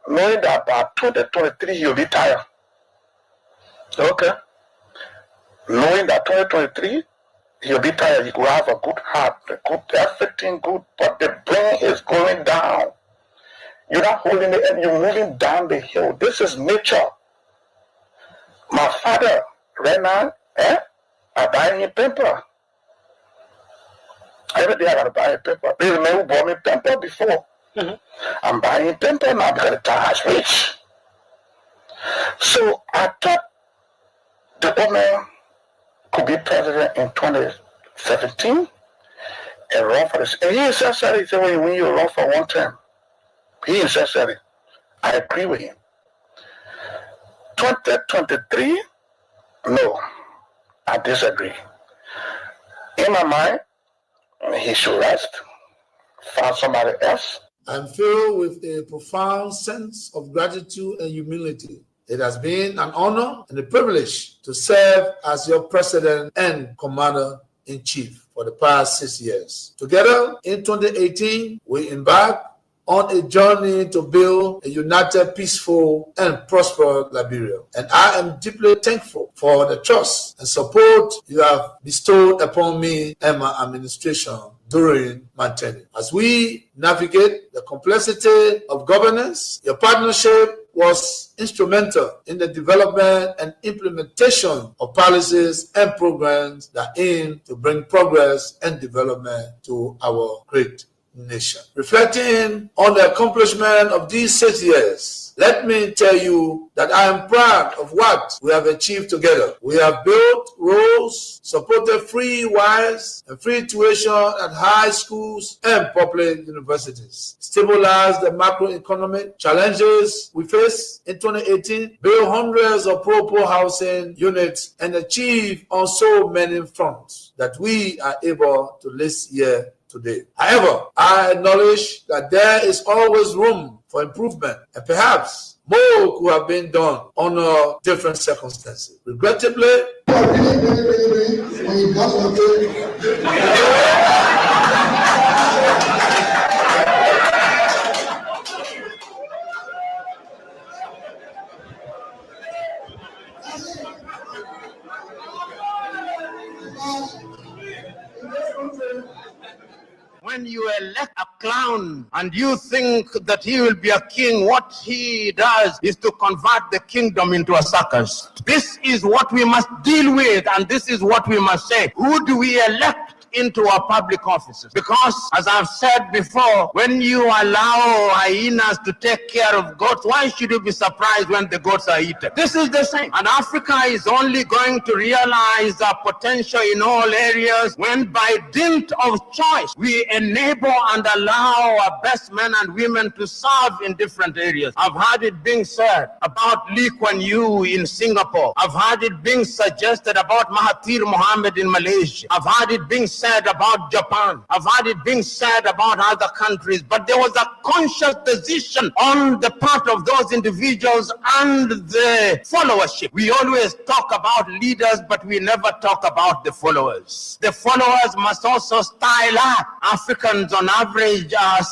knowing that by 2023 he'll be tired. Okay. Knowing that 2023 he'll be tired, he will have a good heart, everything good, but the brain is going down. You're not holding it and you're moving down the hill. This is nature. My father, right now, I buy him paper. Every day I gotta buy a paper. This man who bought me paper before. Mm-hmm. I'm buying paper now because the time has reached. So I thought the old man could be president in 2017 and run for this. And he said, he said, when you run for one term, he said, I agree with him. 2023, no, I disagree. In my mind, he should rest, find somebody else. I'm filled with a profound sense of gratitude and humility. It has been an honor and a privilege to serve as your president and commander-in-chief for the past 6 years. Together, in 2018, we embarked on a journey to build a united, peaceful, and prosperous Liberia. And I am deeply thankful for the trust and support you have bestowed upon me and my administration during my tenure. As we navigate the complexity of governance, your partnership was instrumental in the development and implementation of policies and programs that aim to bring progress and development to our great nation. Reflecting on the accomplishment of these 6 years, let me tell you that I am proud of what we have achieved together. We have built roads, supported free wires and free tuition at high schools and public universities, stabilized the macroeconomic challenges we face in 2018, built hundreds of pro-poor housing units, and achieved on so many fronts that we are able to list here today. However, I acknowledge that there is always room for improvement, and perhaps more could have been done under different circumstances. Regrettably, when you elect a clown and you think that he will be a king, what he does is to convert the kingdom into a circus. This is what we must deal with, and this is what we must say. Who do we elect into our public offices? Because, as I've said before, when you allow hyenas to take care of goats, why should you be surprised when the goats are eaten? This is the same. And Africa is only going to realize our potential in all areas when, by dint of choice, we enable and allow our best men and women to serve in different areas. I've heard it being said about Lee Kuan Yew in Singapore. I've heard it being suggested about Mahathir Mohamad in Malaysia. I've heard it being said about Japan. I've heard it being said about other countries, but there was a conscious decision on the part of those individuals and the followership. We always talk about leaders, but we never talk about the followers. The followers must also style up. Africans on average are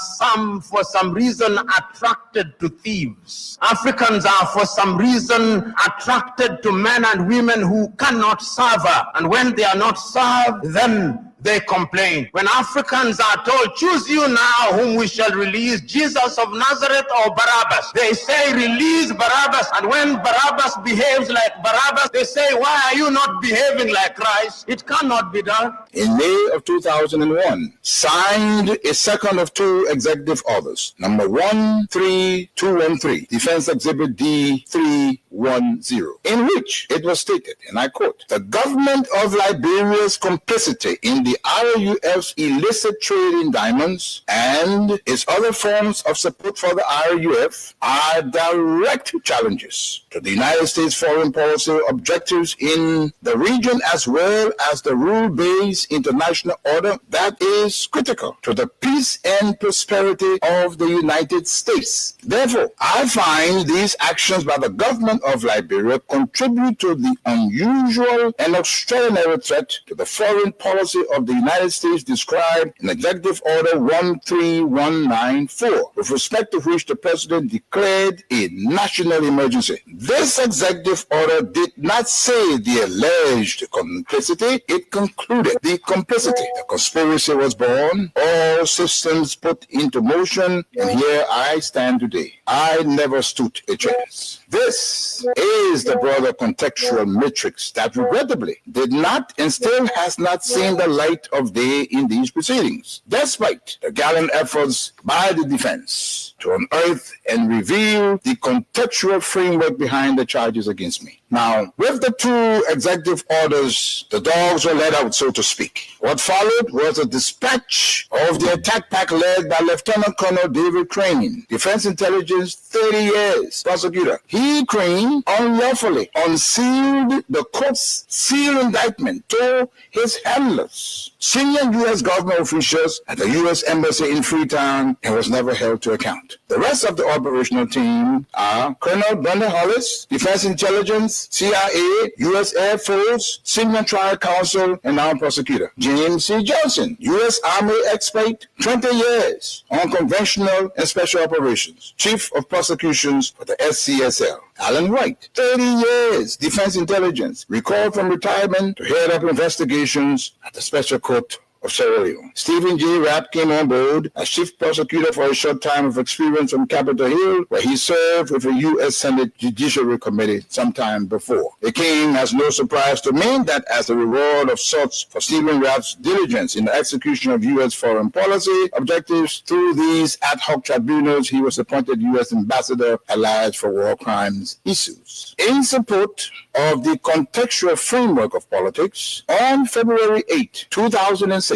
for some reason attracted to thieves. Africans are for some reason attracted to men and women who cannot serve her. And when they are not served, then they complain. When Africans are told, choose you now whom we shall release, Jesus of Nazareth or Barabbas, they say, release Barabbas. And when Barabbas behaves like Barabbas, they say, why are you not behaving like Christ? It cannot be done. In May of 2001, signed a second of two executive orders, number 13213, Defense Exhibit D310, in which it was stated, and I quote, the government of Liberia's complicity in the RUF's illicit trade in diamonds and its other forms of support for the RUF are direct challenges to the United States foreign policy objectives in the region, as well as the rule-based this international order that is critical to the peace and prosperity of the United States. Therefore, I find these actions by the government of Liberia contribute to the unusual and extraordinary threat to the foreign policy of the United States described in Executive Order 13194, with respect to which the President declared a national emergency. This executive order did not say the alleged complicity, it concluded the complicity. The conspiracy was born, all systems put into motion, and here I stand today. I never stood a chance. This is the broader contextual matrix that regrettably did not and still has not seen the light of day in these proceedings, despite the gallant efforts by the defense to unearth and reveal the contextual framework behind the charges against me. Now, with the two executive orders, the dogs were let out, so to speak. What followed was a dispatch of the attack pack led by Lieutenant Colonel David Crane, Defense Intelligence, 30 years, prosecutor. He, Crane, unlawfully unsealed the court's sealed indictment to his handlers, senior U.S. government officials at the U.S. Embassy in Freetown, and was never held to account. The rest of the operational team are Colonel Brenda Hollis, Defense Intelligence, CIA, U.S. Air Force, Senior Trial Counsel, and now prosecutor. James C. Johnson, U.S. Army expert, 20 years on conventional and special operations, Chief of Prosecutions for the SCSL. Alan White, 30 years, Defense Intelligence, recalled from retirement to head up investigations at the Special Court of Sierra Leone. Stephen J. Rapp came on board as chief prosecutor for a short time of experience on Capitol Hill, where he served with the U.S. Senate Judiciary Committee sometime before. It came as no surprise to me that as a reward of sorts for Stephen Rapp's diligence in the execution of U.S. foreign policy objectives through these ad hoc tribunals, he was appointed U.S. Ambassador at large for war crimes issues. In support of the contextual framework of politics, on February 8, 2006,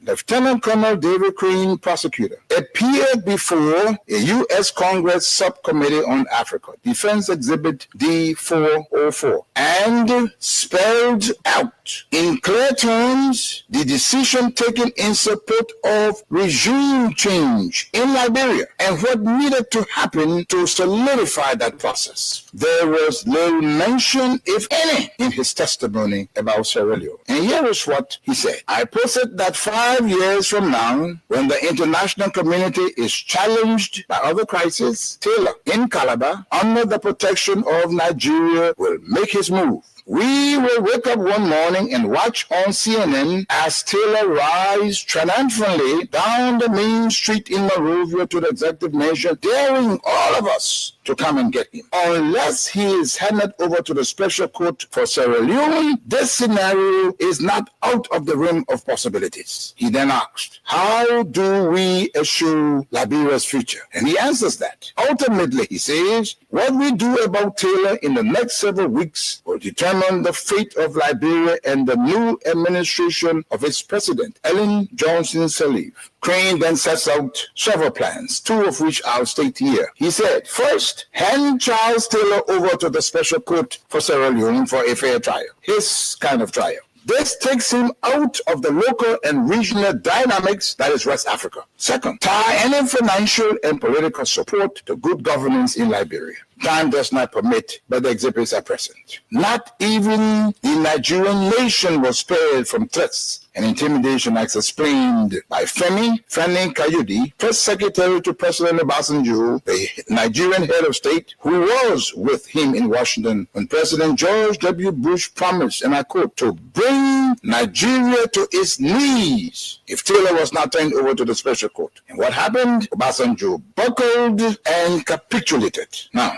Lieutenant Colonel David Crane, prosecutor, appeared before a U.S. Congress Subcommittee on Africa, Defense Exhibit D404, and spelled out in clear terms the decision taken in support of regime change in Liberia and what needed to happen to solidify that process. There was little mention, if any, in his testimony about Sierra Leone. And here is what he said. I posit that 5 years from now, when the international community is challenged by other crises, Taylor in Calabar, under the protection of Nigeria, will make his move. We will wake up one morning and watch on CNN as Taylor rides triumphantly down the main street in Monrovia to the executive mansion, daring all of us to come and get him. Unless he is handed over to the Special Court for Sierra Leone, this scenario is not out of the realm of possibilities. He then asked, how do we assure Liberia's future? And he answers that. Ultimately, he says, what we do about Taylor in the next several weeks will determine the fate of Liberia and the new administration of its president, Ellen Johnson Sirleaf. Crane then sets out several plans, two of which I'll state here. He said, first, hand Charles Taylor over to the Special Court for Sierra Leone for a fair trial, his kind of trial. This takes him out of the local and regional dynamics that is West Africa. Second, tie any financial and political support to good governance in Liberia. Time does not permit, but the exhibits are present. Not even the Nigerian nation was spared from threats and intimidation as explained by Femi Kayode, press secretary to President Obasanjo, the Nigerian head of state, who was with him in Washington when President George W. Bush promised, and I quote, to bring Nigeria to its knees if Taylor was not turned over to the Special Court. And what happened? Obasanjo buckled and capitulated. Now,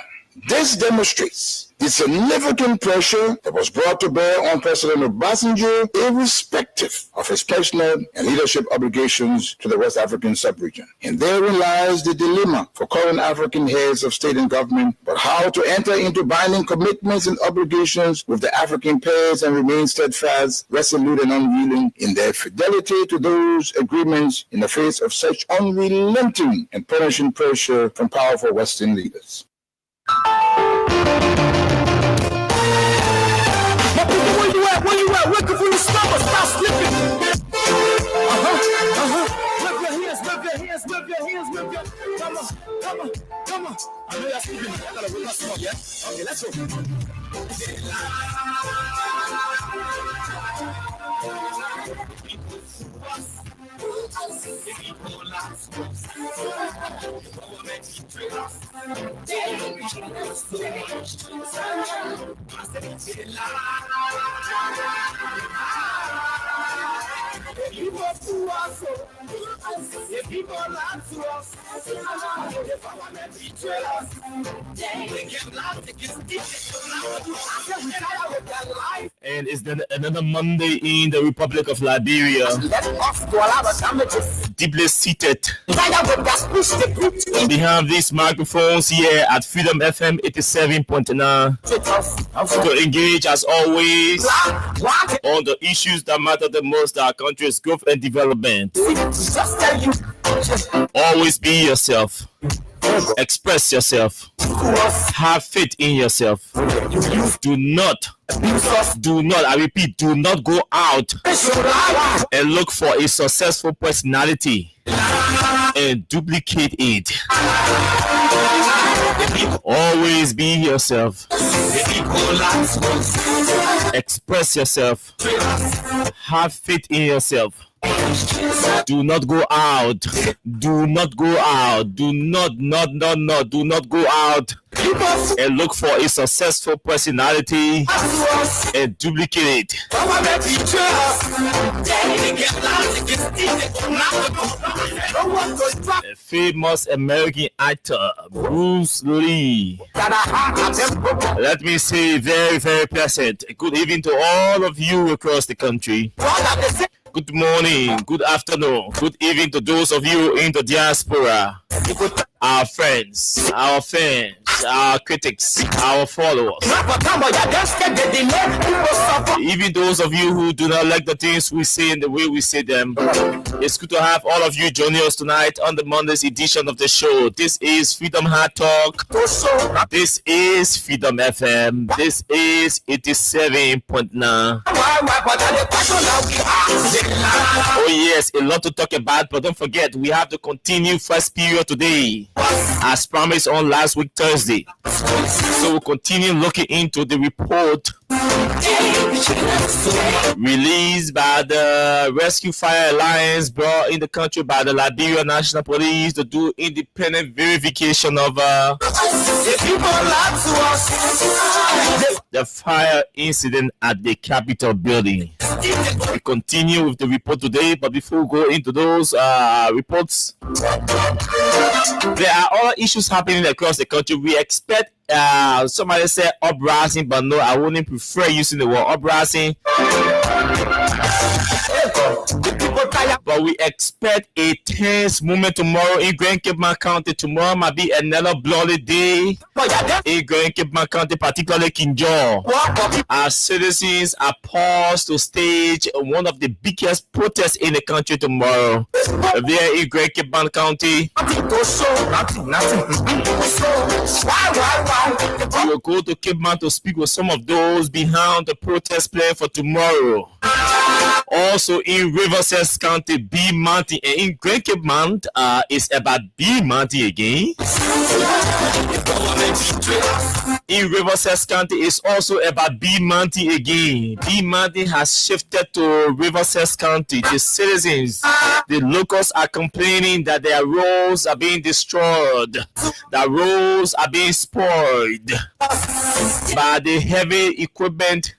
this demonstrates the significant pressure that was brought to bear on President Obasanjo, irrespective of his personal and leadership obligations to the West African sub-region. And therein lies the dilemma for current African heads of state and government, but how to enter into binding commitments and obligations with the African pairs and remain steadfast, resolute, and unwilling in their fidelity to those agreements in the face of such unrelenting and punishing pressure from powerful Western leaders. Where you at? Where you at? Where can you stop us? Stop slipping. your hands with you. Come on, come on, come on. I know y'all sleeping. I gotta wake up some, yeah? Okay, let's go. And it's then another Monday in the Republic of Liberia. Deeply seated behind these microphones here at Freedom FM 87.9 to engage as always on the issues that matter the most to our country's growth and development. Always be yourself. Express yourself. Have faith in yourself. Do not, I repeat, do not go out and look for a successful personality and duplicate it. Always be yourself. Express yourself. Have faith in yourself. Do not go out. Do not go out. Do not go out and look for a successful personality and duplicate it. A famous American actor, Bruce Lee. Let me say very, very pleasant good evening to all of you across the country. Good morning, good afternoon, good evening to those of you in the diaspora, our friends, our fans, our critics, our followers. Even those of you who do not like the things we say and the way we say them, it's good to have all of you joining us tonight on the Monday's edition of the show. This is Freedom Hard Talk. This is Freedom FM. This is 87.9. Oh yes, a lot to talk about, but don't forget, we have to continue first period today, as promised on last week Thursday. So we'll continue looking into the report released by the Rescue Fire Alliance, brought in the country by the Liberia National Police to do independent verification of the fire incident at the Capitol building. We continue with the report today, but before we go into those reports, there are other issues happening across the country. We expect somebody said uprising, but no, I wouldn't prefer using the word uprising. But we expect a tense moment tomorrow in Grand Cape County. Tomorrow might be another bloody day in Grand Cape County, particularly Kinjor. Our citizens are poised to stage one of the biggest protests in the country tomorrow. There in Grand Cape County, we will go to Cape Mount to speak with some of those behind the protest plan for tomorrow. Also in Riverside County, B Mountain, and in Grand Cape Mount, it's about B Mountain again. In Riverside County, it's also about B Mountain again. B Mountain has shifted to Riverside County. The citizens, the locals are complaining that their roads are being destroyed. The roads are being spoiled by the heavy equipment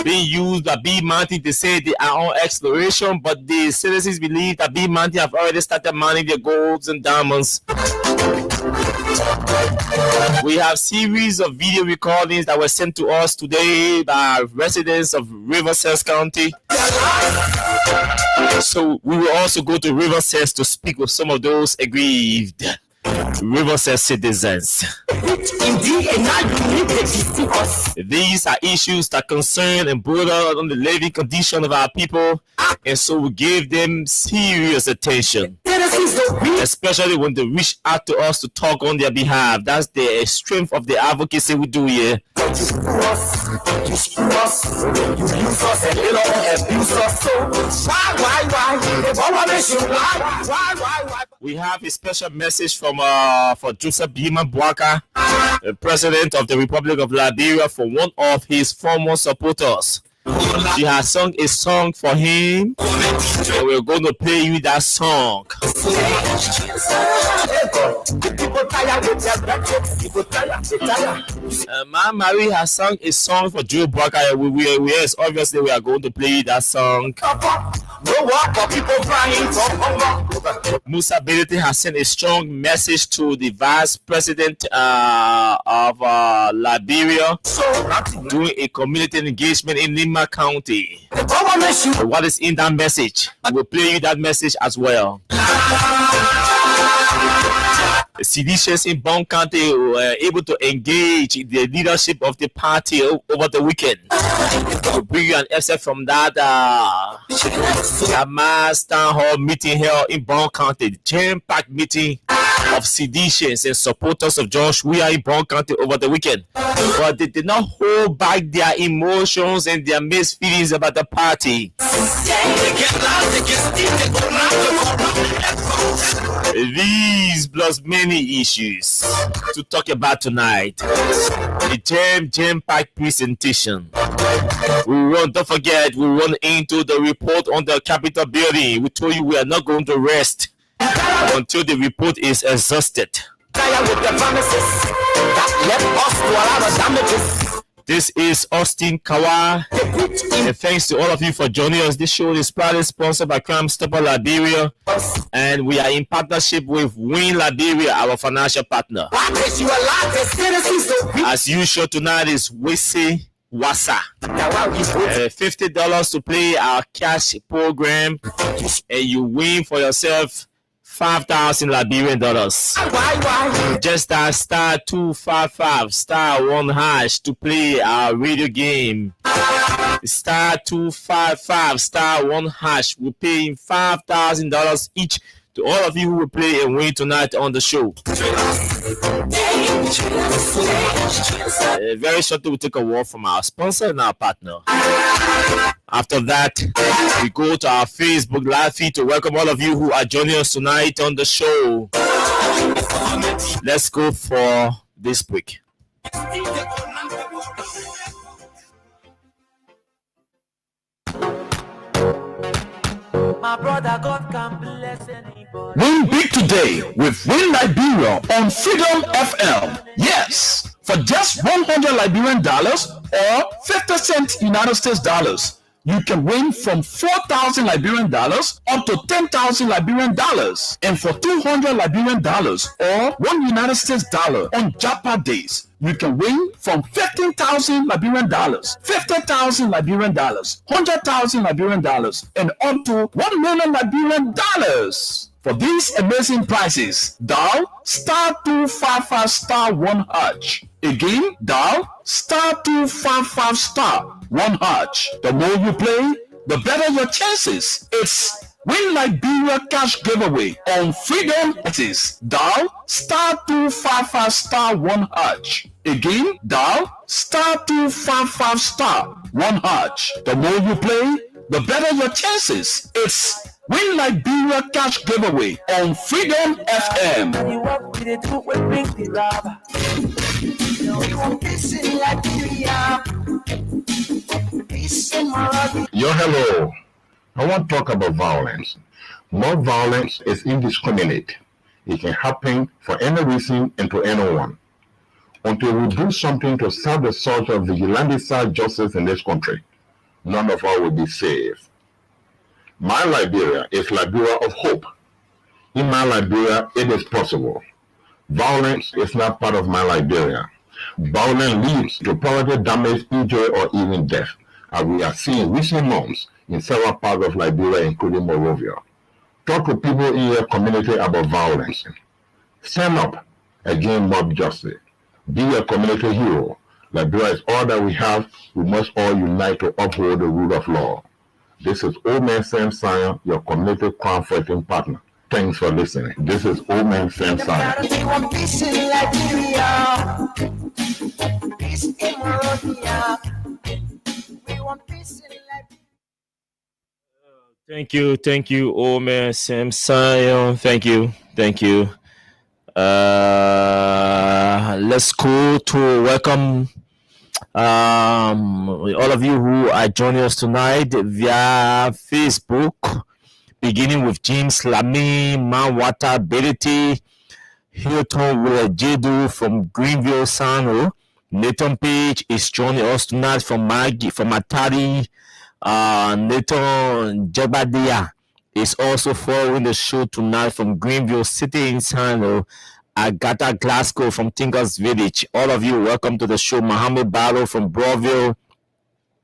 being used by B Mountain. They say they are on exploration, but the citizens believe that B Mountain have already started mining their golds and diamonds. We have series of video recordings that were sent to us today by residents of Riverside County. So we will also go to Riverside to speak with some of those aggrieved Riverside citizens. These are issues that concern and border on the living condition of our people, and so we give them serious attention. especially when they reach out to us to talk on their behalf. That's the strength of the advocacy we do here. We have a special message from for Joseph Beeman Boaka, the President of the Republic of Liberia, for one of his former supporters. She has sung a song for him, and we're going to play you that song. Mama Marie has sung a song for Joe Barker. Yes, obviously we are going to play that song. Musa Belete has sent a strong message to the Vice President of Liberia doing a community engagement in Lima County. What is in that message? I will play you that message as well. Seditious in Bond County were able to engage the leadership of the party over the weekend. We'll bring you an excerpt from that mass town hall meeting held in Bond County, the jam-packed meeting of seditious and supporters of George Weah in Bond County over the weekend. But they did not hold back their emotions and their mixed feelings about the party. These plus many issues to talk about tonight. The jam-packed presentation. Don't forget, we run into the report on the Capitol building. We told you we are not going to rest until the report is exhausted. This is Austin Kawa, and thanks to all of you for joining us. This show is proudly sponsored by Crime Stopper Liberia, and we are in partnership with Win Liberia, our financial partner. As usual, tonight is Wese Wasa. $50 to play our cash program, and you win for yourself 5,000 Liberian dollars. Just dial star 255 star 1 hash to play our radio game. Star 255 star 1 hash. We're paying $5,000 each to all of you who will play and win tonight on the show. Very shortly, we'll take a word from our sponsor and our partner. After that, we go to our Facebook live feed to welcome all of you who are joining us tonight on the show. Let's go for this break. My brother, God can bless anybody. Win big today with Win Liberia on Freedom FM. Yes, for just $100 Liberian dollars or 50 cents United States dollars, you can win from 4,000 Liberian dollars up to 10,000 Liberian dollars. And for $200 Liberian dollars or $1 United States dollar on Japa days, you can win from 15,000 Liberian dollars, 50,000 Liberian dollars, 100,000 Liberian dollars, and up to 1 million Liberian dollars. For these amazing prizes, dial star 255 star 1 hash. Again, dial star 255 star 1 hash. The more you play, the better your chances. It's Win Liberia cash giveaway on Freedom. It is dial star 255 star 1 hash. Again, dial star 255 star 1 hash. The more you play, the better your chances. It's Win Liberia cash giveaway on Freedom FM. Yo, hello. I want to talk about violence. More violence is indiscriminate. It can happen for any reason and to anyone. Until we do something to stop the surge of vigilante-style justice in this country, none of us will be safe. My Liberia is Liberia of hope. In my Liberia, it is possible. Violence is not part of my Liberia. Violence leads to poverty, damage, injury, or even death, as we are seeing recent months in several parts of Liberia, including Monrovia. Talk to people in your community about violence. Stand up against mob justice. Be a community hero. Liberia is all that we have. We must all unite to uphold the rule of law. This is Old Man Sam Sion, your community crime fighting partner. Thanks for listening. This is Old Man Sam Simon. We want peace in Liberia, peace in Monrovia. We want peace in Liberia. Thank you, oh man, Sam Sion. Thank you. Let's go to welcome all of you who are joining us tonight via Facebook, beginning with James Lamy, Manwata Belity, Hilton Jedu from Greenville, Sano. Nathan Page is joining us tonight from Atari. Nathan Jebadia is also following the show tonight from Greenville City in Sano. Agatha Glasgow from Tinkers Village. All of you, welcome to the show. Mohammed Barrow from Broadville.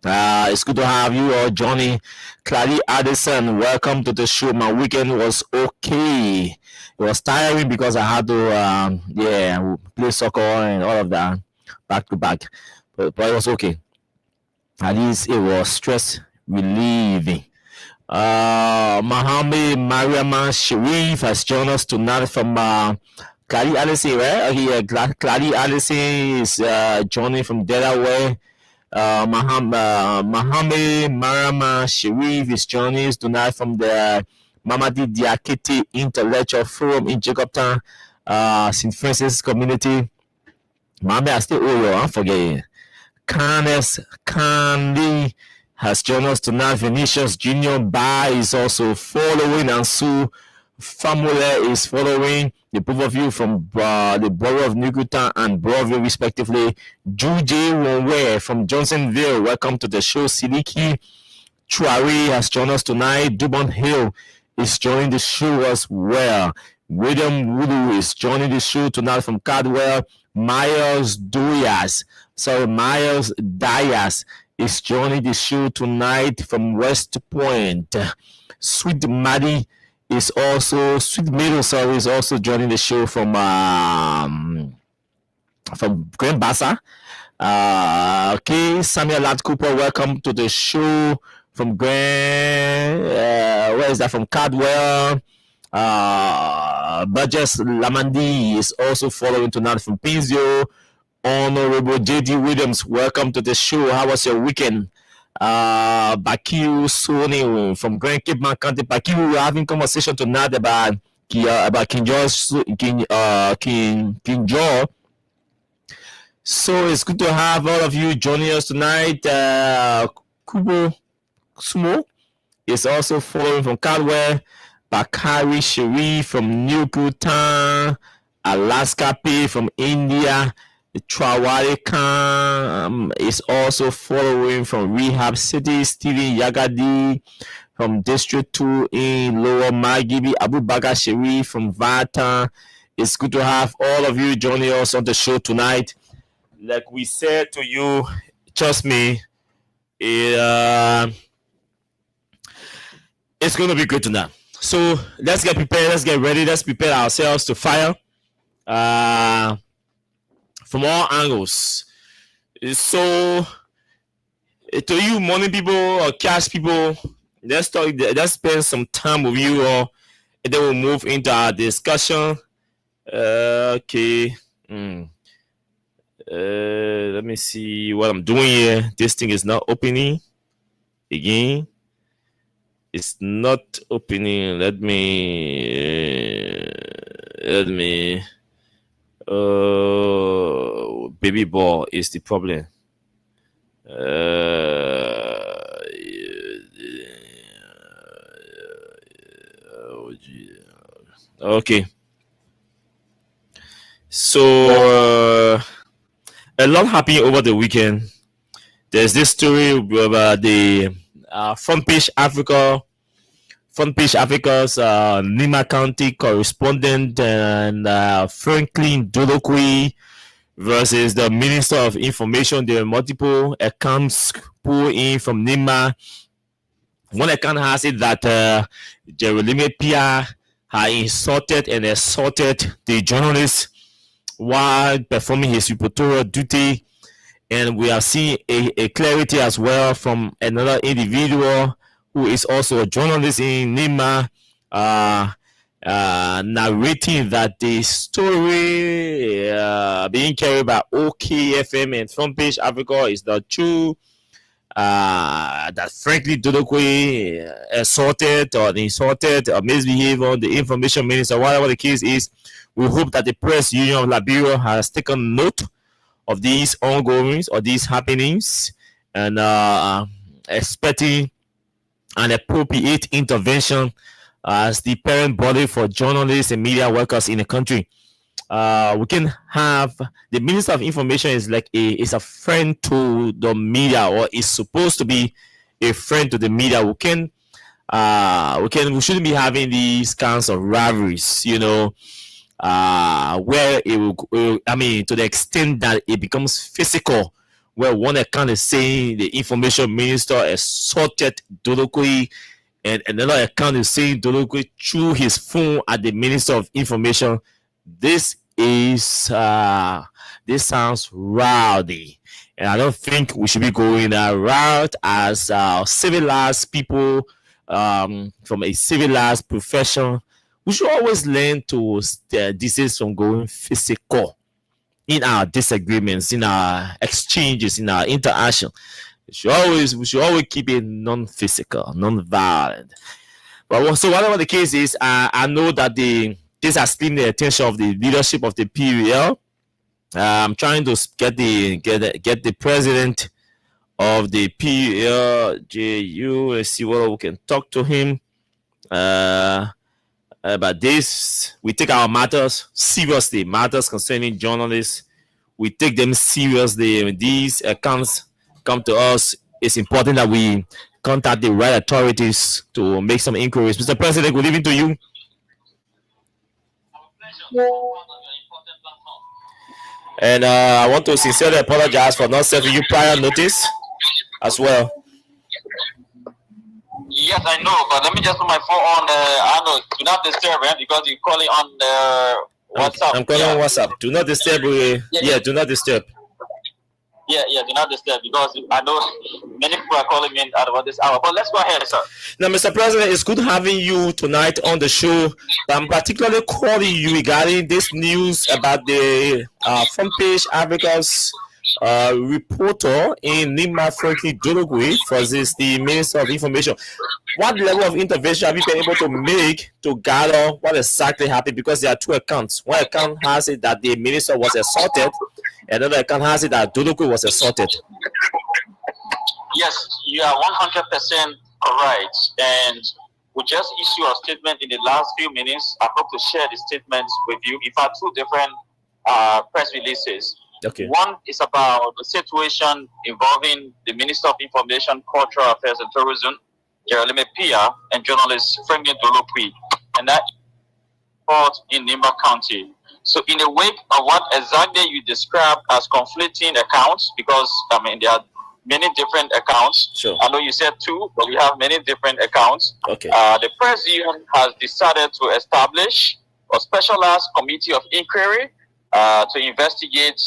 It's good to have you all, Johnny. Clary Addison, welcome to the show. My weekend was okay. It was tiring because I had to play soccer and all of that back to back, but it was okay. At least it was stress relieving. Mohammed Mariama Sharif has joined us tonight from Clary Allison, right? Clary Allison is joining from Delaware. Mohammed Mariama Sharif is joining us tonight from the Mamadi Diakite Intellectual Forum in Jacobtown, St. Francis community. Mohammed, I still owe you, I'm forgetting. Candy has joined us tonight. Vinicius Junior Bar is also following, and Sue Famule is following. The both of you from the borough of Nukuta and Broadville, respectively. Juje Wonwe from Johnsonville, welcome to the show. Siliki Chuari has joined us tonight. Dubon Hill is joining the show as well. William Wudu is joining the show tonight from Cardwell. Miles Diaz is joining the show tonight from West Point. Sweet Middle is also joining the show from Grand Bassa. Okay, Samuel Lad Cooper, welcome to the show from from Cardwell. Burgess Lamandi is also following tonight from Pinzio. Honorable J.D. Williams, welcome to the show. How was your weekend? Bakiu Sony from Grand Cape County. Bakiu, we're having conversation tonight about King George. So it's good to have all of you joining us tonight. Kubo Sumo is also following from Caldwell. Bakari Sharif from Nukuta. Alaska P from India. Trawari Khan is also following from Rehab City. Stephen Yagadi from District 2 in Lower Magibi. Abu Bakar Sharif from Vata. It's good to have all of you joining us on the show tonight. Like we said to you, trust me, it's going to be good tonight. So let's get prepared. Let's get ready. Let's prepare ourselves to fire. From all angles. So, to you morning people or cash people, let's spend some time with you all, and then we'll move into our discussion. Okay. Let me see what I'm doing here. This thing is not opening again. It's not opening. Let me baby ball is the problem. Okay. So a lot happened over the weekend. There's this story about the Front Page Africa's Nima County correspondent and Franklin Dolokwe versus the Minister of Information. There are multiple accounts pulled in from Nima. One account has it that Jeremy Pia had insulted and assaulted the journalist while performing his reportorial duty. And we have seen a clarity as well from another individual who is also a journalist in Nima. narrating that the story being carried by OKFM and Front Page Africa is not true. That Franklin Dodokwe assaulted or insulted or misbehaved on the information minister, whatever the case is. We hope that the press union of Liberia has taken note of these ongoings or these happenings and expecting an appropriate intervention as the parent body for journalists and media workers in the country. We can have the Minister of Information is like is a friend to the media, or is supposed to be a friend to the media. We shouldn't be having these kinds of rivalries, where it will, to the extent that it becomes physical, where one account is saying the information minister assaulted Dodokwe, and another account is saying Dodokwe threw his phone at the Minister of Information. This sounds rowdy, and I don't think we should be going that route as civilized people from a civilized profession. We should always learn to desist from going physical in our disagreements, in our exchanges, in our interaction. We should always keep it non-physical, non-violent. But so whatever the case is, I know that this has claimed the attention of the leadership of the PUL. I'm trying to get the president of the PUL, JU. Let's see whether we can talk to him. But this, we take our matters seriously. Matters concerning journalists, we take them seriously. When these accounts come to us, it's important that we contact the right authorities to make some inquiries. Mr. President, good evening to you. And I want to sincerely apologize for not serving you prior notice as well. Yes, I know, but let me just put my phone on do not disturb, because you're calling on the WhatsApp. I'm calling on WhatsApp. Do not disturb. Do not disturb. Yeah, do not disturb, because I know many people are calling me at about this hour. But let's go ahead, sir. Now, Mr. President, it's good having you tonight on the show. I'm particularly calling you regarding this news about the Front Page Africa's reporter in Nimba Franklin Dodokwe versus the Minister of Information. What level of intervention have you been able to make to gather what exactly happened? Because there are two accounts. One account has it that the minister was assaulted, another account has it that Dodokwe was assaulted. Yes, you are 100% correct. And we just issued a statement in the last few minutes. I hope to share the statements with you. In fact, two different press releases. Okay. One is about the situation involving the Minister of Information, Cultural Affairs and Tourism, Jeremy Pia, and journalist Franklin Dodokwe, and that report in Nimba County. So in the wake of what exactly you described as conflicting accounts, because there are many different accounts. Sure. I know you said two, but we have many different accounts. Okay. The press union has decided to establish a specialized committee of inquiry to investigate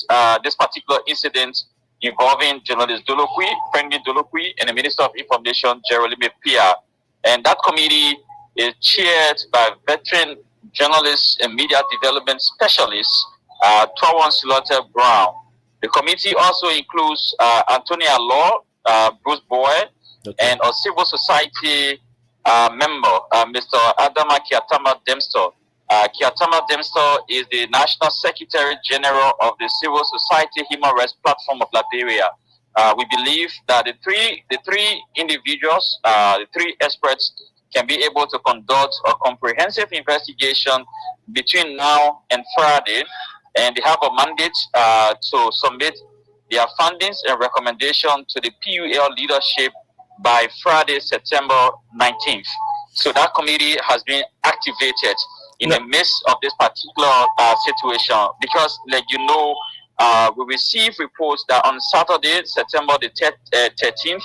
this particular incident involving journalist Dodokwe, Franklin Dodokwe, and the Minister of Information, Jeremy Pia. And that committee is chaired by veteran journalists and media development specialists, Tawan Slaughter Brown. The committee also includes Antonia Law, Bruce Boy, and a civil society member, Mr. Adama Kiatama Dempster. Kiatama Dempster is the National Secretary General of the Civil Society Human Rights Platform of Liberia. We believe that the three individuals, the three experts, can be able to conduct a comprehensive investigation between now and Friday, and they have a mandate to submit their findings and recommendations to the PUL leadership by Friday, September 19th. So that committee has been activated in the midst of this particular situation, because, we received reports that on Saturday, September the 13th,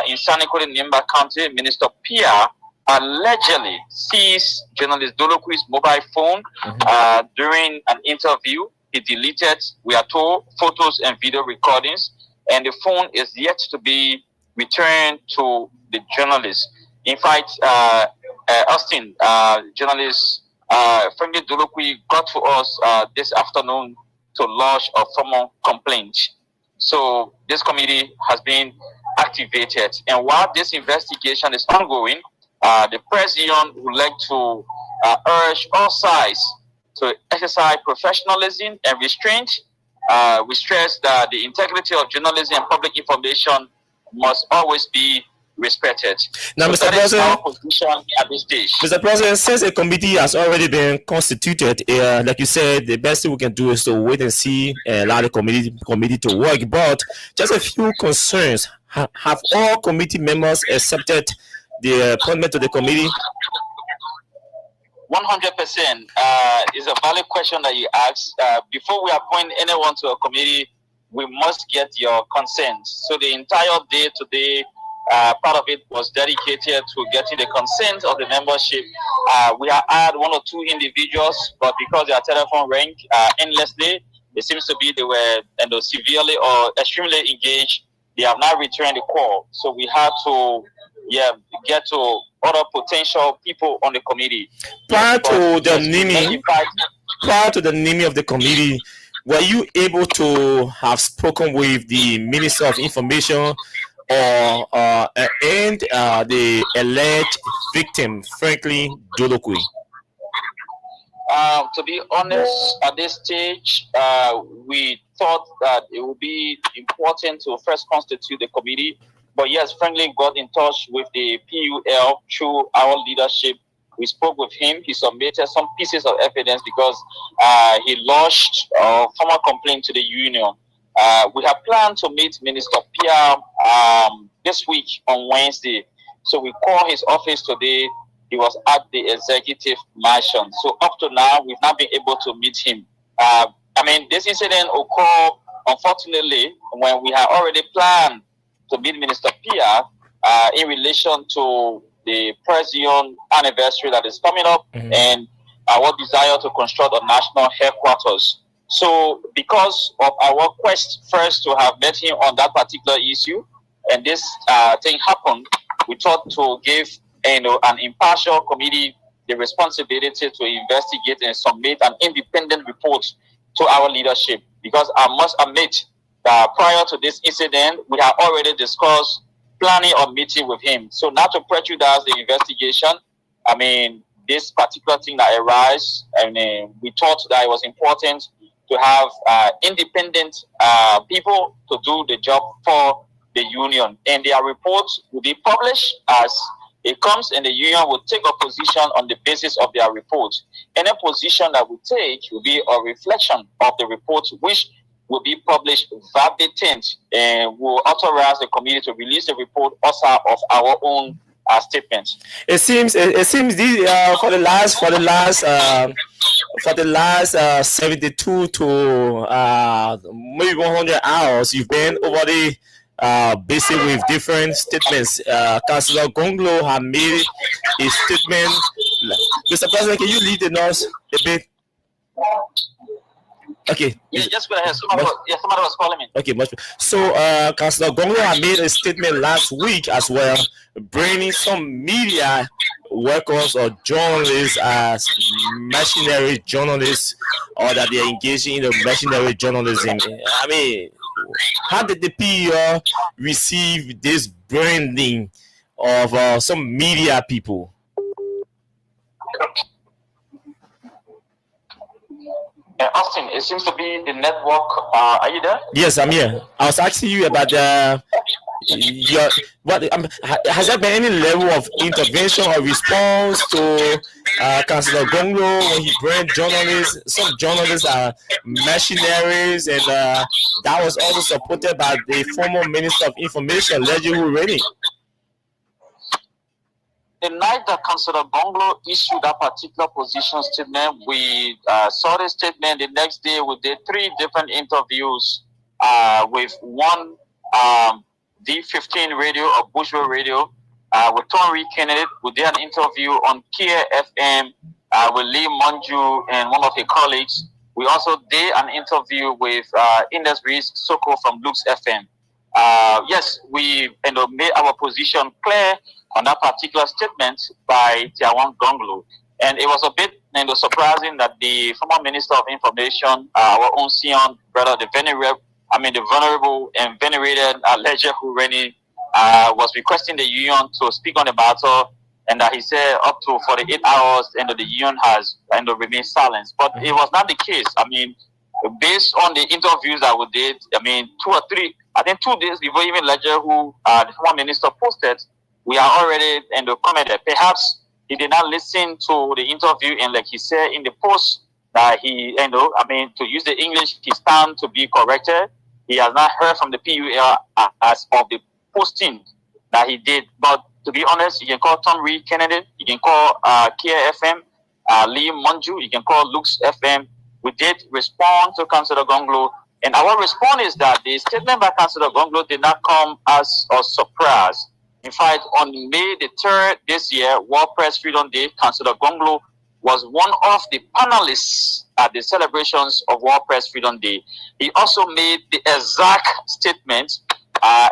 in Sanikore, Nimba County, Minister Pia allegedly seized journalist Dodokwe's mobile phone during an interview. He deleted, we are told, photos and video recordings, and the phone is yet to be returned to the journalist. In fact, Austin, journalist Franklin Dolokwi got to us this afternoon to lodge a formal complaint. So this committee has been activated, and while this investigation is ongoing, the president would like to urge all sides to exercise professionalism and restraint. We stress that the integrity of journalism and public information must always be respected. Now, So Mr. that is our President, position at this stage. Mr. President, since a committee has already been constituted, like you said, the best thing we can do is to wait and see and allow the committee to work. But just a few concerns. Have all committee members accepted the appointment to the committee? 100% is a valid question that you asked. Before we appoint anyone to a committee, we must get your consent. So the entire day today, part of it was dedicated to getting the consent of the membership. We have had one or two individuals, but because their telephone rang endlessly, it seems to be they were severely or extremely engaged. They have not returned the call. So we had to get to other potential people on the committee. Prior to the naming of the committee, were you able to have spoken with the Minister of Information or and the alleged victim, Franklin Dolokwi? To be honest, at this stage, we thought that it would be important to first constitute the committee. But yes, Franklin got in touch with the PUL through our leadership. We spoke with him. He submitted some pieces of evidence because he lodged a formal complaint to the union. We have planned to meet Minister Pierre this week on Wednesday. So we called his office today. He was at the executive mansion. So up to now, we've not been able to meet him. This incident occurred, unfortunately, when we had already planned to meet Minister Pierre in relation to the President anniversary that is coming up and our desire to construct a national headquarters. So because of our quest first to have met him on that particular issue, and this thing happened, we thought to give an impartial committee the responsibility to investigate and submit an independent report to our leadership. Because I must admit that prior to this incident, we had already discussed planning a meeting with him. So not to prejudice the investigation, this particular thing that arose, we thought that it was important to have independent people to do the job for the union. And their reports will be published as it comes, and the union will take a position on the basis of their report. Any position that we take will be a reflection of the report, which will be published verbatim, and will authorize the committee to release the report also of our own statements. It seems these for the last 72 to maybe 100 hours, you've been over the busy with different statements. Councillor Gonglo have made a statement. Mr. President, can you lead the noise a bit? Okay. Yeah, just go ahead. Somebody was calling me. Okay, much. So, Councillor Gonglo had made a statement last week as well, bringing some media workers or journalists as mercenary journalists, or that they are engaging in the mercenary journalism. How did the PER receive this branding of some media people? Austin, it seems to be the network. Are you there? Yes, I'm here. I was asking you about has there been any level of intervention or response to Councillor Gonglo when he brand journalists? Some journalists are mercenaries, and that was also supported by the former Minister of Information, Leji Ureni. The night that Councillor Gonglo issued that particular position statement, we saw the statement. The next day, we did 3 different interviews with one D15 radio or Bushville radio with Tonri Kennedy. We did an interview on Kia FM with Lee Manju and one of his colleagues. We also did an interview with Indes Breeze Soko from Lux FM. Yes, we made our position clear on that particular statement by Tiawan Gonglo. And it was a bit surprising that the former Minister of Information, our own Sion brother, the vulnerable and venerated Ledger Hureni, was requesting the union to speak on the matter, and that he said up to 48 hours, and the union has remained silent. But it was not the case. I mean, based on the interviews that we did, 2 days before even Ledger, the former minister posted, we are already commented. Perhaps he did not listen to the interview, and like he said in the post that he, to use the English, he stand to be corrected. He has not heard from the PUL as of the posting that he did. But to be honest, you can call Tom Reed Kennedy, you can call Kia FM, Lee Monju, you can call Lux FM. We did respond to Councillor Gonglo, and our response is that the statement by Councillor Gonglo did not come as a surprise. In fact, on May the 3rd this year, World Press Freedom Day, Councillor Gonglo was one of the panelists at the celebrations of World Press Freedom Day. He also made the exact statement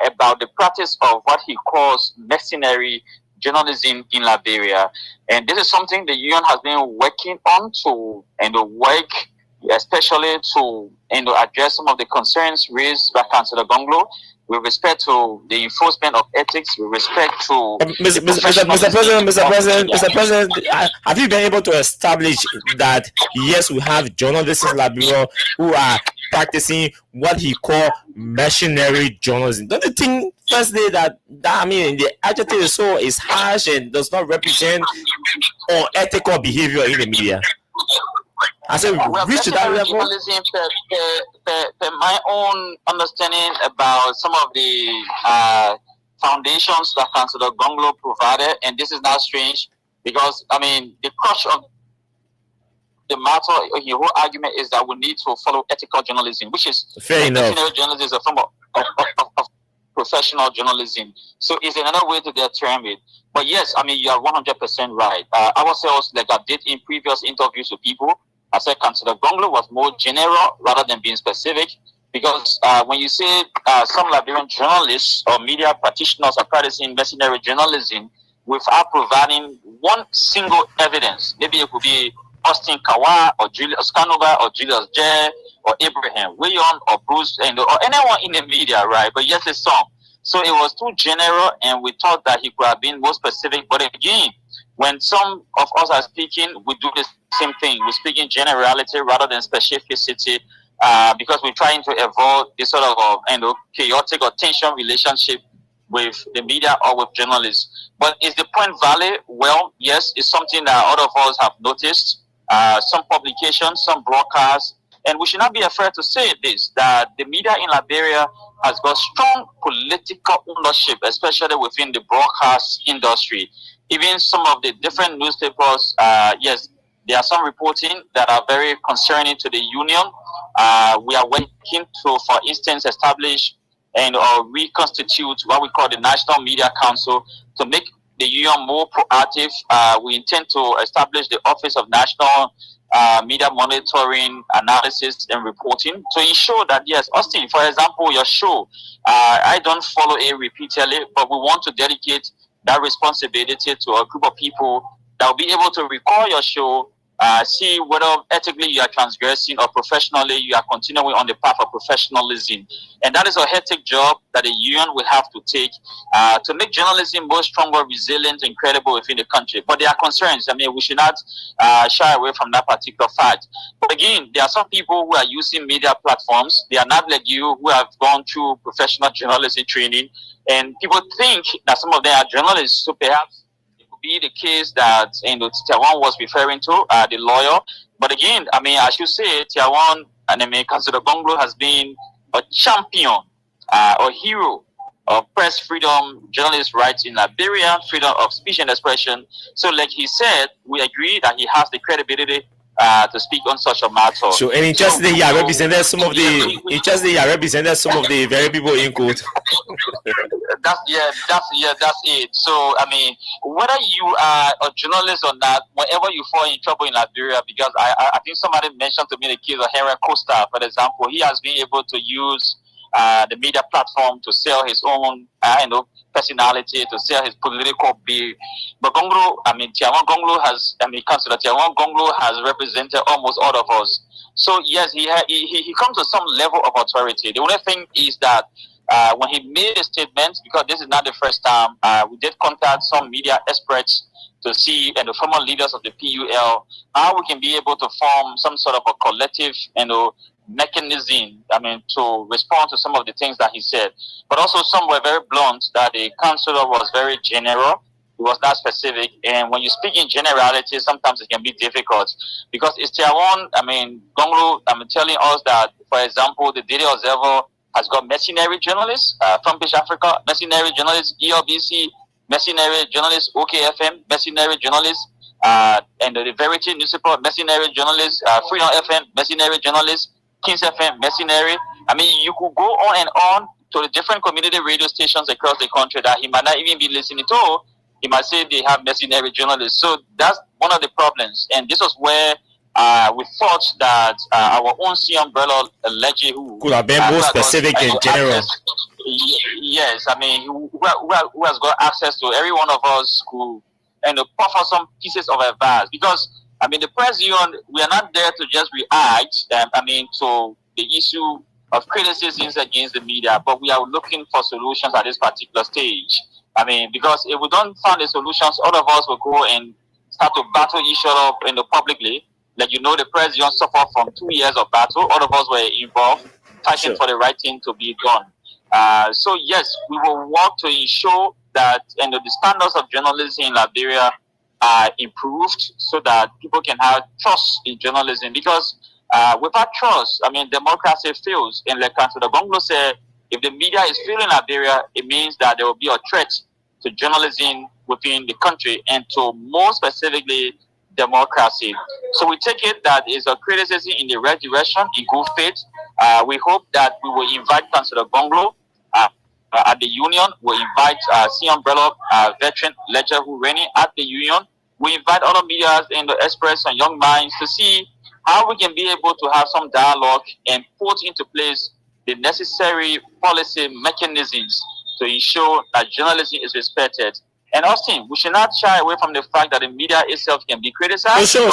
about the practice of what he calls mercenary journalism in Liberia. And this is something the union has been working on to work, especially to address some of the concerns raised by Councillor Gonglo with respect to the enforcement of ethics, with respect to Mr. President, have you been able to establish that yes, we have journalists in Liberia who are practicing what he called mercenary journalism? Don't you think, firstly, that the adjective is harsh and does not represent unethical behavior in the media? I said, reach to that level. My own understanding about some of the foundations that Councillor Gonglo provided, and this is not strange because the crux of the matter, your whole argument is that we need to follow ethical journalism, which is fair enough. Journalism is a form of professional journalism. So it's another way to determine it. But yes, you are 100% right. Ourselves, like I did in previous interviews with people, I said Councillor Gonglo was more general rather than being specific, because when you say some Liberian journalists or media practitioners are practicing mercenary journalism without providing one single evidence, maybe it could be Austin Kawa or Julius Canova or Julius J or Abraham William or Bruce or anyone in the media, right? But yes, it's some. So it was too general, and we thought that he could have been more specific. But again, when some of us are speaking, we do the same thing. We speak in generality rather than specificity, because we're trying to avoid this sort of chaotic or tension relationship with the media or with journalists. But is the point valid? Well, yes, it's something that all of us have noticed. Some publications, some broadcasts, and we should not be afraid to say this, that the media in Liberia has got strong political ownership, especially within the broadcast industry. Even some of the different newspapers, yes, there are some reporting that are very concerning to the union. We are working to, for instance, establish and reconstitute what we call the National Media Council to make the union more proactive. We intend to establish the Office of National Media Monitoring, Analysis, and Reporting to ensure that, yes, Austin, for example, your show, I don't follow it repeatedly, but we want to dedicate that responsibility to a group of people that will be able to record your show, see whether ethically you are transgressing or professionally you are continuing on the path of professionalism. And that is a hectic job that the union will have to take to make journalism more stronger, resilient, and credible within the country. But there are concerns. We should not shy away from that particular fact. But again, there are some people who are using media platforms. They are not like you, who have gone through professional journalism training. And people think that some of them are journalists. So perhaps be the case that Tiawan was referring to, the lawyer. But again, I should say Tiawan and Councillor Gonglo has been a champion, a hero of press freedom, journalist rights in Liberia, freedom of speech and expression. So like he said, we agree that he has the credibility to speak on such a matter. So, and interestingly, he represented some of the very people in court. That's it. So, whether you are a journalist or not, whenever you fall in trouble in Liberia, because I think somebody mentioned to me the case of Henry Costa, for example, he has been able to use the media platform to sell his own, personality, to sell his political view. But Gonglo, Tiawan Gonglo Councillor Tiawan Gonglo has represented almost all of us. So yes, he comes to some level of authority. The only thing is that when he made a statement, because this is not the first time, we did contact some media experts to see, and the former leaders of the PUL, how we can be able to form some sort of a collective, mechanism, to respond to some of the things that he said. But also some were very blunt, that the councillor was very general. It was not specific. And when you speak in generality, sometimes it can be difficult. Because it's Tiawan, Gonglo, telling us that, for example, the Daily Observer has got mercenary journalists, from Fish Africa, mercenary journalists, ELBC, mercenary journalists, OKFM, mercenary journalists, and the Verity newspaper, mercenary journalists, Freedom FM, mercenary journalists, Kings FM, mercenary. You could go on and on to the different community radio stations across the country that he might not even be listening to. He might say they have mercenary journalists. So that's one of the problems. And this was where we thought that our own C umbrella Leji, who could have been more specific in general. Yes, who has got access to every one of us who offer some pieces of advice. Because the press union, we are not there to just react to the issue of criticisms against the media, but we are looking for solutions at this particular stage. Because if we don't find the solutions, all of us will go and start to battle each other publicly. Like, the press union suffered from 2 years of battle. All of us were involved, fighting for the right thing to be done. So yes, we will work to ensure that the standards of journalism in Liberia are improved, so that people can have trust in journalism. Because without trust, democracy fails. And like Councillor Gonglo said, if the media is failing Liberia, it means that there will be a threat to journalism within the country, and to more specifically democracy. So we take it that is a criticism in the right direction, in good faith. We hope that we will invite Councillor Gonglo at the union. We'll invite C Umbrella veteran Ledger Hureni at the union. We invite other media and the experts and young minds to see how we can be able to have some dialogue and put into place the necessary policy mechanisms to ensure that journalism is respected. And Austin, we should not shy away from the fact that the media itself can be criticized. Sure.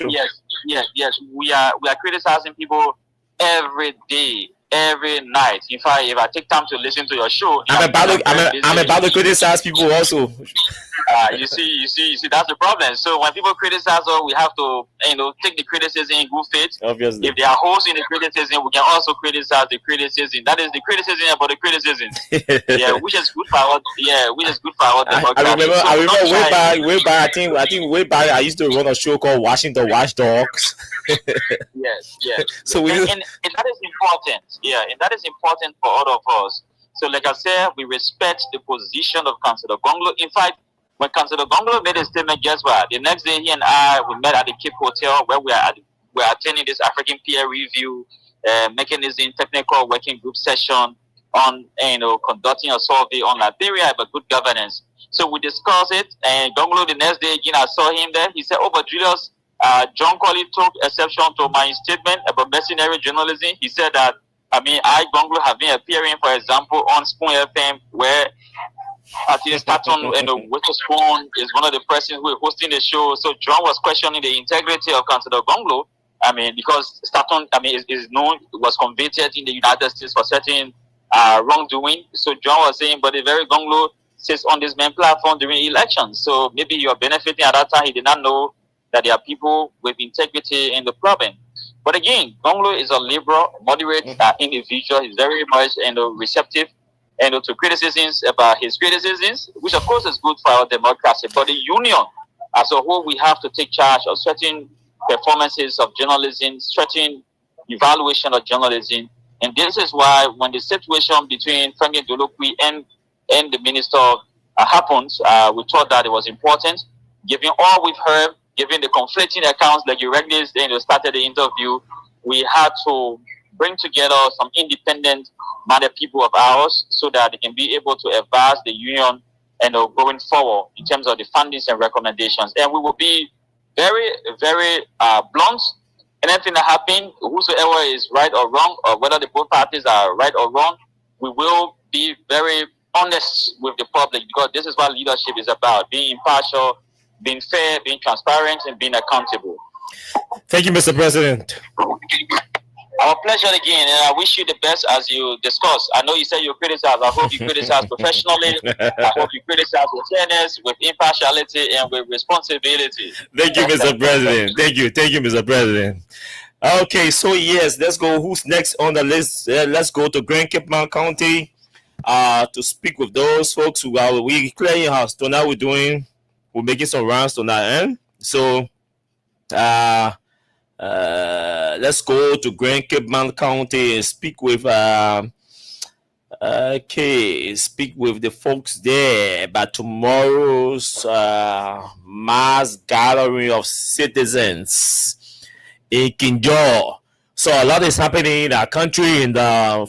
Yes. We are criticizing people every day, every night. In fact, if I take time to listen to your show, I'm about to criticize people also. You see, that's the problem. So when people criticize us, we have to, take the criticism in good faith. Obviously. If they are hosts in the criticism, we can also criticize the criticism. That is the criticism about the criticism. Which is good for our, democracy. I remember way back. I think way back. I used to run a show called Washington Watchdogs. Yes. So and that is important. Yeah, and that is important for all of us. So, like I said, we respect the position of Councillor Gonglo. In fact, when Councillor Gonglo made a statement, guess what? The next day, he and I, we met at the Cape Hotel, where we are attending this African peer review mechanism technical working group session on, conducting a survey on Liberia about good governance. So we discussed it, and Gonglo, the next day again, I saw him there. He said, but Julius, John Colley took exception to my statement about mercenary journalism. He said that, Gonglo have been appearing, for example, on Spoon FM, where I think Staton and Witherspoon is one of the persons who are hosting the show. So John was questioning the integrity of Councillor Gonglo. Because Staton, is known, was convicted in the United States for certain wrongdoing. So John was saying, but the very Gonglo sits on this main platform during elections. So maybe you are benefiting at that time. He did not know that there are people with integrity in the problem. But again, Gonglo is a liberal, moderate individual. He's very much receptive to criticisms about his criticisms, which of course is good for our democracy. But the union as a whole, we have to take charge of certain performances of journalism, certain evaluation of journalism. And this is why when the situation between Franklin Dolokwi and the minister happens, we thought that it was important, given all we've heard, given the conflicting accounts like you regularly started the interview, we had to bring together some independent minded people of ours so that they can be able to advise the union going forward in terms of the findings and recommendations. And we will be very, very blunt anything that happens, whosoever is right or wrong, or whether the both parties are right or wrong, we will be very honest with the public, because this is what leadership is about: being impartial, being fair, being transparent, and being accountable. Thank you, Mr. President. Our pleasure again, and I wish you the best as you discuss. I know you said you criticize. I hope you criticize professionally. I hope you criticize with fairness, with impartiality, and with responsibility. Thank you, Mr. President. Thank you, Mr. President. Okay, so yes, let's go. Who's next on the list? Let's go to Grand Cape Mount County to speak with those folks who are we clearing house. Tonight we're making some rounds tonight, So let's go to Grand Cape Mount County and speak with speak with the folks there about tomorrow's mass gathering of citizens in Kinjor. So a lot is happening in our country, and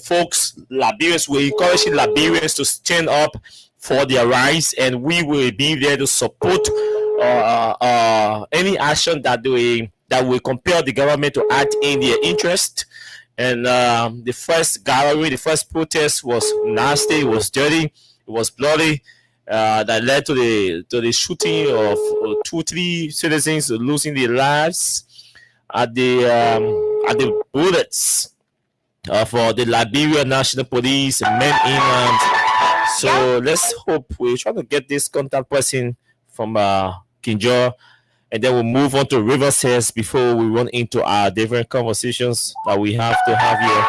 folks, Liberians, we're encouraging Liberians to stand up for their rights, and we will be there to support any action that will compel the government to act in their interest. And the first gathering, the first protest was nasty, it was dirty, it was bloody. That led to the shooting of 2-3 citizens losing their lives at the bullets for the Liberian National Police men in arms. So let's hope we try to get this contact person from Kinjor, and then we'll move on to Rivers Hills before we run into our different conversations that we have to have here.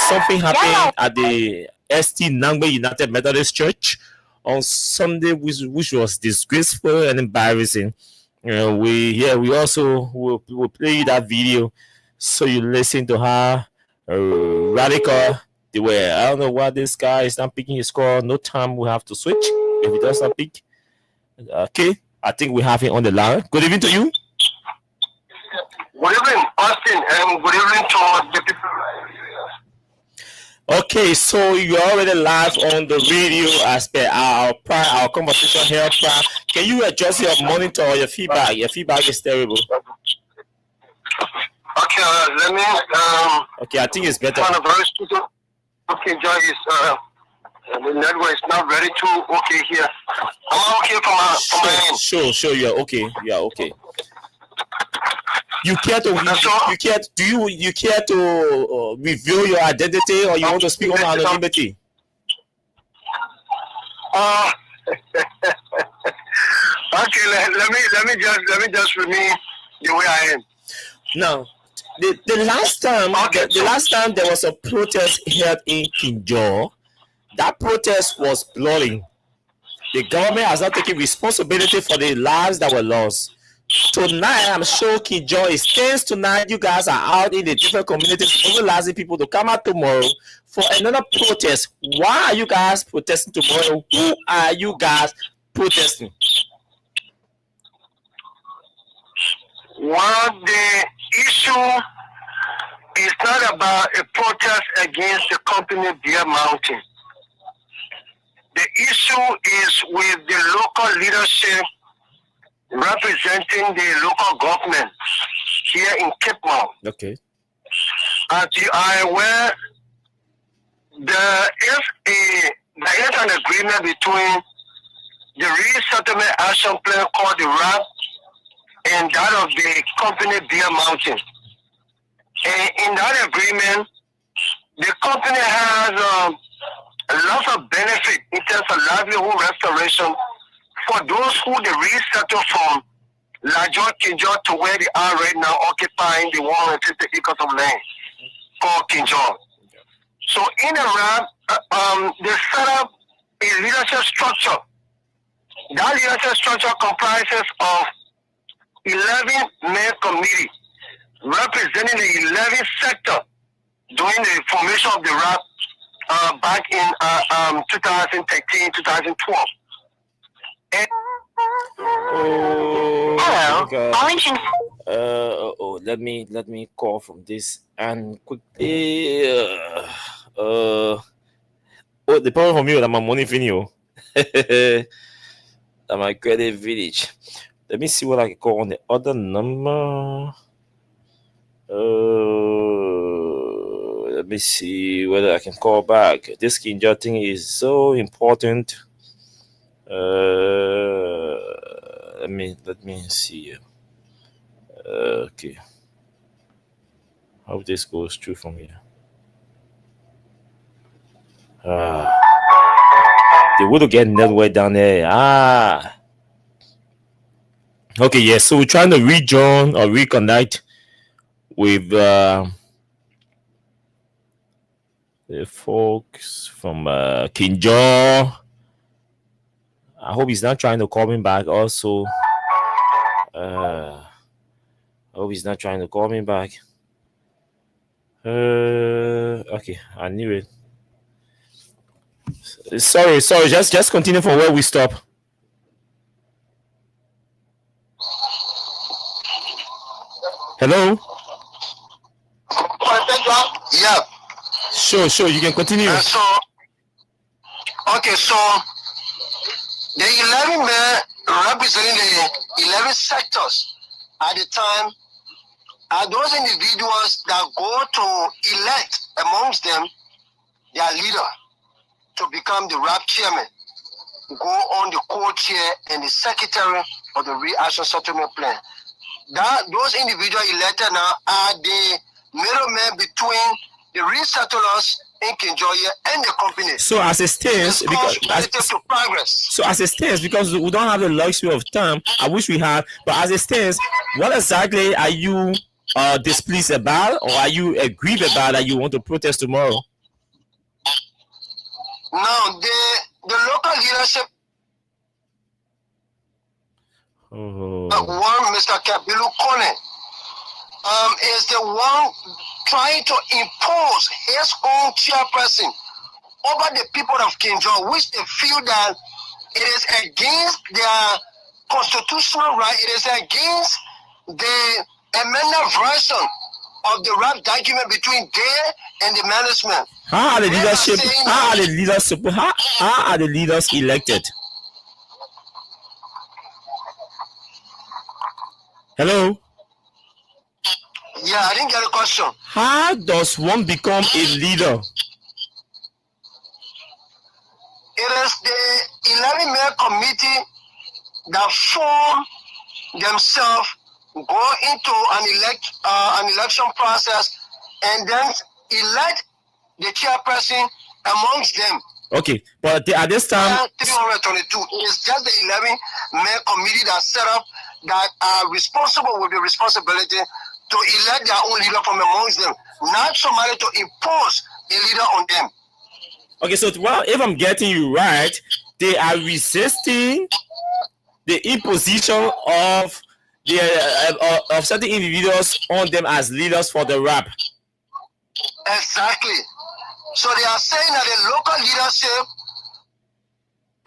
Something happened at the ST Nangbe United Methodist Church on Sunday, which was disgraceful and embarrassing. We also will play that video so you listen to how radical they were. I don't know why this guy is not picking his call. No time, we have to switch if he does not pick. Okay, I think we have him on the line. Good evening to you. Good evening, Austin, and good evening to the people. Okay, so you're already live on the radio as per our conversation here. Can you adjust your monitor or your feedback? Your feedback is terrible. Okay, let me. Okay, I think it's better. Okay, Joy, the network is not very too okay here. Am I okay from my end? Sure, you're okay. Yeah, okay. You care to reveal your identity, or you want to speak on anonymity? Okay, let me just remain the way I am. Now, the last time there was a protest held in Kinjor, that protest was bloody. The government has not taken responsibility for the lives that were lost. Tonight, I'm sure Kinjor is tense tonight. You guys are out in the different communities, mobilizing people to come out tomorrow for another protest. Why are you guys protesting tomorrow? Who are you guys protesting? Well, the issue is not about a protest against the company Bear Mountain. The issue is with the local leadership representing the local government here in Cape Mount. Okay. As you are aware, there is an agreement between the Resettlement Action Plan called the RAP and that of the company Bear Mountain. And in that agreement, the company has a lot of benefit in terms of livelihood restoration for those who they resettle from Lajor Kinjor to where they are right now, occupying the 150 acres of land called Kinjor. So in a RAP, they set up a leadership structure. That leadership structure comprises of 11-man committee representing the 11th sector during the formation of the RAP back in 2013, 2012. Hello. Let me call from this and quickly. The problem for me is that my money video. That my credit village. Let me see what I can call on the other number. Let me see whether I can call back. This Kinja thing is so important. Let me see. Okay. Hope this goes through from here. They would get network down there. Okay, yes. So we're trying to rejoin or reconnect with the folks from Kinjo. I hope he's not trying to call me back. Also, I hope he's not trying to call me back. Okay, I knew it. Sorry. Just continue from where we stop. Hello. Yeah. Sure. You can continue. So the 11 men representing the 11 sectors at the time are those individuals that go to elect amongst them their leader to become the RAP chairman, go on the co-chair and the secretary of the Reaction Settlement Plan. Those individuals elected now are the middlemen between the resettlers in Kinjoya and the company. So as it stands, because we don't have the luxury of time, I wish we had. But as it stands, what exactly are you displeased about, or are you aggrieved about that you want to protest tomorrow? Now the local leadership. One Mr. Kabilu Kone is the one trying to impose his own chairperson over the people of Kinjo, which they feel that it is against their constitutional right, it is against the amended version of the RAP document between they and the management. How are the leaders elected? Hello? Yeah, I didn't get a question. How does one become a leader? It is the 11-man committee that form themselves, go into an election process, and then elect the chairperson amongst them. Okay, but at this time, 322 is just the 11-man committee that set up that are responsible with the responsibility to elect their own leader from amongst them, not somebody to impose a leader on them. Okay, so if I'm getting you right, they are resisting the imposition of of certain individuals on them as leaders for the RAP. Exactly. So they are saying that the local leadership,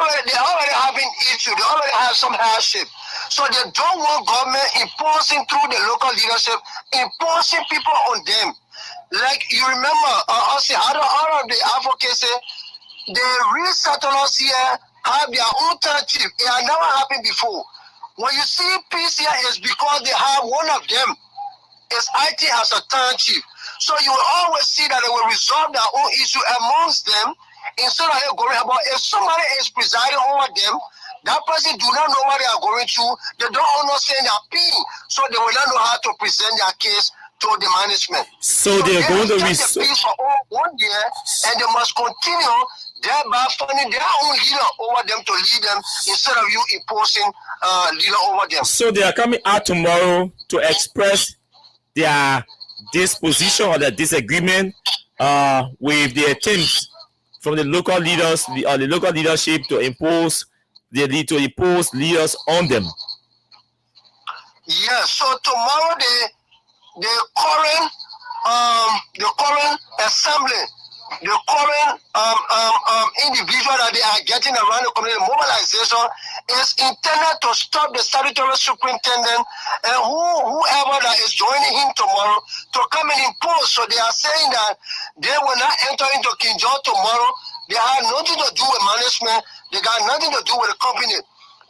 they already have an issue, they already have some hardship. So they don't want government imposing through the local leadership, imposing people on them. Like you remember, all of the advocacy, the resettlers here have their own third chief. It had never happened before. When you see peace here, it's because they have one of them. It's IT as a third chief. So you will always see that they will resolve their own issue amongst them instead of going about. If somebody is presiding over them, that person do not know what they are going through. They don't understand their pain, so they will not know how to present their case to the management. So they're going to resolve peace for 1 year, and they must continue thereby finding their own leader over them to lead them instead of you imposing leader over them. So they are coming out tomorrow to express their disposition or their disagreement with the attempts from the local leaders or the local leadership to impose leaders on them. Yeah. So tomorrow the current assembly, the current individual that they are getting around the community mobilization is intended to stop the statutory superintendent and whoever that is joining him tomorrow to come and impose. So they are saying that they will not enter into Kinjo tomorrow. They have nothing to do with management. They got nothing to do with the company.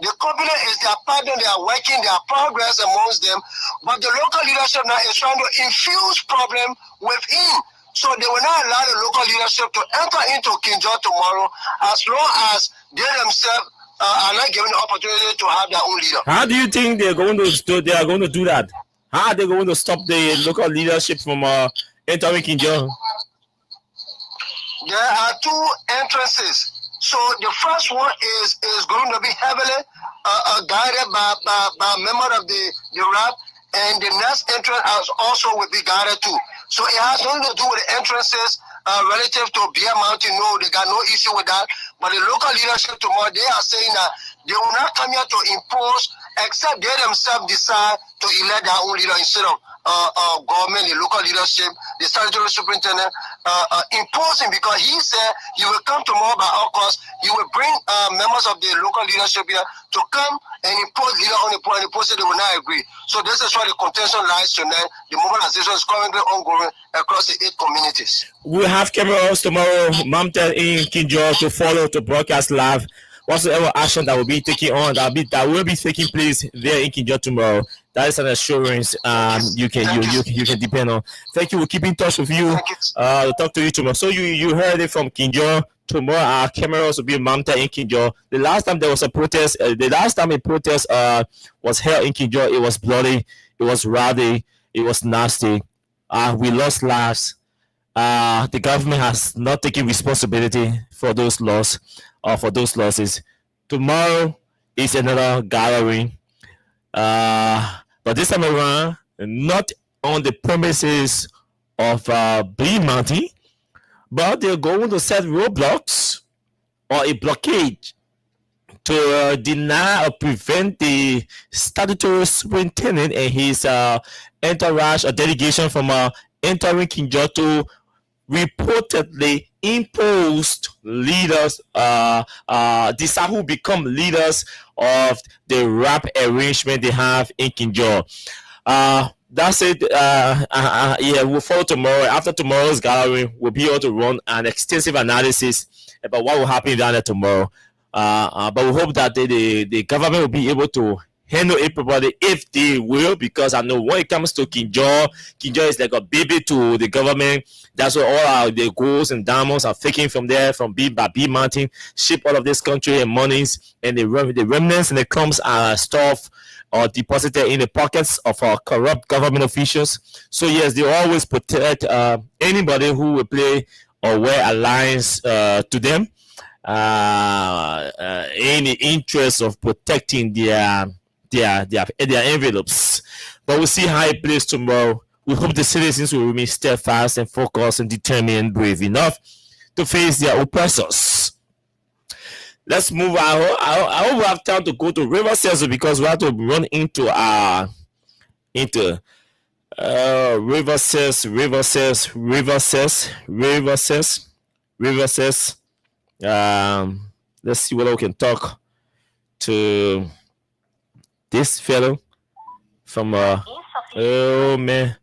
The cabinet is their partner, they are working, there are progress amongst them, but the local leadership now is trying to infuse problem within. So they will not allow the local leadership to enter into Kinjo tomorrow as long as they themselves are not given the opportunity to have their own leader. How do you think they are going to do that? How are they going to stop the local leadership from entering Kinjo? There are two entrances. So the first one is going to be heavily guided by member of the RAP, and the next entrance also will be guided too. So it has nothing to do with the entrances relative to Bear Mountain. No, they got no issue with that. But the local leadership tomorrow, they are saying that they will not come here to impose, except they themselves decide to elect their own leader instead of government, the local leadership, the statutory superintendent imposing, because he said he will come tomorrow by all costs. He will bring members of the local leadership here to come and impose leader on the point. And the person they will not agree. So this is why the contention lies tonight. The mobilization is currently ongoing across the 8 communities. We'll have cameras tomorrow, mounted in Kinjo, to follow, to broadcast live whatsoever action that will be taking on, that will be taking place there in Kinjo tomorrow. That is an assurance you can depend on. Thank you. We'll keep in touch with you. We'll talk to you tomorrow. So you heard it from Kinjo. Tomorrow our cameras will be mounted in Kinjo. The last time there was a protest, was held in Kinjo, it was bloody, it was rowdy, it was nasty. We lost lives. The government has not taken responsibility for those loss or for those losses. Tomorrow is another gathering. But this time around, not on the premises of Blue Mountain, but they're going to set roadblocks or a blockade to deny or prevent the statutory superintendent and his entourage or delegation from entering Kinjo to reportedly imposed leaders, decide who become leaders of the RAP arrangement they have in Kinjo. That's it. Yeah, we'll follow tomorrow. After tomorrow's gathering, we'll be able to run an extensive analysis about what will happen down there tomorrow. But we hope that the government will be able to handle it properly if they will, because I know when it comes to Kinjo is like a baby to the government. That's what all the golds and diamonds are taken from there, from B Mountain, ship all of this country and monies, and the remnants and the crumbs are stuff or deposited in the pockets of our corrupt government officials. So yes, they always protect anybody who will play or wear alliance to them in the interest of protecting their envelopes. But we'll see how it plays tomorrow. We hope the citizens will remain steadfast and focused and determined and brave enough to face their oppressors. Let's move on. I hope we have time to go to River Cess, because we have to run into River Cess. Let's see whether we can talk to this fellow from oh man,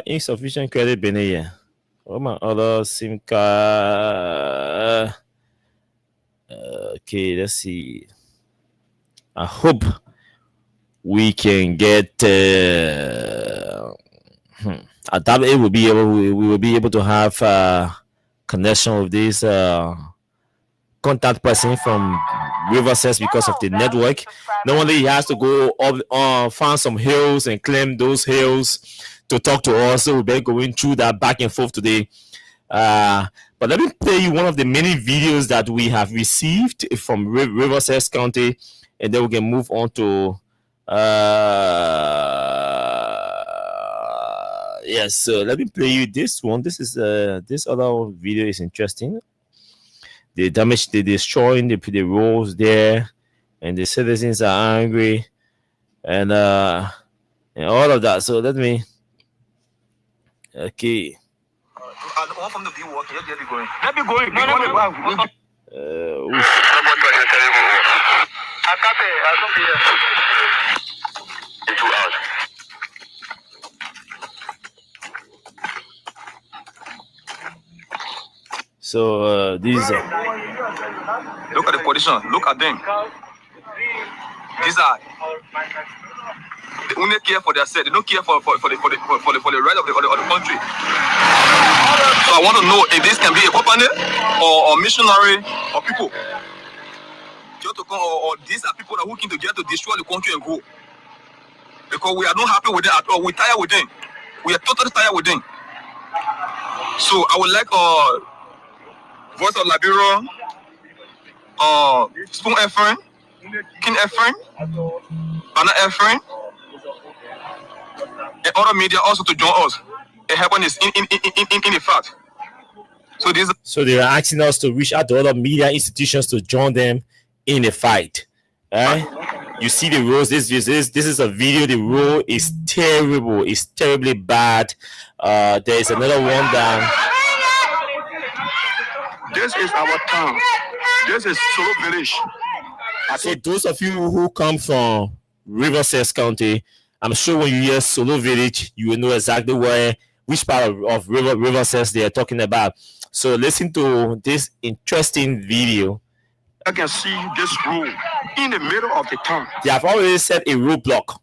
insufficient credit Benin. Oh my other SIM card. Okay, let's see. I hope we can get I doubt we will be able to have connection with this contact person from River Cess because of the network. Normally he has to go up, find some hills and climb those hills to talk to us. So we'll be going through that back and forth today. But let me play you one of the many videos that we have received from River Cess County, and then we can move on to yes. So let me play you this one. This is this other video is interesting. The damage, they destroying the roads there, and the citizens are angry, and all of that. So let me. Okay. One from the view walking. Let me going. Let me going. No. So these look at the position. Look at them. These are they only care for themselves. They don't care for the right of the country. So I want to know if this can be a company or missionary or people. Just to come, or these are people that are working together to destroy the country and go. Because we are not happy with them at all. We're tired with them. We are totally tired with them. So I would like Voice of Liberia, Spoon Ephraim, King Ephraim, Anna Ephraim, and other media also to join us and help us in the fact. So they are asking us to reach out to other media institutions to join them in the fight. You see the roads. This is a video. The road is terrible. It's terribly bad. There is another one down. This is our town. This is Solo Village. So those of you who come from Riverside County, I'm sure when you hear Solo Village, you will know exactly which part of Riverside they are talking about. So listen to this interesting video. I can see this road in the middle of the town. They have already set a roadblock.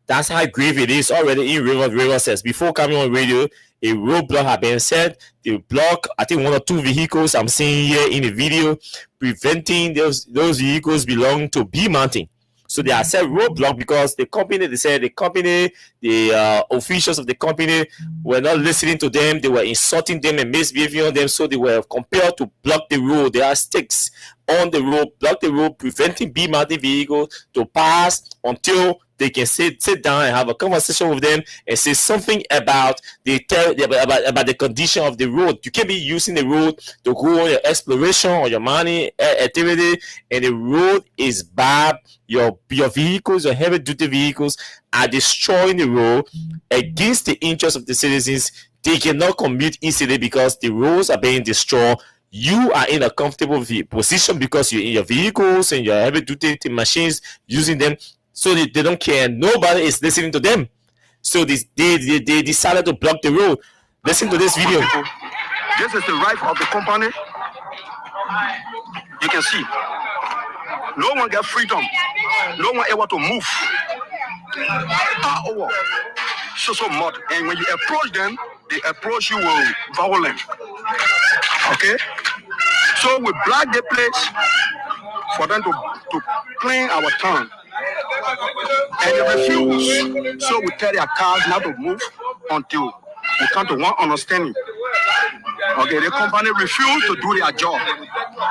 That's how grave it is already in Riverside. Before coming on radio, a roadblock had been set. The block, I think 1 or 2 vehicles I'm seeing here in the video, preventing those vehicles belong to B Mountain. So they are set roadblock because the officials of the company were not listening to them. They were insulting them and misbehaving on them. So they were compelled to block the road. There are stakes on the road, block the road, preventing B Mountain vehicles to pass until they can sit down and have a conversation with them and say something about the condition of the road. You can't be using the road to go on your exploration or your mining activity, and the road is bad. Your vehicles, your heavy duty vehicles are destroying the road against the interests of the citizens. They cannot commute easily because the roads are being destroyed. You are in a comfortable position because you're in your vehicles and your heavy duty machines using them. So they don't care. Nobody is listening to them. So they decided to block the road. Listen to this video. This is the right of the company. You can see. No one gets freedom. No one able to move. So mud. And when you approach them, they approach you with violence. Okay? So we block the place for them to clean our town. And they refuse. So we tell their cars not to move until we come to one understanding. Okay, the company refused to do their job.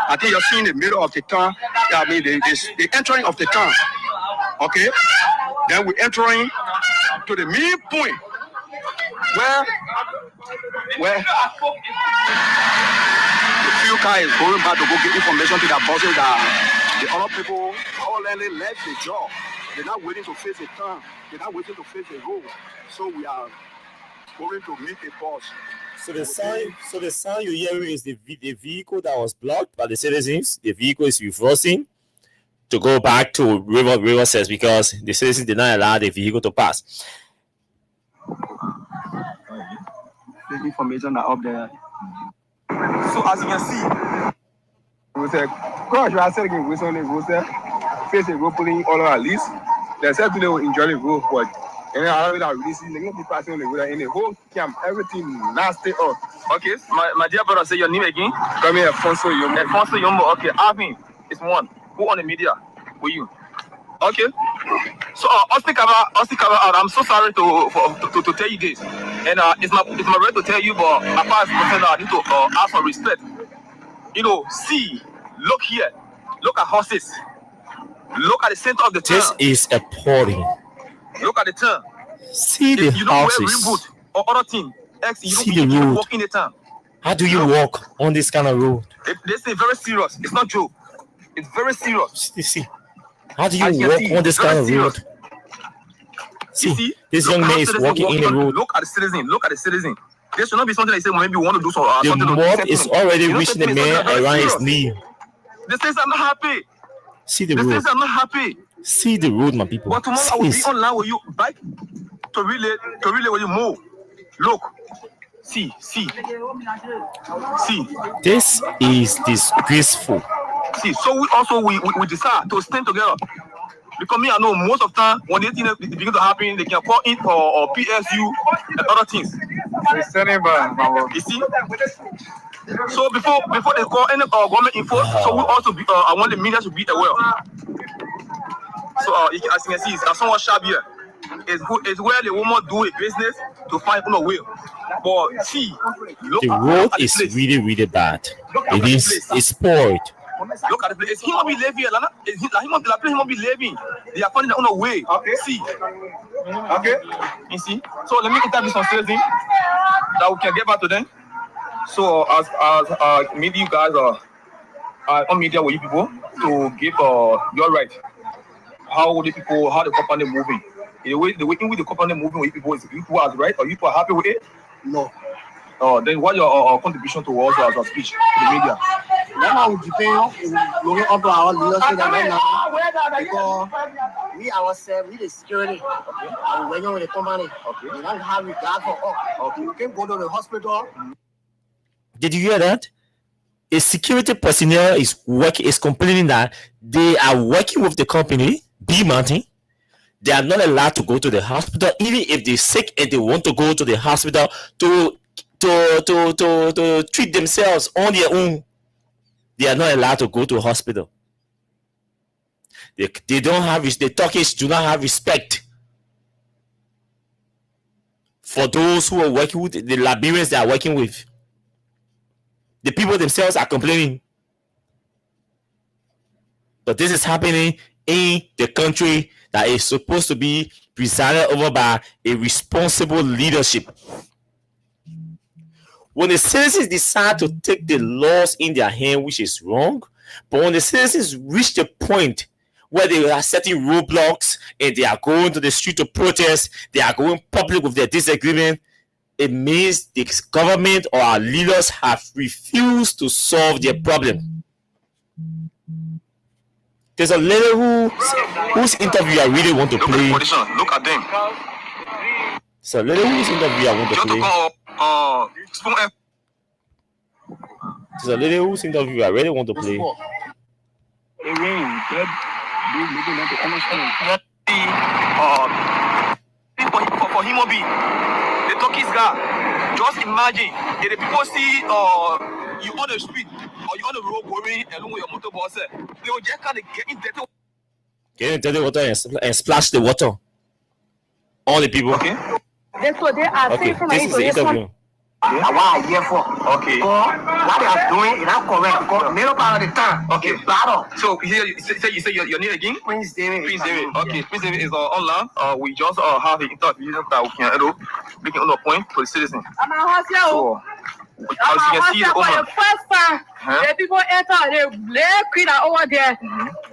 I think you're seeing the middle of the town. I mean, the entering of the town. Okay, then we're entering to the main point where the few car is going back to go get information to their bosses that the other people already left the job. They're not waiting to face the town. They're not waiting to face the road. So we are going to meet the boss. So the sound you're hearing is the vehicle that was blocked by the citizens. The vehicle is reversing to go back to Riverside because the citizens did not allow the vehicle to pass. The information are up there. So as you can see, we said, "Gosh, I said again, we said, face the road pulling all our list. They said they will enjoy the road, but and I already releasing the people passing the road in the whole camp, everything nasty up." Okay, my dear brother, say your name again. Come here, Alfonso Yombo. Alfonso Yombo. Okay, Arvin is one. Who on the media? With you? Okay. So Austin Kaba, I'm so sorry to tell you this, and it's my right to tell you, but apart from I need to ask for respect. You know, see, look here, look at horses, look at the center of the town. This is appalling. Look at the town. See the you don't houses. Wear rain boot or other thing. See the road. Walk in the town. How do you walk on this kind of road? This is very serious. It's not joke. It's very serious. See. How do you walk on this kind of road? See, this young man is walking in the road. Look at the citizen. Look at the citizen. This should not be something they say maybe you want to do so. The mob is already reaching the man around his knee. The citizens are not happy. See the road. The citizens are not happy. See the road, my people. But tomorrow I will be online with you bike to relay when you move. Look. See. This is disgraceful. See, so we decide to stand together. Because me, I know most of the time when these things begin to happen, they can call in or PSU and other things. You see? So before they call any government info, so we also be, I want the media to be aware. So as you can see, it's somewhat sharp here. It's where the woman do a business to find no way. But see, The road is really, really bad. It's spoiled. Look at the place. It's him be living. It's like him be living. They are finding their own way. Okay. See. Okay. You see. So let me interview some citizens that we can get back to them. So as media, you guys are on media with you people to give your right. How the company moving? The way in which the company moving with you people is you people are right or you people are happy with it? No. Then what your contribution to us as a speech to the media? Now we depend on looking up to our leadership right now because we ourselves, we the security, and we're working with the company. We don't have regard for us. We can go to the hospital. Did you hear that? A security personnel is complaining that they are working with the company, B Mountain. They are not allowed to go to the hospital, even if they're sick and they want to go to the hospital to treat themselves on their own. They are not allowed to go to a hospital. They don't have, the Turkish do not have respect for those who are working with the Liberians they are working with. The people themselves are complaining. But this is happening in the country that is supposed to be presided over by a responsible leadership. When the citizens decide to take the laws in their hand, which is wrong, but when the citizens reach the point where they are setting roadblocks and they are going to the street to protest, they are going public with their disagreement, it means the government or our leaders have refused to solve their problem. There's a lady whose interview I really want to play. Look at them. So lady whose interview I want to play. There's a lady whose interview I really want to play. For him be the Turkish guy. Just imagine if the people see you on the street or you on the road going along with your motorbike, they will just kind of get in dirty water and splash the water. All the people. Okay. That's what they are saying from this is the interview. That's what I'm here for. Okay. What they are doing is not correct because middle part of the time. Okay. Battle. So here you say your name again? Prince David. Prince David. Okay. Prince David is online. We just have an interview that we can make it on a point for the citizen. So as you can see, for the first time, the people enter, they clean over there.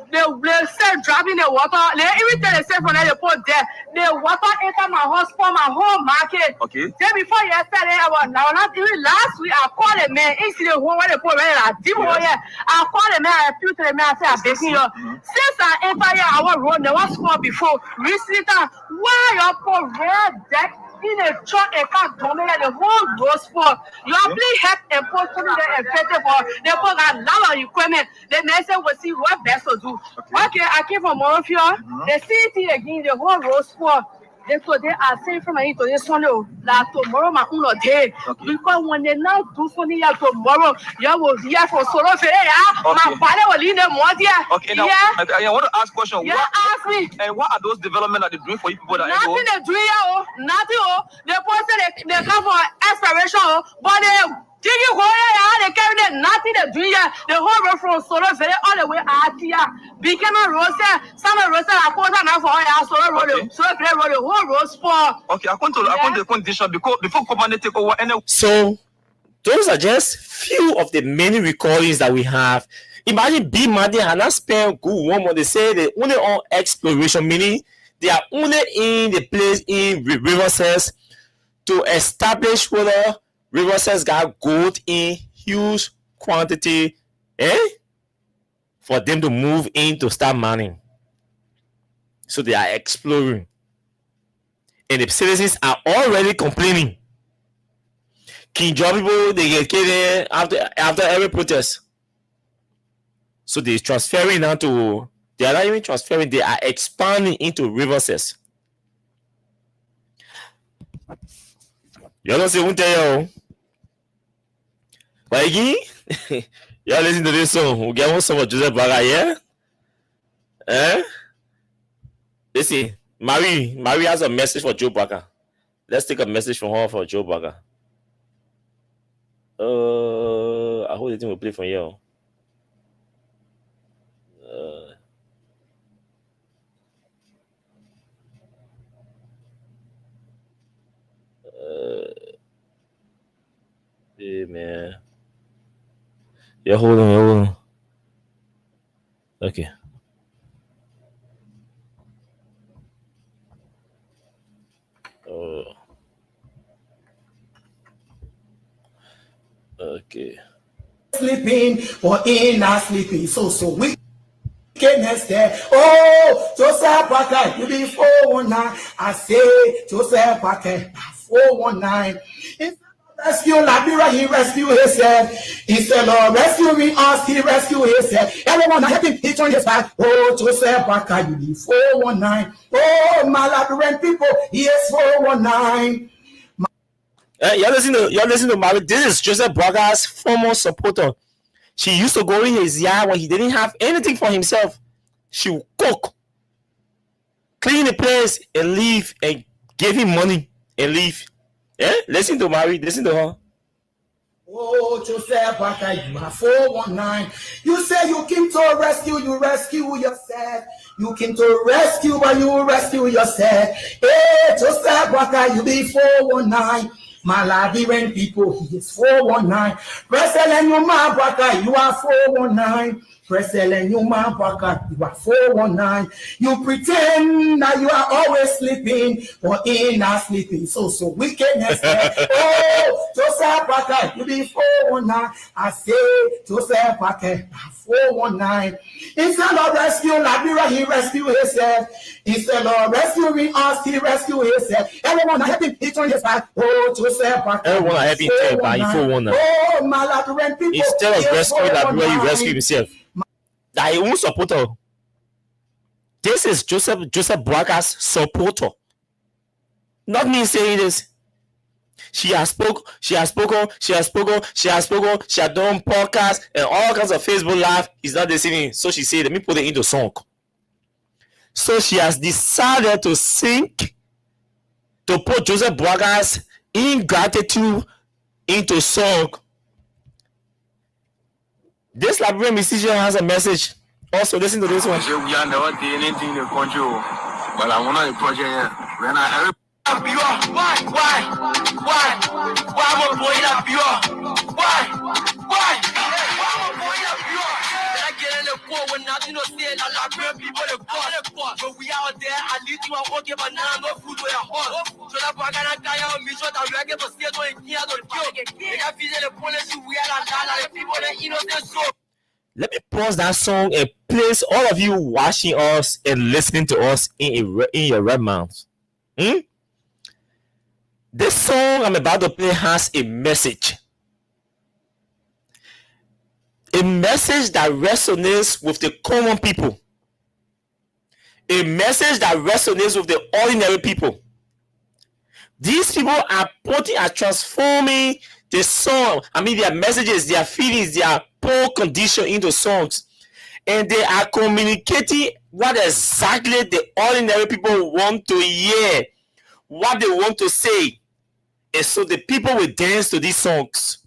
They start dropping the water. Every time they say from there, they put there. The water enter my house for my whole market. Okay. Then before yesterday, not even last week, I called the man. It's the one where they put right now. I called the man, I appealed to the man, I said, I'm begging you. Since I enter here, I was run. There was score before. Recently, why you put red deck? In a truck, a car, the whole road sport. You are playing help and post to the effective for the book and lot of equipment. The next will see what best to do. Okay, I came from Morofia. The city again, the whole road sport. So they are saying from me to this one, that tomorrow my own day. Because when they now do something tomorrow, you will be for solo fair. My father will leave them more there. Okay, now I want to ask a question. Yeah, ask me. And what are those developments that they doing for you people that nothing they do here, nothing. They post they come for expiration, but they they carry nothing they do here. The whole road from Solo Valley all the way out here. Became a road, some roads are quarter now for Solo Road, Solo Valley Road, the whole road spot. Okay, I want the condition before company take over. So those are just few of the many recordings that we have. Imagine B Madi had not spent good 1 month. They say they only on exploration, meaning they are only in the place in Riverses to establish whether Riverses got gold in huge quantity, for them to move in to start mining. So they are exploring. And the citizens are already complaining. King John people, they get killed after every protest. So they're transferring now to They are not even transferring, they are expanding into reverses. You don't say, yo. But again, y'all listen to this song. We get one song of Joseph Braga, yeah? Listen, Marie has a message for Joe Braga. Let's take a message from her for Joe Braga. I hope the thing will play from here. Hey, man. Yeah, hold on. Okay. Okay. Sleeping or in our sleeping. So wickedness there. Oh, Joseph Parker, you be 419. I say, Joseph Parker, 419. Rescue Liberia, he rescued himself. He said, Lord, rescue me, us, he rescued himself. Everyone help him, he turned his back. Oh, Joseph Parker, you be 419. Oh, my Liberian people, he is 419. You're listening to Mary. This is Joseph Braga's former supporter. She used to go in his yard when he didn't have anything for himself. She would cook, clean the place, and leave, and give him money and leave. Yeah, listen to Mary. Listen to her. Oh, Joseph Parker, you are 419. You say you came to rescue, you rescue yourself. You came to rescue, but you rescue yourself. Hey, Joseph Parker, you be 419. My Liberian people, he is 419. President Yuma Parker, you are 419. President Yuma Parker, you are 419. You pretend that you are always sleeping, but in not sleeping. So wickedness. Oh, Joseph Parker, you be 419. I say, Joseph Parker, 419. Instead of rescue Liberia, he rescued himself. Instead of rescuing us, he rescued himself. Everyone help him, he turned his back. Oh, Joseph Parker. Everyone help him, turn back. He 419. Oh, my Liberian people. Instead of rescuing Liberia, he rescued himself. That he won't support her. This is Joseph Braga's supporter. Not me saying this. She has spoken, she has done podcasts and all kinds of Facebook Live. He's not listening. So she said, let me put it into song. So she has decided to sing, to put Joseph Braga's ingratitude into song. This Liberian musician has a message. Also, listen to this one. We are never doing anything in the country, but I want to project when I why I'm a boy that pure? Why I'm a boy that pure? Then I get in the court when nothing to say, la Liberian people the court. But we out there, at least you are okay, but now no food where hot. So that we're gonna die on me, so that we're going to stay on here to kill. They have visited the police, we are the people that innocent so. Let me pause that song and place all of you watching us and listening to us in your red mounts. This song I'm about to play has a message. A message that resonates with the common people. A message that resonates with the ordinary people. These people are pointing at transforming the song. Their messages, their feelings, their poor condition into songs. And they are communicating what exactly the ordinary people want to hear. What they want to say. And so the people will dance to these songs.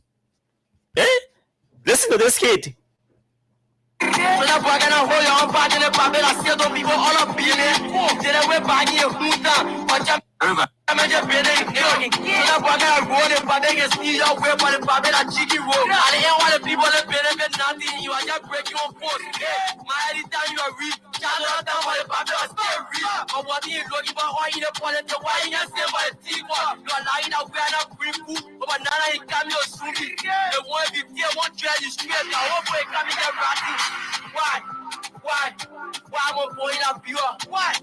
Listen to this kid. Why I'm a boy that pure? Why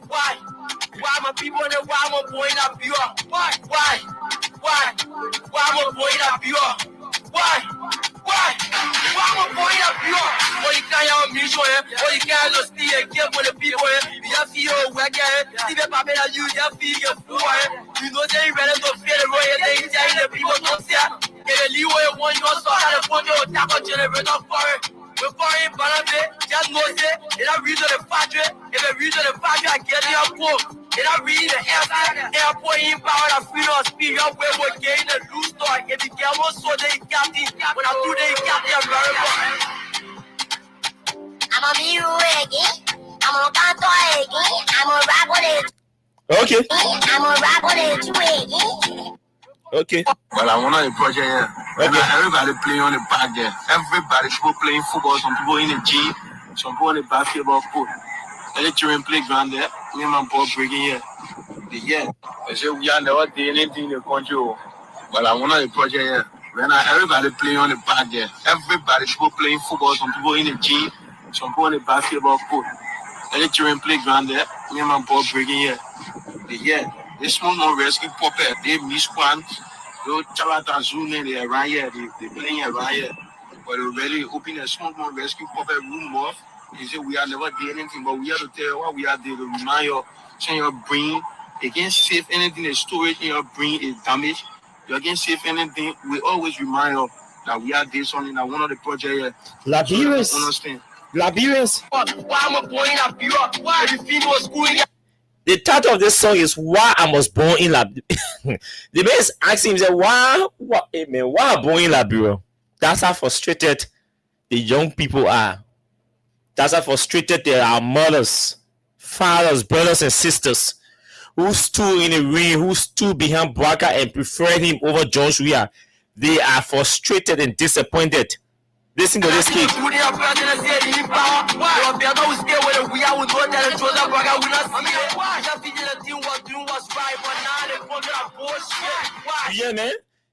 my people in the why I'm a boy that pure? Why I'm a boy that pure? Why I'm a boy that pure? Boy, you can't have me, condition, oh, you can't just stay and give for the people, you have to work, Steve Pamela, you have to get food, you know, they ready to feel the royal, they tell the people don't say, get a leeway one, you also had a photo, tackle generator for it. Before him, just know it, and I read the factory, if I read the factory, I get the airport. And I read the airport in power of freedom of speed, where we're getting a loose story. If you get one, so they got it. When I do, they got the American. I'm a Miru again. I'm a Kanto again. I'm a rap with it. Okay. I'm a rap with it too again. Okay. Well, I want to project here. Okay. Everybody playing on the park there. Everybody, people playing football, some people in the gym, some people in the basketball court. The children playground there. Me and my boy breaking here. Yeah. I said we are never doing anything in the country. But I want to project here. Everybody playing on the park there. Everybody, people playing football, some people in the gym, some people in the basketball court. The children playground there. Me and my boy breaking here. Yeah. This small more rescue puppet, they miss one. Those Chalata Zoom in there right here, they playing around here. But they really open a small more rescue puppet room off. They say we are never doing anything, but we have to tell you what we are there to remind you, saying your brain, you can't save anything, the storage in your brain is damaged. You can't save anything. We always remind you that we are there something that one of the projects here. Liberians. So understand. Liberians. Why am I going up here? Why everything was school? The title of this song is "Why I Was Born in Liberia." The man is asking himself, why I born in Liberia? That's how frustrated the young people are. That's how frustrated they are. Mothers, fathers, brothers, and sisters who stood in the ring, who stood behind Bouaka and preferred him over George Weah. They are frustrated and disappointed. Listen to this kid. Yeah, man.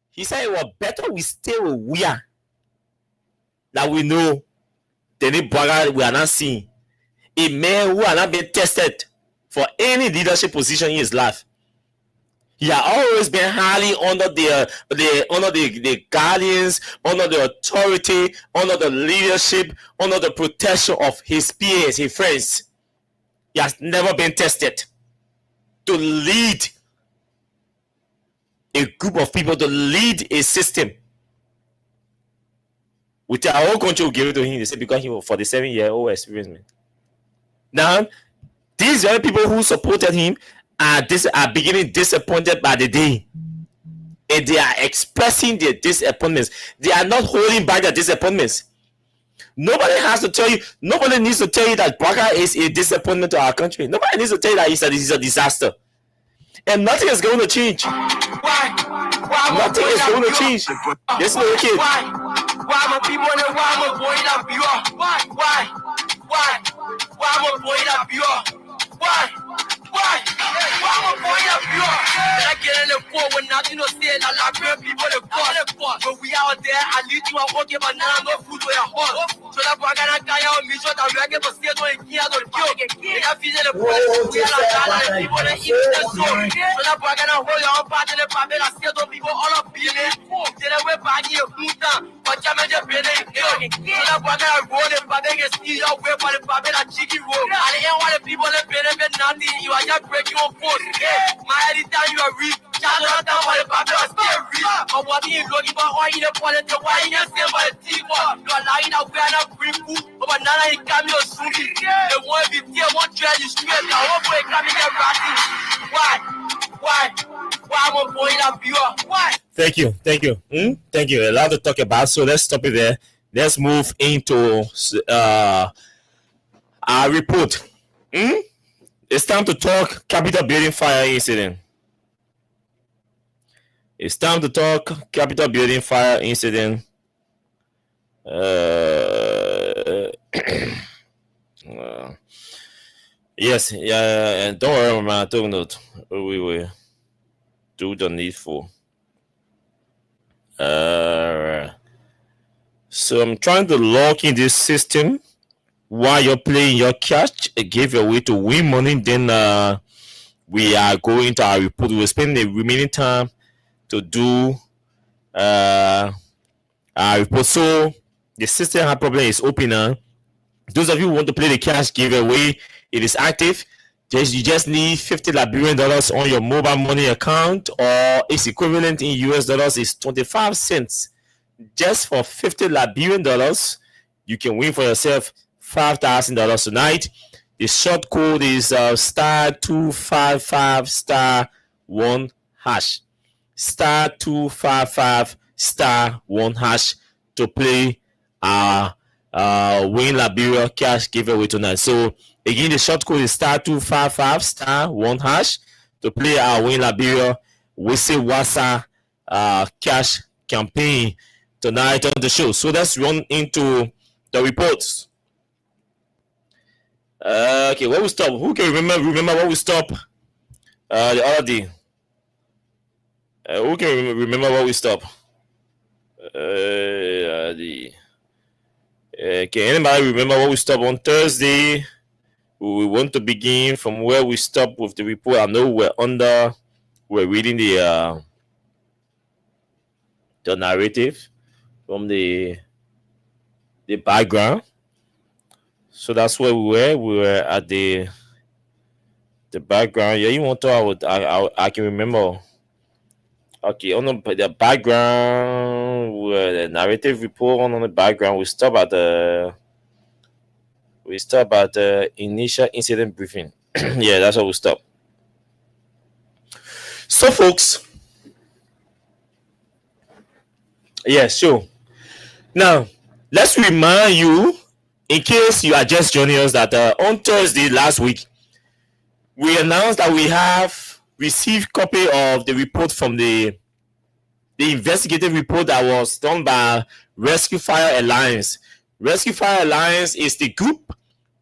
He said it was better we stay with Weah that we know than if Bouaka we are not seeing. A man who has not been tested for any leadership position in his life. He has always been highly under the guardians, under the authority, under the leadership, under the protection of his peers, his friends. He has never been tested to lead a group of people, to lead a system. With our whole country will give it to him. They say because he was 47-year-old experience, man. Now, these very people who supported him are beginning disappointed by the day, and they are expressing their disappointments. They are not holding back their disappointments. Nobody has to tell you. Nobody needs to tell you that Bouaka is a disappointment to our country. Nobody needs to tell you that he's a disaster, and nothing is going to change. Nothing is going to change. Listen to the kid. Why am I people in the why am I going up here? Why am I going up here? Why am I going up here? Then I get in the court when nothing to say, I like people in the court. When we out there, I need you, I'm okay, but now I'm not food to your heart. So that I can't carry out me, so that we are going to stay on here to kill. And I feel the police, we are not people that eat the soul. So that I can't hold your own part in the family, I still don't people all up in it. Then I went back here, but I'm just being a kill. So that I can't roll the family, and see your way for the family, that chicken roll. I didn't want the people that benefit nothing, you are just breaking your foot. My anytime you are rich, just not down by the family, I stay rich. I'm walking in looking for all in the politics, why you not staying by the team? You are lying out where I bring food, but now I come here soon. They want to be there, want to try to straight. I hope they come here ratting. Why am I going up here? Why? Thank you. Thank you. A lot to talk about, so let's stop it there. Let's move into our report. It's time to talk Capitol building fire incident. It's time to talk Capitol building fire incident. Yes, yeah, and don't worry, man. I took note. We will do the needful. So I'm trying to log in this system while you're playing your catch. Give your way to win money. Then we are going to our report. We'll spend the remaining time to do our report. So the system have problem is open now. Those of you who want to play the cash giveaway, it is active. You just need $50 Liberian on your mobile money account, or its equivalent in US dollars is 25 cents. Just for $50 Liberian, you can win for yourself $5,000 tonight. The short code is *255*1#. *255*1# to play Win Liberia cash giveaway tonight. So again, the short code is *255*1# to play our Win Liberia Wisi Wasa cash campaign tonight on the show. So let's run into the reports. Okay, where we stop? Who can remember where we stop the other day? Who can remember where we stop? Can anybody remember where we stopped on Thursday? We want to begin from where we stopped with the report. I know we're reading the narrative from the background. So that's where we were. We were at the background. Yeah, you want to? I can remember. Okay, on the background, the narrative report on the background. We stop at the initial incident briefing. Yeah, that's where we stop. So, folks. Yeah, sure. Now, let's remind you, in case you are just joining us, that on Thursday last week, we announced that we have received copy of the report from the investigative report that was done by Rescue Fire Alliance. Rescue Fire Alliance is the group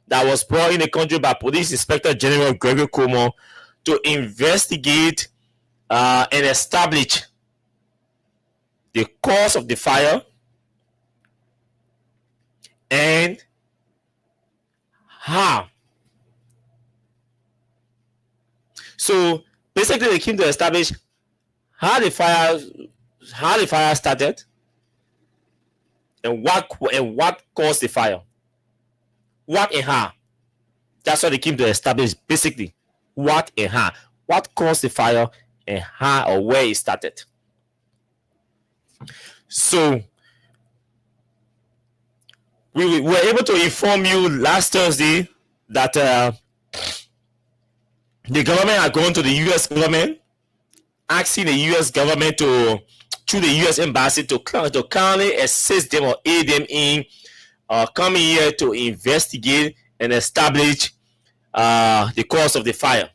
that was brought in the country by Police Inspector General Gregory Como to investigate and establish the cause of the fire and how. So basically, they came to establish how the fire started and what caused the fire. What and how. That's what they came to establish. Basically, what and how. What caused the fire and how or where it started. So we were able to inform you last Thursday that the government had gone to the U.S. government, asking the U.S. government through the U.S. embassy to kindly assist them or aid them in coming here to investigate and establish the cause of the fire.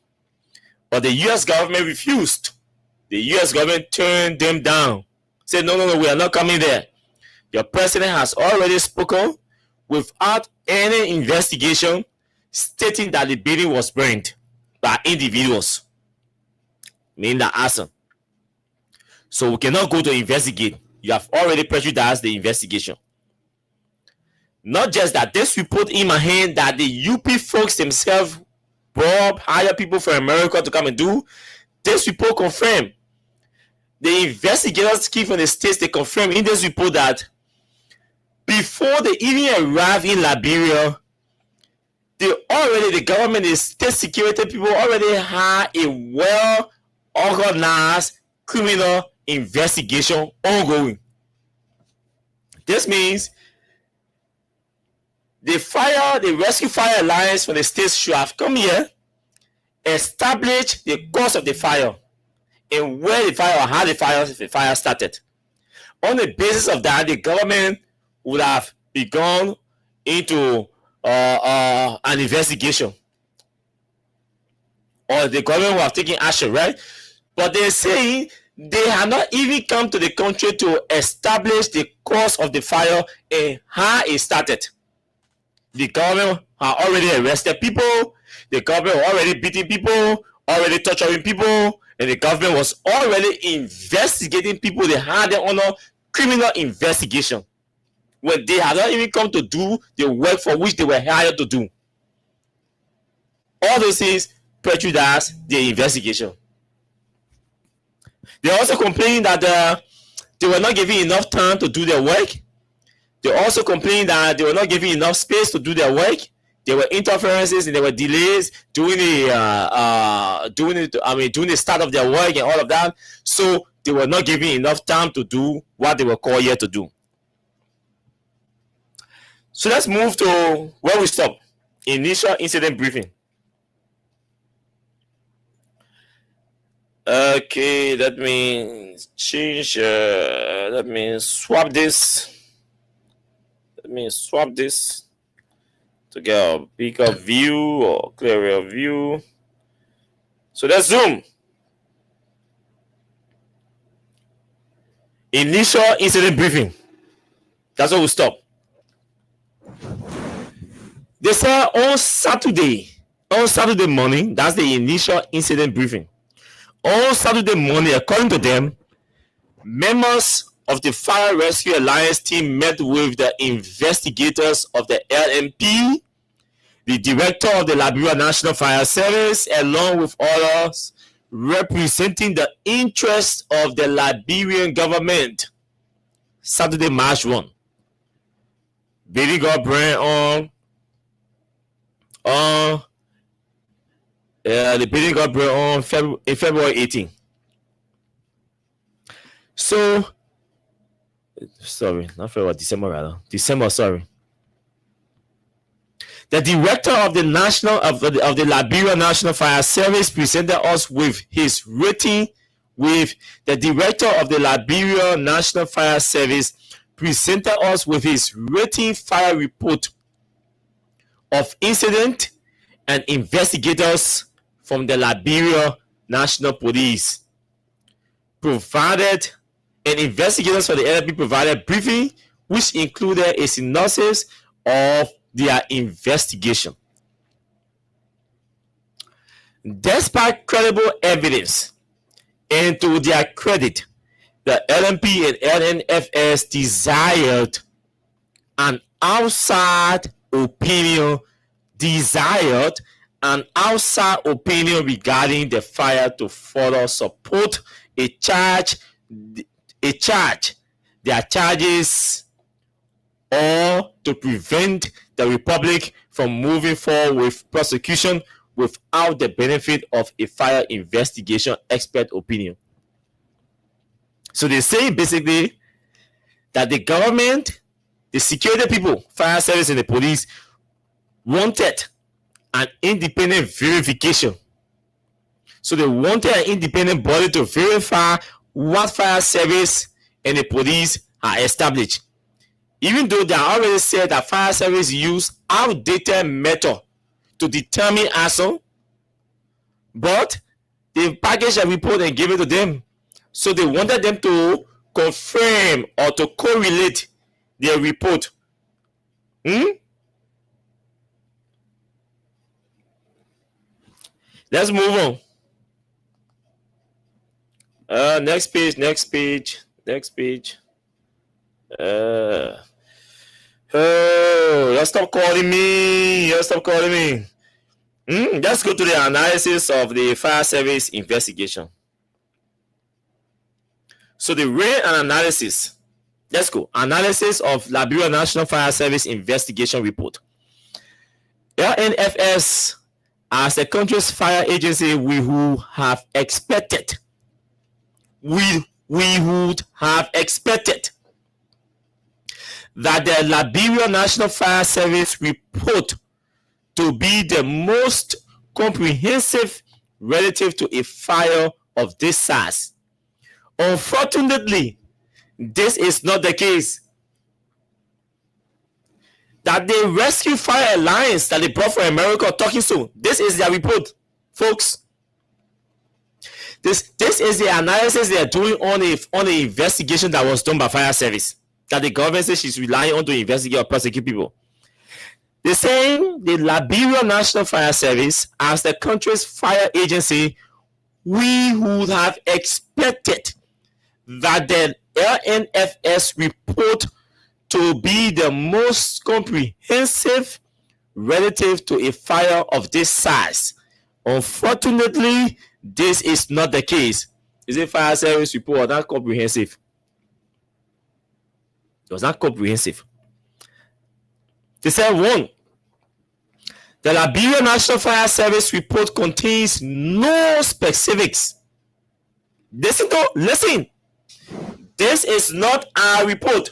But the U.S. government refused. The U.S. government turned them down. Said, no, we are not coming there. Your president has already spoken without any investigation, stating that the building was burned by individuals, meaning the arson. So we cannot go to investigate. You have already prejudiced the investigation. Not just that, this report in my hand that the UP folks themselves hire people from America to come and do. This report confirmed. The investigators came from the states, they confirmed in this report that before they even arrived in Liberia, the government, the state security people already had a well-organized criminal investigation ongoing. This means the Rescue Fire Alliance for the states should have come here, established the cause of the fire, and where the fire or how the fire started. On the basis of that, the government would have begun into an investigation, or the government would have taken action, right? But they're saying they have not even come to the country to establish the cause of the fire and how it started. The government had already arrested people, the government was already beating people, already torturing people, and the government was already investigating people. They had them on a criminal investigation when they had not even come to do the work for which they were hired to do. All those things prejudice the investigation. They also complained that they were not given enough time to do their work. They also complained that they were not given enough space to do their work. There were interferences and there were delays during the start of their work and all of that. So they were not given enough time to do what they were called here to do. So let's move to where we stopped. Initial incident briefing. Okay, let me change. Let me swap this. Let me swap this to get a bigger view or clearer view. So let's zoom. Initial incident briefing. That's where we stop. They said on Saturday morning, that's the initial incident briefing. On Saturday morning, according to them, members of the Fire Rescue Alliance team met with the investigators of the LMP, the director of the Liberia National Fire Service, along with others representing the interests of the Liberian government. Saturday, March 1. Bidding got brand the bidding got brand on February 18. So, sorry, not February, December rather. December, sorry. The director of the Liberia National Fire Service presented us with his rating. The director of the Liberia National Fire Service presented us with his rating fire report of incident and investigators from the Liberia National Police provided, and investigators for the LP provided briefing, which included a synopsis of their investigation. Despite credible evidence, and to their credit, the LMP and LNFS desired an outside opinion regarding the fire to further support their charges, or to prevent the Republic from moving forward with prosecution without the benefit of a fire investigation expert opinion. So they say basically that the government, the security people, fire service and the police wanted an independent verification. So they wanted an independent body to verify what fire service and the police are established. Even though they already said that fire service use outdated method to determine arson, but they packaged a report and gave it to them. So they wanted them to confirm or to correlate their report. Let's move on. Next page. Stop calling me. Let's go to the analysis of the fire service investigation. So the rate and analysis. Let's go. Analysis of Liberia National Fire Service investigation report. LNFS, as the country's fire agency, we would have expected that the Liberia National Fire Service report to be the most comprehensive relative to a fire of this size. Unfortunately, this is not the case. That the Rescue Fire Alliance that they brought from America talking soon, this is their report, folks. This is the analysis they are doing on the investigation that was done by fire service that the government says she's relying on to investigate or prosecute people. They're saying the Liberia National Fire Service, as the country's fire agency, we would have expected that the LNFS report to be the most comprehensive relative to a fire of this size. Unfortunately, this is not the case. Is a fire service report not comprehensive? It was not comprehensive. They said, 1. The Liberia National Fire Service report contains no specifics. Listen. This is not our report.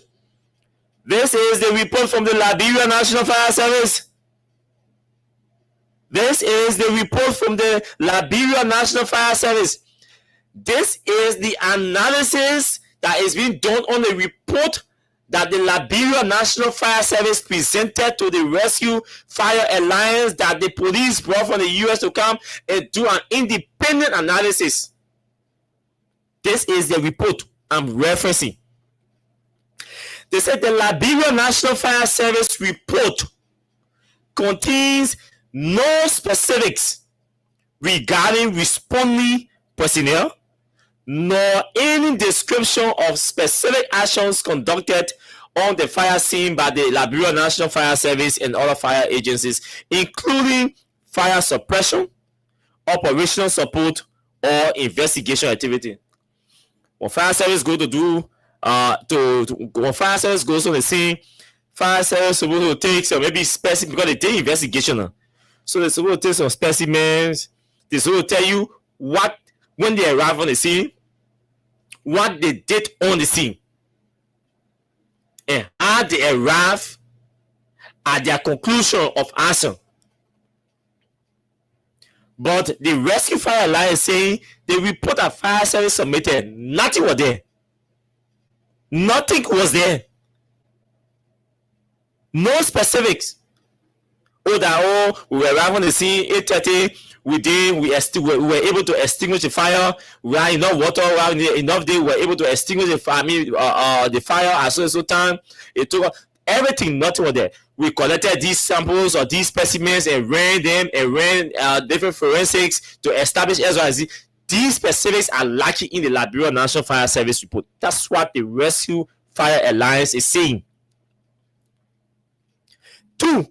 This is the report from the Liberia National Fire Service. This is the report from the Liberia National Fire Service. This is the analysis that is being done on the report that the Liberia National Fire Service presented to the Rescue Fire Alliance that the police brought from the US to come and do an independent analysis. This is the report I'm referencing. They said the Liberia National Fire Service report contains no specifics regarding responding personnel, nor any description of specific actions conducted on the fire scene by the Liberia National Fire Service and other fire agencies, including fire suppression, operational support, or investigation activity. When fire service go to do when fire service goes on the scene, fire service supposed to take some maybe specimen because they take investigation. So they're supposed to take some specimens. They're supposed to tell you what when they arrive on the scene, what they did on the scene, and how they arrive at their conclusion of action. But the Rescue Fire Alliance saying the report that fire service submitted, nothing was there. Nothing was there. No specifics. We were arriving on the scene 8:30. We were able to extinguish the fire. We had enough water. We had enough day. We were able to extinguish the fire. The fire at so time. It took everything. Nothing was there. We collected these samples or these specimens and ran them and ran different forensics to establish XYZ. These specifics are lacking in the Liberia National Fire Service report. That's what the Rescue Fire Alliance is saying. 2.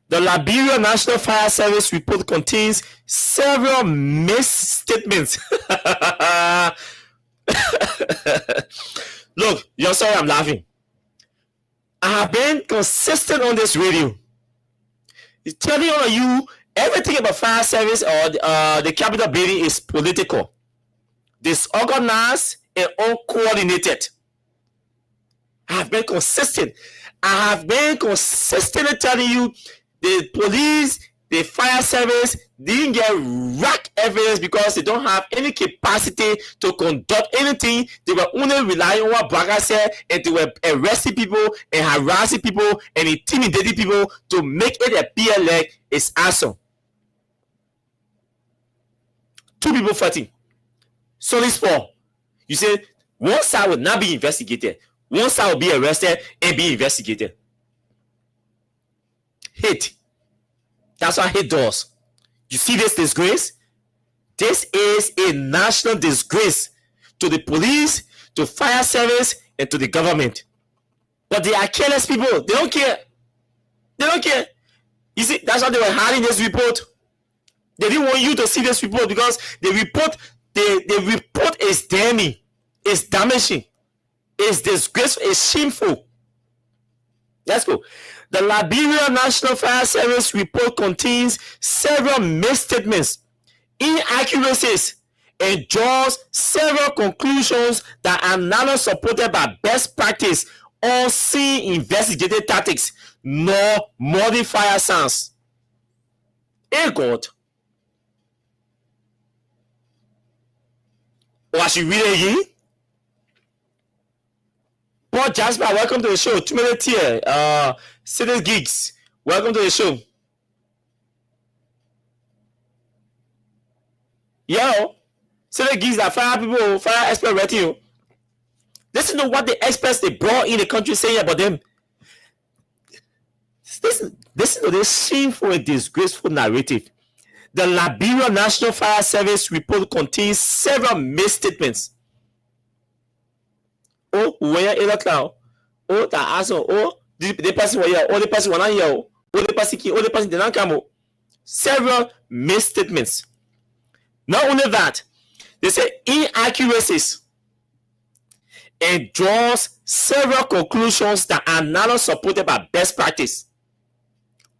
The Liberia National Fire Service report contains several misstatements. Look, you're sorry I'm laughing. I have been consistent on this radio. It's telling all of you everything about fire service or the Capitol building is political, disorganized, and uncoordinated. I have been consistent. I have been consistently telling you the police, the fire service didn't get rack evidence because they don't have any capacity to conduct anything. They were only relying on what Braga said, and they were arresting people and harassing people and intimidating people to make it appear like it's awesome. 2 people fighting. Solid sport. You say one side will not be investigated. One side will be arrested and be investigated. Hate. That's what hate does. You see this disgrace? This is a national disgrace to the police, to fire service, and to the government. But they are careless people. They don't care. They don't care. You see, that's why they were hiding this report. They didn't want you to see this report because the report is damning, it's damaging, it's disgraceful, it's shameful. Let's go. The Liberia National Fire Service report contains several misstatements, inaccuracies, and draws several conclusions that are not supported by best practice or scene investigative tactics, nor modern fire science. Hey God. Or I should read it again. Paul Jasper, welcome to the show. 2 minutes here. Citizen Geeks, welcome to the show. Yo, Citizen Geeks are fire people, fire expert right here. Listen to what the experts they brought in the country saying about them. Listen to this shameful and disgraceful narrative. The Liberia National Fire Service report contains several misstatements. Oh, where is that cloud? Oh, that asshole. Oh, the person was here. Oh, the person was not here. Oh, the person did not come. Several misstatements. Not only that, they say inaccuracies and draws several conclusions that are not supported by best practice.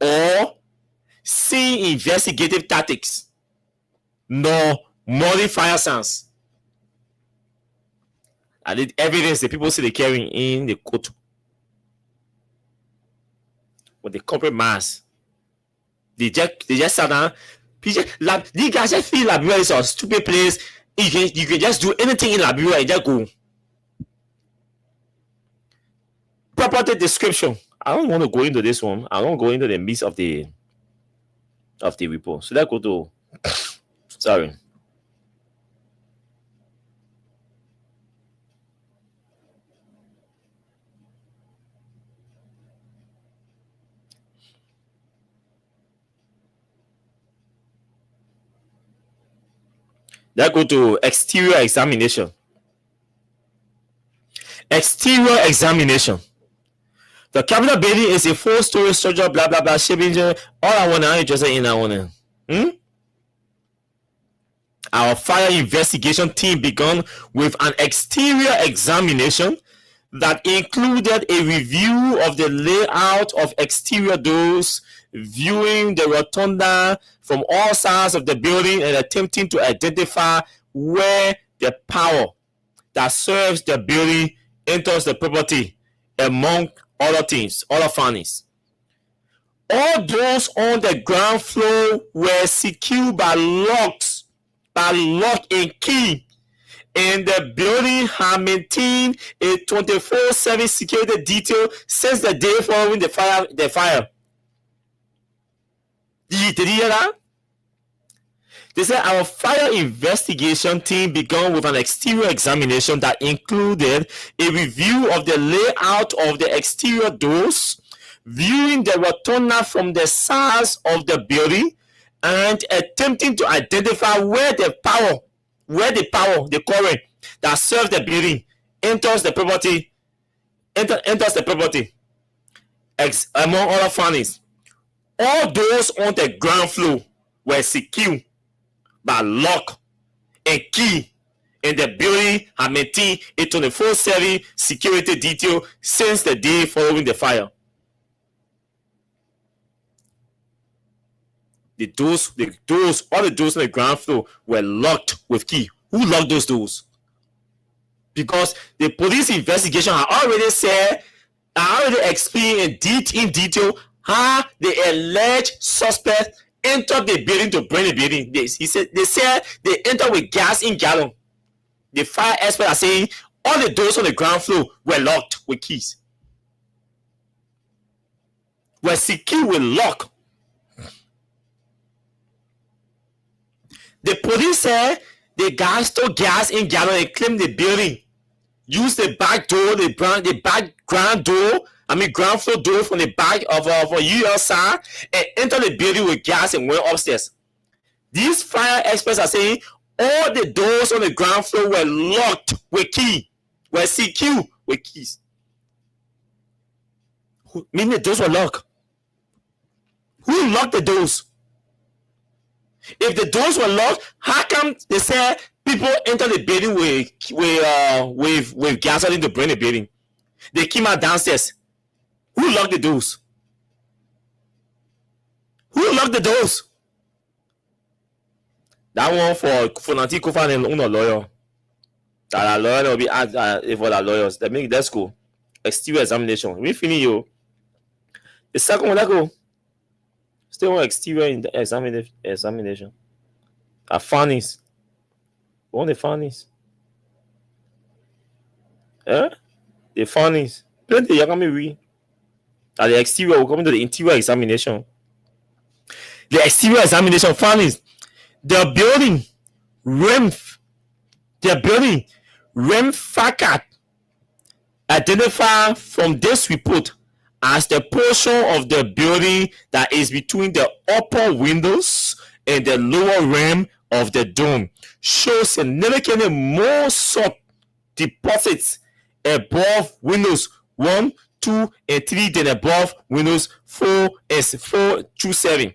or see investigative tactics, nor modify sounds. And the evidence the people see they carrying in the court with the corporate mass. They just sat down. These guys just feel Liberia is a stupid place. You can just do anything in Liberia and just go. Property description. I don't want to go into this one. I don't go into the midst of the report. So let's go to sorry. Let's go to exterior examination. Exterior examination. The Capitol building is a 4-story structure, blah blah blah. All I want to interested in that one. Our fire investigation team began with an exterior examination that included a review of the layout of exterior doors, viewing the rotunda from all sides of the building and attempting to identify where the power that serves the building enters the property, among other things, other findings. All doors on the ground floor were secured by lock and key, and the building had maintained a 24/7 security detail since the day following the fire. Did you hear that? They said our fire investigation team began with an exterior examination that included a review of the layout of the exterior doors, viewing the rotunda from the sides of the building, and attempting to identify where the current that serves the building enters the property. Among other findings, all doors on the ground floor were secured by lock and key, and the building had maintained a 24/7 security detail since the day following the fire. All the doors on the ground floor were locked with key. Who locked those doors? Because the police investigation had already explained in detail how the alleged suspect entered the building to burn the building. They said they entered with gas in gallon. The fire experts are saying all the doors on the ground floor were locked with keys, were secured with lock. The police said the guys stole gas in gallon and claimed the building, used the back door, the ground floor door from the back of a U.S. side, and entered the building with gas and went upstairs. These fire experts are saying all the doors on the ground floor were locked with key, were secured with keys. Meaning the doors were locked. Who locked the doors? If the doors were locked, how come they said people enter the building with gasoline to burn the building? They came out downstairs. Who locked the doors? Who locked the doors? That one for Nanti Kufan and Uno lawyer. That a lawyer will be asked for the lawyers. That's cool. Exterior examination. We finish you. The second one, let's go. Still on exterior examination. Findings. What are the findings? The findings. Plenty. You can read. At the exterior, we're coming to the interior examination. The exterior examination findings. The building Fakat identified from this report as the portion of the building that is between the upper windows and the lower rim of the dome shows significantly more salt deposits above windows 1, 2, and 3 than above windows 4 through 7.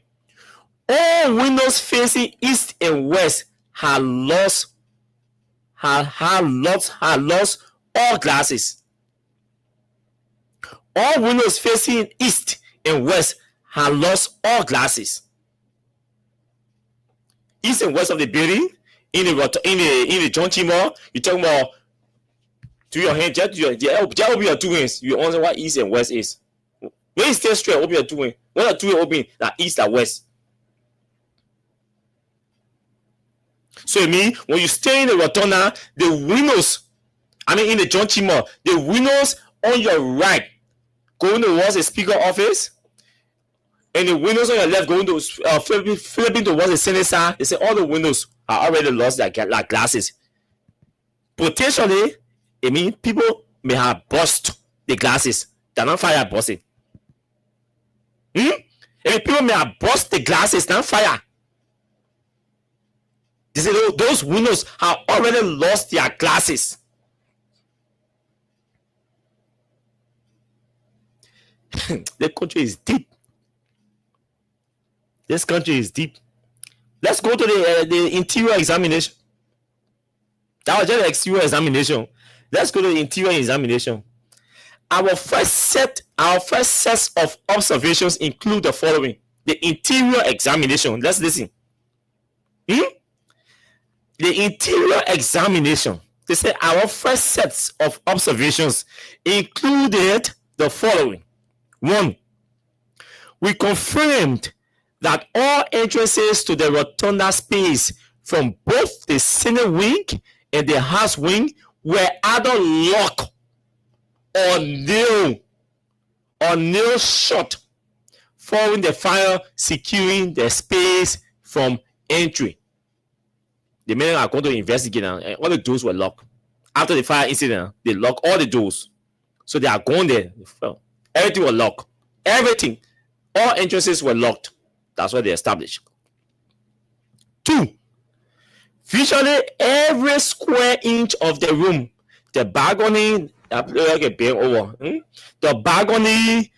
All windows facing east and west had lost all glasses. All windows facing east and west had lost all glasses. East and west of the building, in the junction mall, you talk about to your hand, just open your two hands. You answer what east and west is. When you stay straight, open your two hands. When the two hands open, that east and west. So it means when you stay in the rotunda, the windows, in the junction mall, the windows on your right going towards the speaker office, and the windows on your left going to flipping towards the senate side. They say all the windows are already lost their glasses. Potentially, it means people may have bust the glasses. They're not fire busting. And people may have bust the glasses, not fire. They say those windows have already lost their glasses. The country is deep. This country is deep. Let's go to the interior examination. That was just the exterior examination. Let's go to the interior examination. Our first set of observations include the following. The interior examination. Let's listen. The interior examination. They say our first sets of observations included the following. 1. We confirmed that all entrances to the rotunda space from both the Senate wing and the House wing were either locked or nailed shut, following the fire securing the space from entry. The men are going to investigate now, and all the doors were locked. After the fire incident, they locked all the doors. So they are going there. Everything was locked. Everything. All entrances were locked. That's what they established. 2. Virtually every square inch of the room, the balcony, the balcony,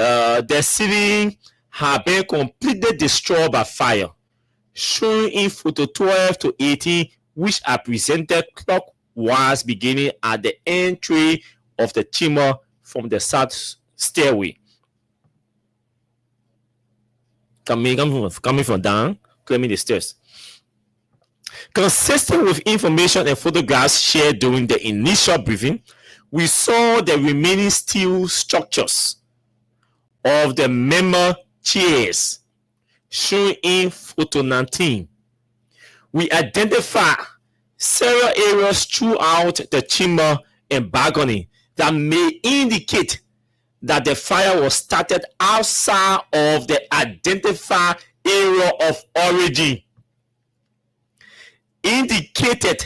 the ceiling have been completely destroyed by fire, showing in photo 12 to 18, which are presented clockwise beginning at the entry of the chamber from the south stairway. Coming from down, climbing the stairs. Consistent with information and photographs shared during the initial briefing, we saw the remaining steel structures of the member chairs shown in photo 19. We identified several areas throughout the chamber and balcony that may indicate that the fire was started outside of the identified area of origin, indicated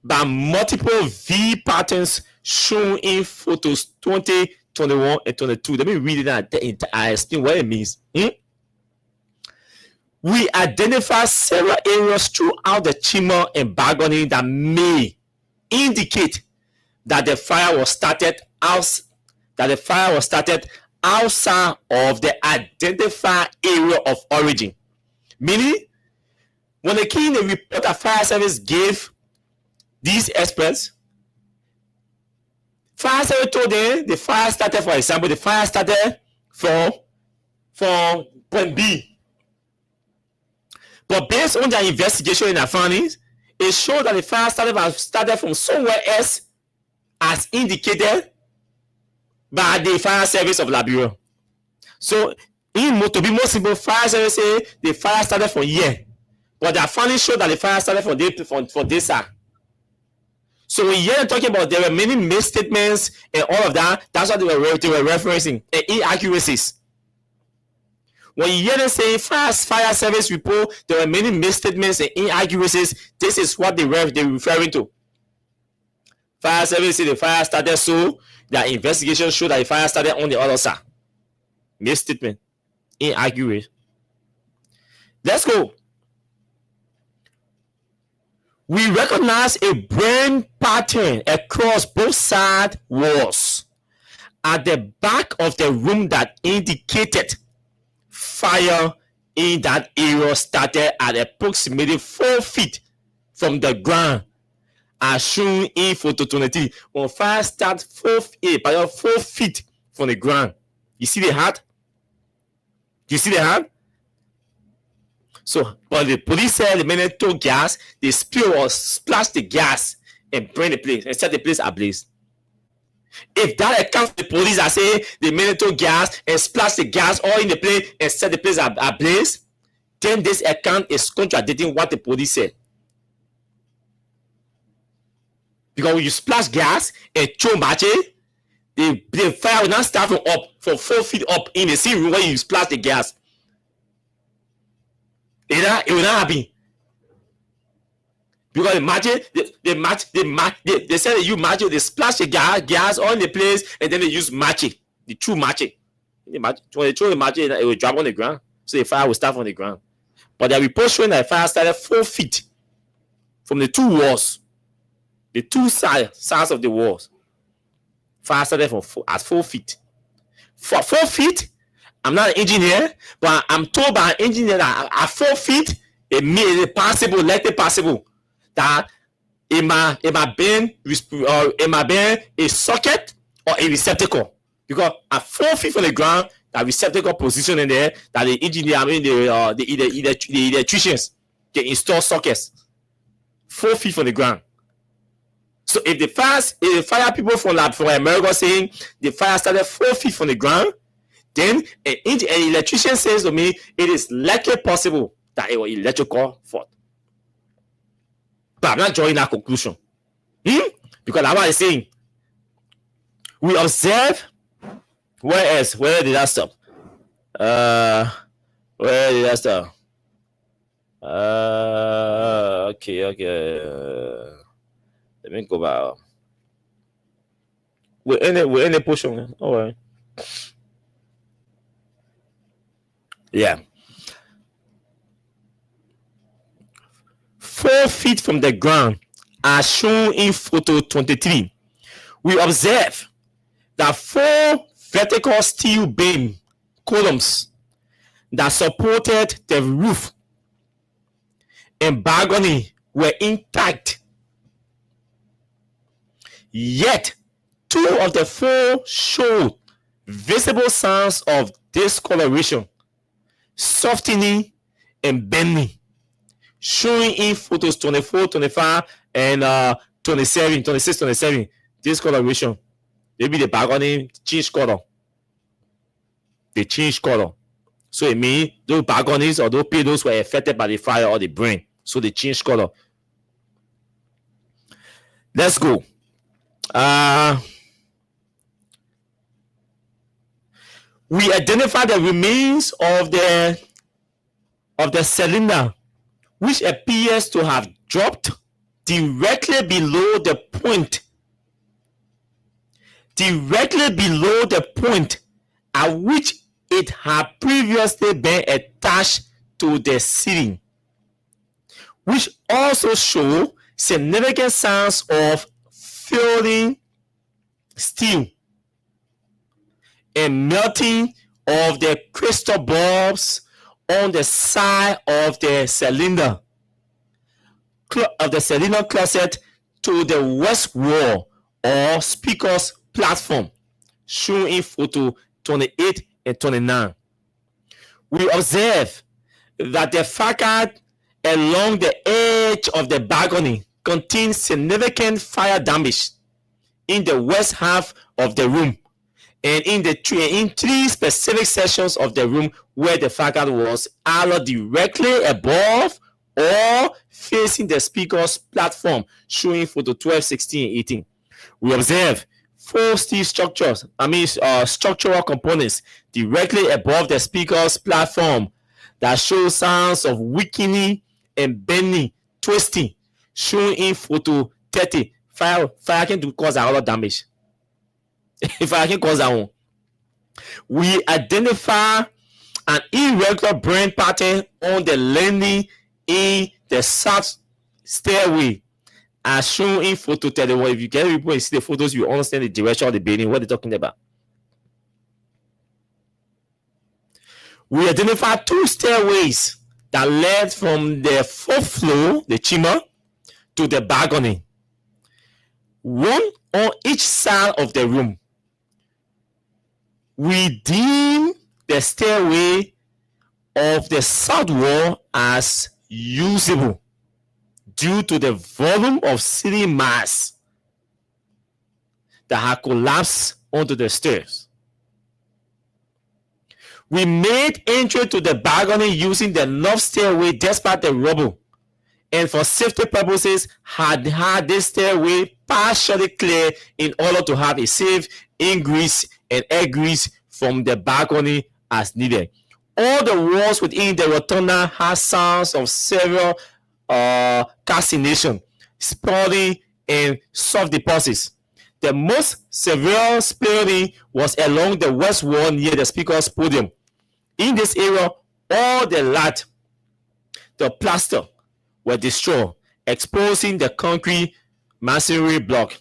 by multiple V patterns shown in photos 20, 21, and 22. Let me read it out. I explain what it means. We identify several areas throughout the chamber and balcony that may indicate that the fire was started outside of the identified area of origin. Meaning, when the key in the report that fire service gave these experts, fire service told them the fire started, for example, the fire started from point B. But based on their investigation and their findings, it showed that the fire started from somewhere else as indicated by the fire service of Liberia. So, to be more simple, fire service say the fire started from here, but their findings show that the fire started from this side. So when you're talking about there were many misstatements and all of that, that's what they were referencing, inaccuracies. When you hear them say fire service report, there were many misstatements and inaccuracies. This is what they're referring to. Fire service say the fire started, so their investigation showed that the fire started on the other side. Misstatement, inaccurate. Let's go. We recognize a burn pattern across both side walls at the back of the room that indicated fire in that area started at approximately 4 feet from the ground, as shown in photo 23. When fire starts 4 feet from the ground. You see the hat? Do you see the hat? So, but the police said the minute took gas, they splashed the gas and burn the place and set the place ablaze. If that accounts for the police that say the minute took gas and splashed the gas all in the place and set the place ablaze, then this account is contradicting what the police said. Because when you splash gas and throw match, the fire will not start from 4 feet up in the same room where you splash the gas. It will not happen. Because imagine they said that you match it, they splash the gas on the place, and then they use match it, the true match it. When they throw the match it will drop on the ground. So the fire will start on the ground. But the report showing that the fire started 4 feet from the two walls, the two sides of the walls. Fire started from 4 feet. For 4 feet, I'm not an engineer, but I'm told by an engineer that at 4 feet, it made it possible, that it might be a socket or a receptacle. Because at 4 feet from the ground, that receptacle position in there, that the engineer, the electricians can install sockets 4 feet from the ground. So if the fire people from America saying the fire started 4 feet from the ground, then an electrician says to me, it is likely possible that it was electrical fault. But I'm not drawing that conclusion. Because that's what I'm saying. We observe. Where did that stop? Where did that stop? Okay. Let me go back. We're in a portion. All right. Yeah. 4 feet from the ground, as shown in photo 23, we observe that 4 vertical steel beam columns that supported the roof and balcony were intact. Yet, 2 of the 4 showed visible signs of discoloration, softening, and bending, showing in photos 24, 25, and 26, 27. Discoloration. Maybe the balcony changed color. They changed color. So it means those balconies or those pillows were affected by the fire or the burn. So they changed color. Let's go. We identify the remains of the cylinder, which appears to have dropped directly below the point at which it had previously been attached to the ceiling, which also show significant signs of failing steel and melting of the crystal bulbs on the side of the cylinder closet to the west wall or speaker's platform, shown in photo 28 and 29. We observe that the facade along the edge of the balcony contains significant fire damage in the west half of the room and in 3 specific sections of the room where the facade was either directly above or facing the speaker's platform, showing photo 12, 16, and 18. We observe 4 steel structural components directly above the speaker's platform that show signs of weakening and bending, twisting, shown in photo 30. Fire can cause a lot of damage. If I can cause that one. We identify an irregular burn pattern on the landing in the south stairway, as shown in photo 31. If you get people and see the photos, you understand the direction of the building, what they're talking about. We identify 2 stairways that led from the 4th floor, the chamber, to the balcony, one on each side of the room. We deem the stairway of the south wall as usable due to the volume of city mass that had collapsed onto the stairs. We made entry to the balcony using the north stairway despite the rubble, and for safety purposes had this stairway partially clear in order to have a safe ingress and egress from the balcony as needed. All the walls within the rotunda had sounds of several calcination, spalling, and soft deposits. The most severe spalling was along the west wall near the speaker's podium. In this area, all the lath, the plaster were destroyed, exposing the concrete masonry block.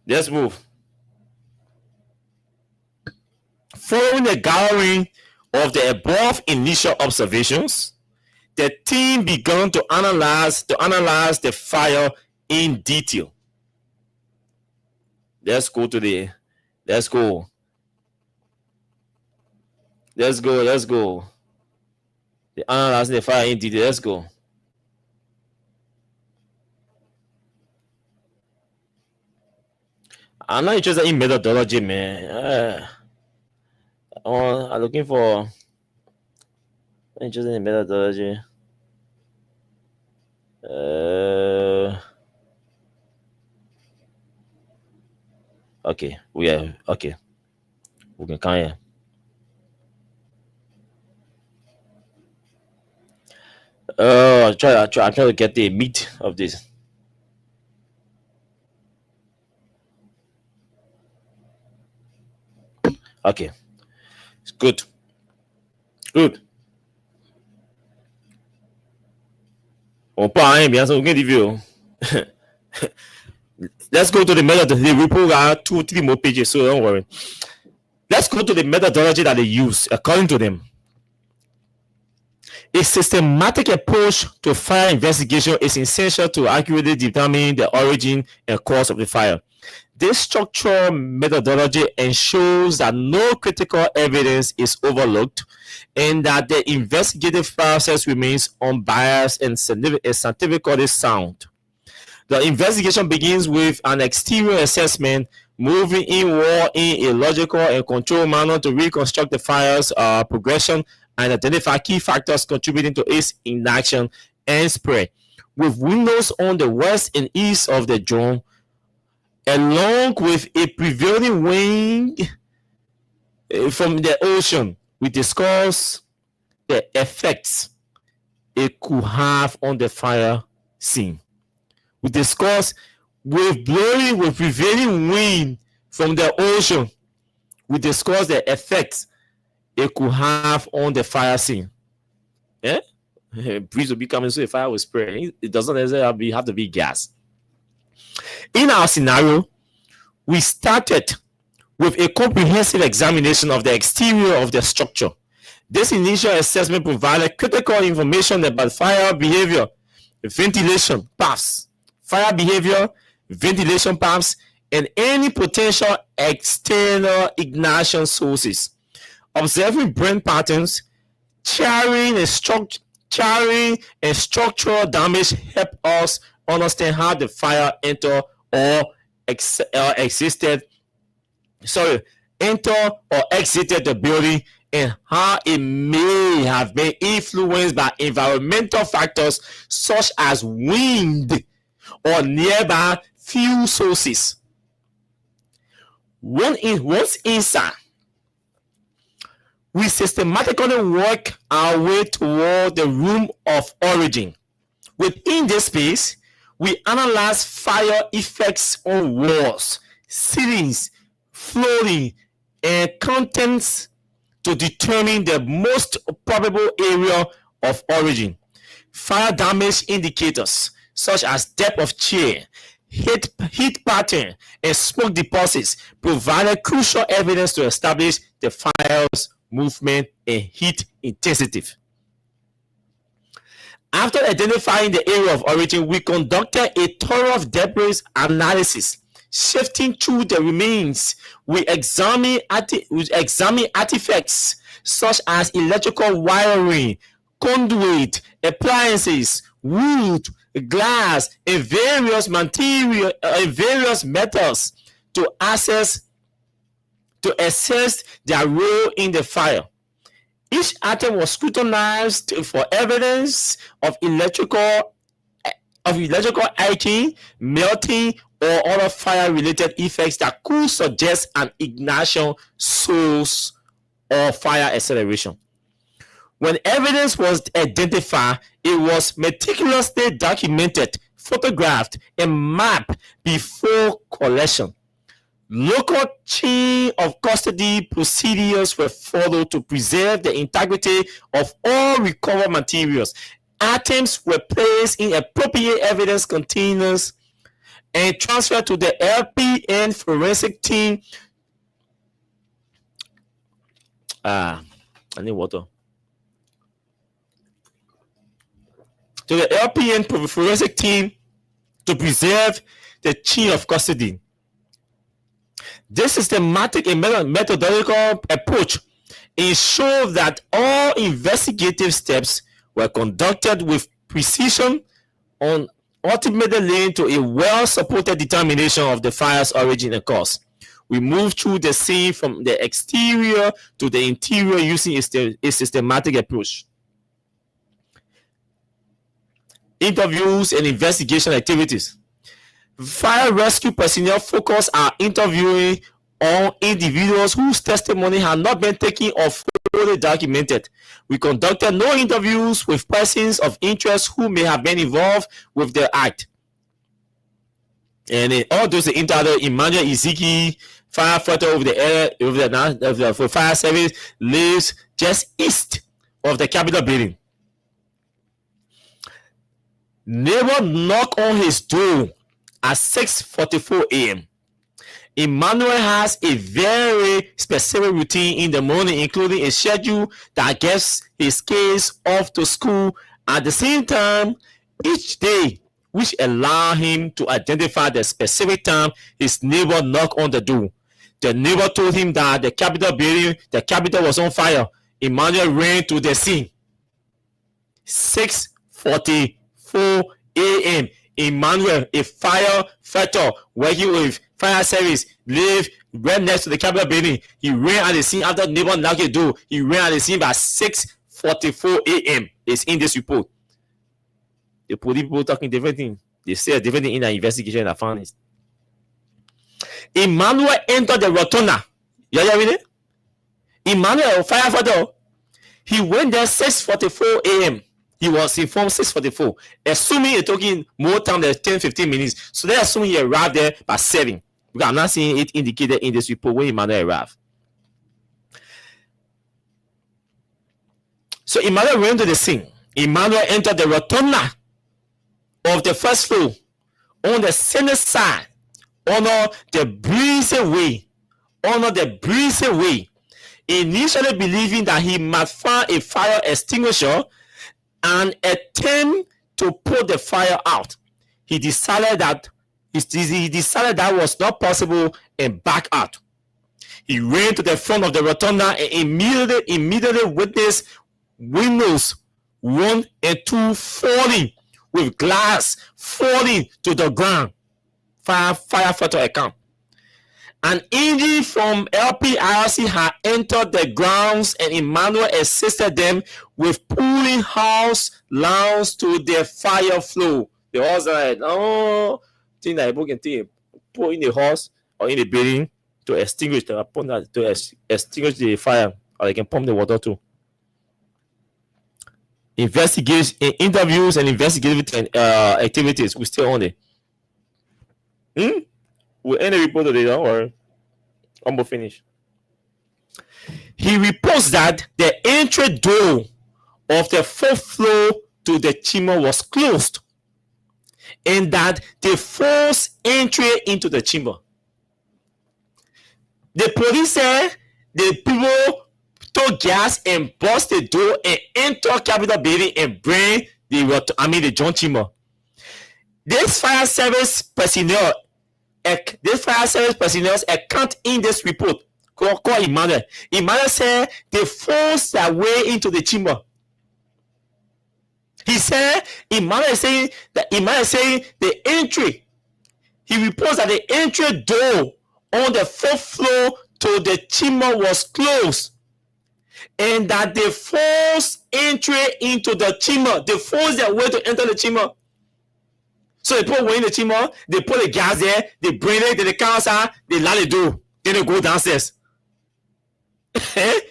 Let's move. Following the gathering of the above initial observations, the team began to analyze the fire in detail. Let's go. The analyzing the fire in detail. Let's go. I'm not interested in methodology, man. I'm looking for interested in methodology. Okay, we can come here. I'm trying to get the meat of this. Okay, it's good. Let's go to the methodology. The report got 2-3 more pages, so don't worry. Let's go to the methodology that they use. According to them, a systematic approach to fire investigation is essential to accurately determine the origin and cause of the fire. This structural methodology ensures that no critical evidence is overlooked and that the investigative process remains unbiased and scientifically sound. The investigation begins with an exterior assessment, moving inward in a logical and controlled manner to reconstruct the fire's progression and identify key factors contributing to its ignition and spread. With windows on the west and east of the dome, along with a prevailing wind from the ocean, we discuss the effects it could have on the fire scene. We discuss with prevailing wind from the ocean. We discuss the effects it could have on the fire scene. Yeah, breeze will be coming, so the fire will spread. It doesn't necessarily have to be gas. In our scenario, we started with a comprehensive examination of the exterior of the structure. This initial assessment provided critical information about fire behavior, ventilation paths, and any potential external ignition sources. Observing burn patterns, charring and structural damage help us understand how the fire entered or exited the building, and how it may have been influenced by environmental factors such as wind or nearby fuel sources. Once inside, we systematically work our way toward the room of origin. Within this space, we analyze fire effects on walls, ceilings, flooring, and contents to determine the most probable area of origin. Fire damage indicators such as depth of chill, heat pattern, and smoke deposits provided crucial evidence to establish the fire's movement and heat intensity. After identifying the area of origin, we conducted a thorough debris analysis Shifting through the remains, we examine artifacts such as electrical wiring, conduit, appliances, wood, glass, and various metals to assess their role in the fire. Each item was scrutinized for evidence of electrical arcing, melting, or other fire-related effects that could suggest an ignition source or fire acceleration. When evidence was identified, it was meticulously documented, photographed, and mapped before collection. Local chain of custody procedures were followed to preserve the integrity of all recovered materials. Items were placed in appropriate evidence containers and transferred to the LPN forensic team. I need water. To the LPN forensic team to preserve the chain of custody. This systematic and methodological approach ensures that all investigative steps were conducted with precision, on ultimately leading to a well-supported determination of the fire's origin and cause. We move through the scene from the exterior to the interior using a systematic approach. Interviews and investigation activities. Fire rescue personnel focus on interviewing on individuals whose testimony had not been taken or fully documented. We conducted no interviews with persons of interest who may have been involved with the act. And all those entitled Emmanuel Ezekiel, firefighter over the fire service, lives just east of the Capitol building. Neighbor knock on his door at 6:44 a.m. Emmanuel has a very specific routine in the morning, including a schedule that gets his kids off to school at the same time each day, which allow him to identify the specific time his neighbor knocked on the door. The neighbor told him that the Capitol was on fire. Emmanuel ran to the scene. 6:44 a.m. Emmanuel, a firefighter working with fire service, lived right next to the Capitol building. He ran at the scene after the neighbor knocked the door. He ran at the scene by 6:44 a.m. It's in this report. The police people talking different things. They say a different thing in the investigation and findings. Emmanuel entered the rotunda. You hear it? Emmanuel, a firefighter, he went there 6:44 a.m. He was informed 6:44, assuming it took him more time than 10-15 minutes. So they assume he arrived there by 7. Because I'm not seeing it indicated in this report when Emmanuel arrived. So Emmanuel went to the scene. Emmanuel entered the rotunda of the first floor on the center side, on the breezy way, initially believing that he might find a fire extinguisher and attempt to put the fire out. He decided that was not possible and backed out. He ran to the front of the rotunda and immediately witnessed windows 1 and 2 falling, with glass falling to the ground. Firefighter account. An engine from LPRC had entered the grounds and Emmanuel assisted them with pulling house lamps to the fire flow. The horse like, thing that people can put in the house or in the building to extinguish the fire, or they can pump the water too. Interviews and investigative activities, we still on it. We'll end the report today, don't worry. Almost finished. He reports that the entry door of the 4th floor to the chamber was closed and that they forced entry into the chamber. The police said the people took gas and bust the door and enter Capitol building and bring the John chamber. This fire service personnel This fire service personnel account in this report. Call Emmanuel. Emmanuel said they forced their way into the chamber. He said Emmanuel is saying the entry. He reports that the entry door on the 4th floor to the chamber was closed, and that they forced entry into the chamber. They forced their way to enter the chamber. So they put away in the chamber, they put the gas there, they bring it, then they come outside, they lock the door, then they go downstairs. They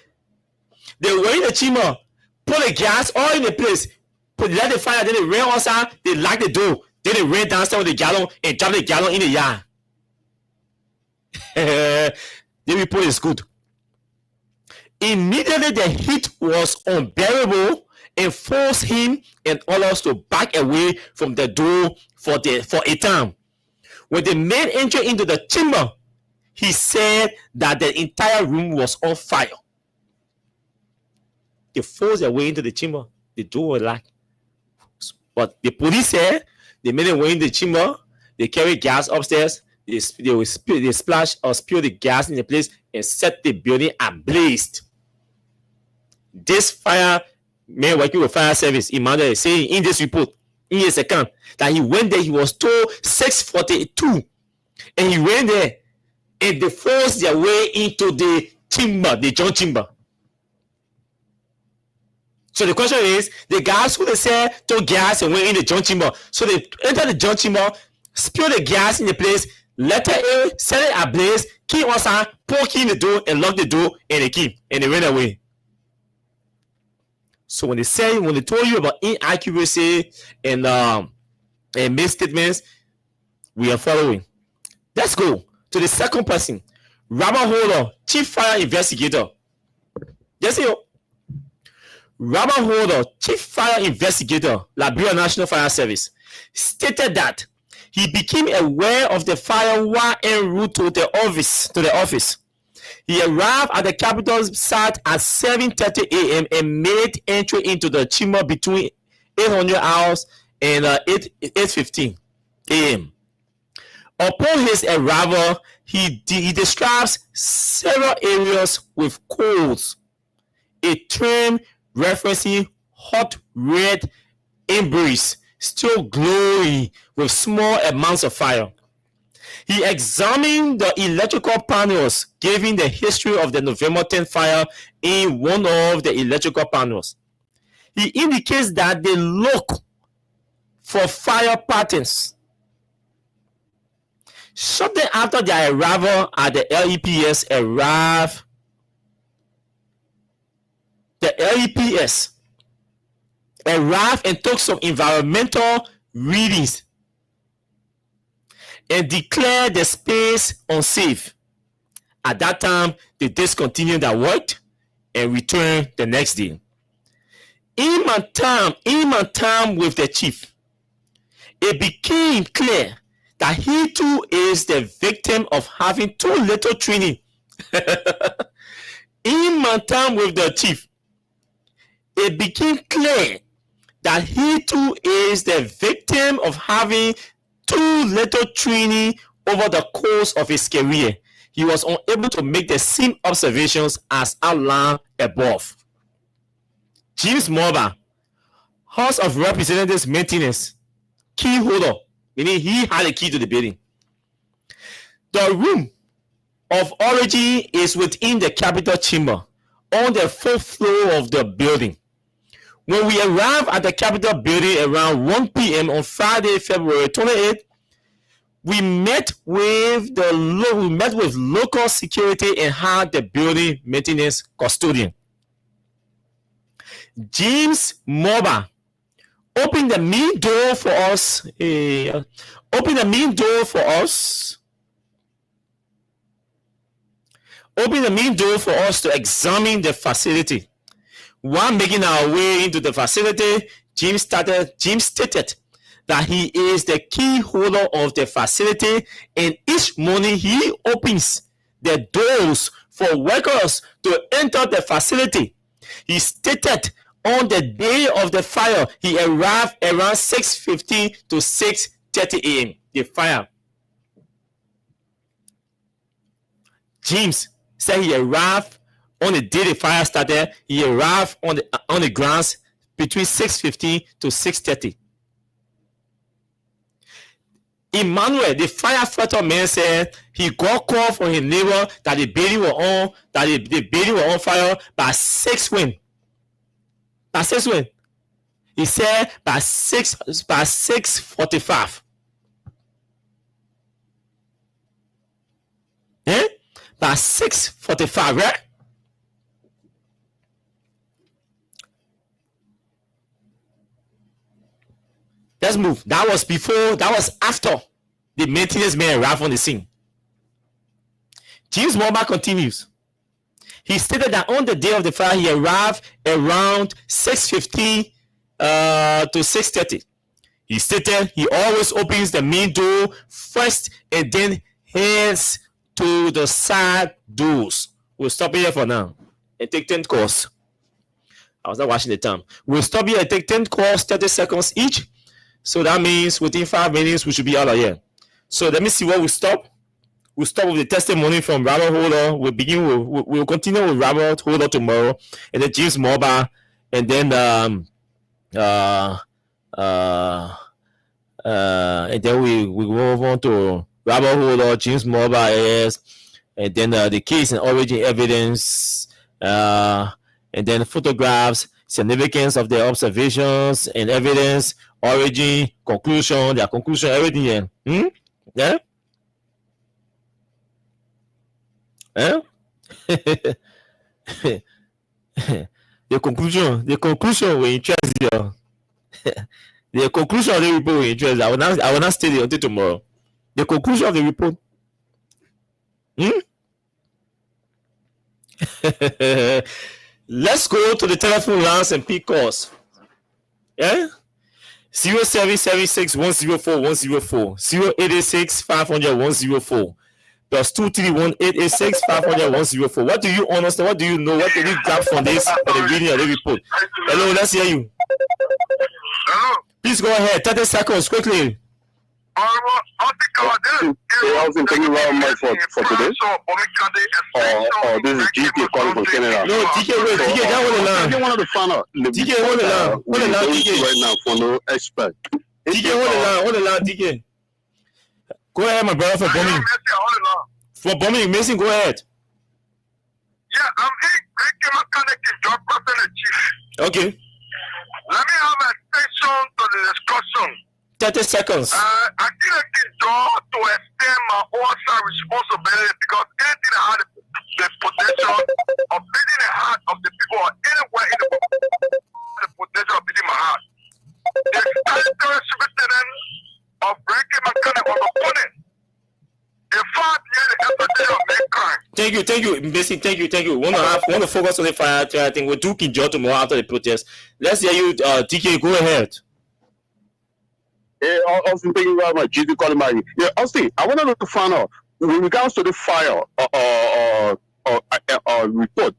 were in the chamber, put the gas all in the place, light the fire, then they ran outside, they lock the door, then they ran downstairs with the gallon and drop the gallon in the yard. The report is good. Immediately the heat was unbearable and forced him and others to back away from the door for a time. When they made entry into the chamber, he said that the entire room was on fire. They forced their way into the chamber. The door was locked. But the police said they made their way in the chamber. They carried gas upstairs. They splashed or spilled the gas in the place and set the building ablaze. This fire man working with fire service, Emmanuel, is saying in this report, in his account, that he went there, he was told 6:42, and he went there, and they forced their way into the chamber, the joint chamber. So the question is, the guys who they said took gas and went in the joint chamber, so they entered the joint chamber, spilled the gas in the place, let it in, set it ablaze, key outside, pour key in the door, and lock the door, and they keep, and they went away. So when they told you about inaccuracy and misstatements, we are following. Let's go to the second person, Robert Holder, Chief Fire Investigator. Yes, you. Robert Holder, Chief Fire Investigator, Liberia National Fire Service, stated that he became aware of the fire while en route to the office. He arrived at the Capitol site at 7:30 a.m. and made entry into the chamber between 800 hours and 8:15 a.m. Upon his arrival, he describes several areas with coals, a term referencing hot red embers still glowing with small amounts of fire. He examined the electrical panels, giving the history of the November 10th fire in one of the electrical panels. He indicates that they look for fire patterns. Shortly after their arrival at the LEPS arrived and took some environmental readings and declared the space unsafe. At that time, they discontinued their work and returned the next day. In my time with the chief, it became clear that he too is the victim of having too little training. In my time with the chief, it became clear that he too is the victim of having too little training over the course of his career. He was unable to make the same observations as outlined above. James Morba, House of Representatives Maintenance, key holder, meaning he had a key to the building. The room of origin is within the Capitol chamber on the 4th floor of the building. When we arrived at the Capitol building around 1 p.m. on Friday, February 28th, we met with local security and had the building maintenance custodian. James Morba opened the main door for us. Opened the main door for us to examine the facility. While making our way into the facility, James stated that he is the key holder of the facility, and each morning he opens the doors for workers to enter the facility. He stated on the day of the fire, he arrived around 6:50 to 6:30 a.m. The fire. James said he arrived on the day the fire started. He arrived on the grounds between 6:15 to 6:30. Emmanuel, the firefighter man, said he got call from his neighbor that the building was on, the building was on fire by 6 when. By 6 when? He said by 6:45. Eh? By 6:45, right? Let's move. That was after the maintenance man arrived on the scene. James Mobile continues. He stated that on the day of the fire, he arrived around 6:15 to 6:30. He stated he always opens the main door first and then heads to the side doors. We'll stop here for now and take 10 calls. I was not watching the time. We'll stop here and take 10 calls, 30 seconds each. So that means within 5 minutes, we should be out of here. So let me see where we stop. We'll stop with the testimony from Robert Holder. We'll continue with Robert Holder tomorrow. And then James Mobile. And then we move on to Robert Holder, James Mobile, and then the case and origin evidence, and then photographs, significance of the observations and evidence, origin, conclusion, their conclusion, everything. Yeah. The conclusion will interest you. The conclusion of the report will interest you. I will not stay there until tomorrow. The conclusion of the report. Let's go to the telephone lines and pick calls. Yeah. 0776-104-104, 0886-500-104, plus 231-886-500-104. What do you understand? What do you know? What did you grab from this for the reading of the report? Hello, let's hear you. Hello. Please go ahead. 30 seconds, quickly. Thank you very much for today. This is GK calling from Canada. No, DK, wait, DK, that one line. I wanted to find out. DK, hold the line, DK. Right now for no expert. DK, hold the line, DK. Go ahead, my brother, for bombing. For bombing, Mason, go ahead. Yeah, I'm in mechanic job chief. Okay. Let me have an extension to the discussion. 30 seconds. I think I can do to extend my oversight responsibility because anything that had the potential of beating the heart of the people or anywhere in the world, the potential of beating my heart. The sanitary superintendent of breaking my kind of opponent. In fact, the episode of mankind. Thank you, Mason. Thank you. Want to focus on the fire thing. We'll do Kinjo tomorrow after the protest. Let's hear you, DK. Go ahead. Austin, thank you very much. GT calling my. Yeah, Austin, I wanted to find out with regards to the fire report.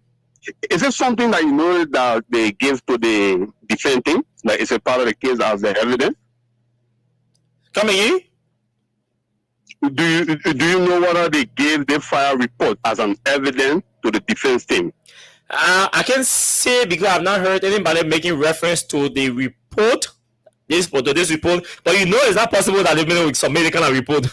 Is it something that you know that they give to the defendant? Like, is it part of the case as the evidence? Coming in. Do you know whether they gave the fire report as an evidence to the defense team? I can't say because I've not heard anybody making reference to the report. This report, but you know it's not possible that they've been submitting kind of report.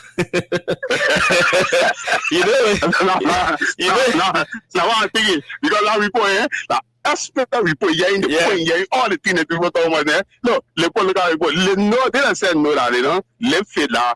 Now what I'm thinking, because that report, that aspect of report, in the point, all the things that people talk about there. No, look at the report. No, they don't say no that, let's say that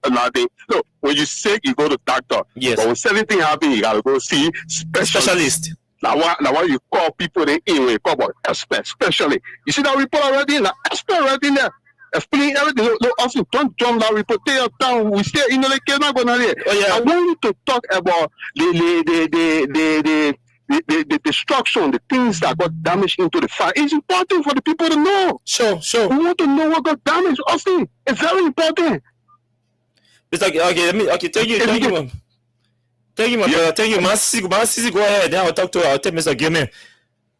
nothing. No, when you sick, you go to doctor. Yes. But when anything happen, you gotta go see specialist. Now why you call people in we call about expert, especially. You see that report already in the expert right in there. Explain everything. Look, also don't jump that report. Take your time. We stay in the case not gonna there. Oh, yeah. I want you to talk about the destruction, the things that got damaged into the fire. It's important for the people to know. Sure. We want to know what got damaged. Austin, it's very important. It's like thank you, man. Thank you, my brother. Thank you, Sisi, go ahead. Then I'll talk to Mr. Gilman.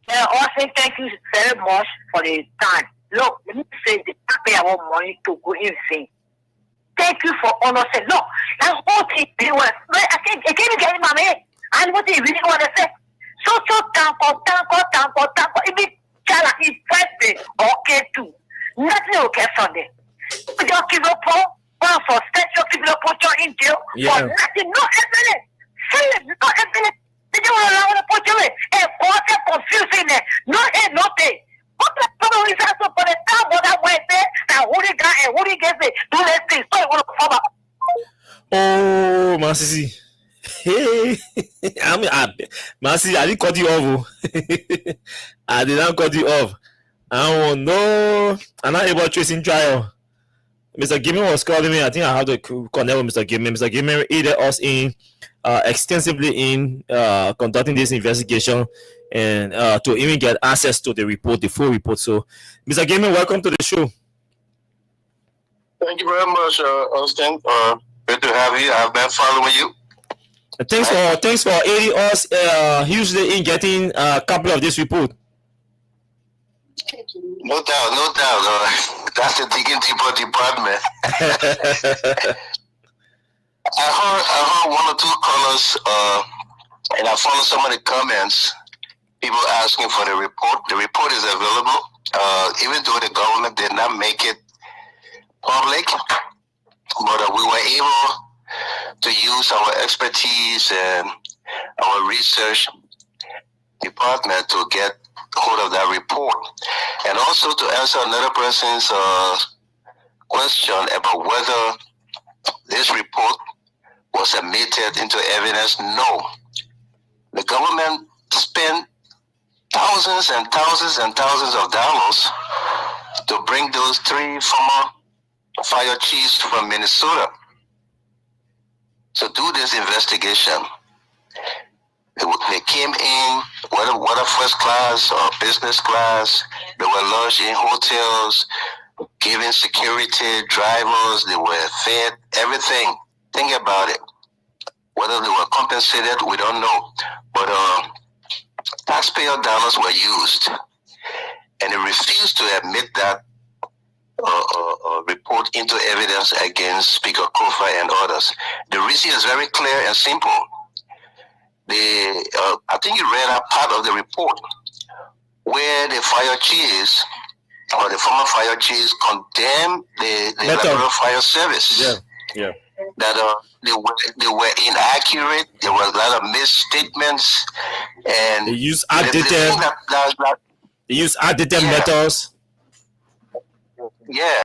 Austin, thank you very much for the time. Look, let me say the pay our money to go insane. Thank you for honoring. Look, that whole thing was. I can't get my man. understand what he really want to say. So tanko. If it chala is Friday, okay too. Nothing okay Sunday. We just give up for suspension, people put you in jail for nothing, no evidence. Silence, no evidence. They don't allow to put you in. And what's confusing there? No head, no pay. What the problem is also for the town, but that way there, and who they got and who they get it, do that thing. So it will come up. Oh, Masisi. Hey, Masisi, I didn't cut you off. I did not cut you off. I don't know. I'm not able to trace in trial. Mr. Gimme was calling me. I think I have to connect with Mr. Gimme. Mr. Gimme aided us in extensively in conducting this investigation and to even get access to the report, the full report. So, Mr. Gimme, welcome to the show. Thank you very much, Austin. Good to have you. I've been following you. Thanks for aiding us hugely in getting a copy of this report. No doubt. That's the digging deeper department. I heard one or two callers, and I followed some of the comments. People asking for the report. The report is available, even though the government did not make it public, but we were able to use our expertise and our research department to get hold of that report. And also to answer another person's question about whether this report was admitted into evidence. No. The government spent thousands and thousands and thousands of dollars to bring those 3 former fire chiefs from Minnesota to do this investigation. They came in, whether first class or business class. They were lodged in hotels, given security, drivers. They were fed, everything. Think about it. Whether they were compensated, we don't know. But taxpayer dollars were used, and they refused to admit that report into evidence against Speaker Kofa and others. The reason is very clear and simple. I think you read a part of the report where the fire chiefs or the former fire chiefs condemned the Liberal Fire Service. Yeah. That they were inaccurate. There were a lot of misstatements, and they use outdated. They use outdated methods. Yeah,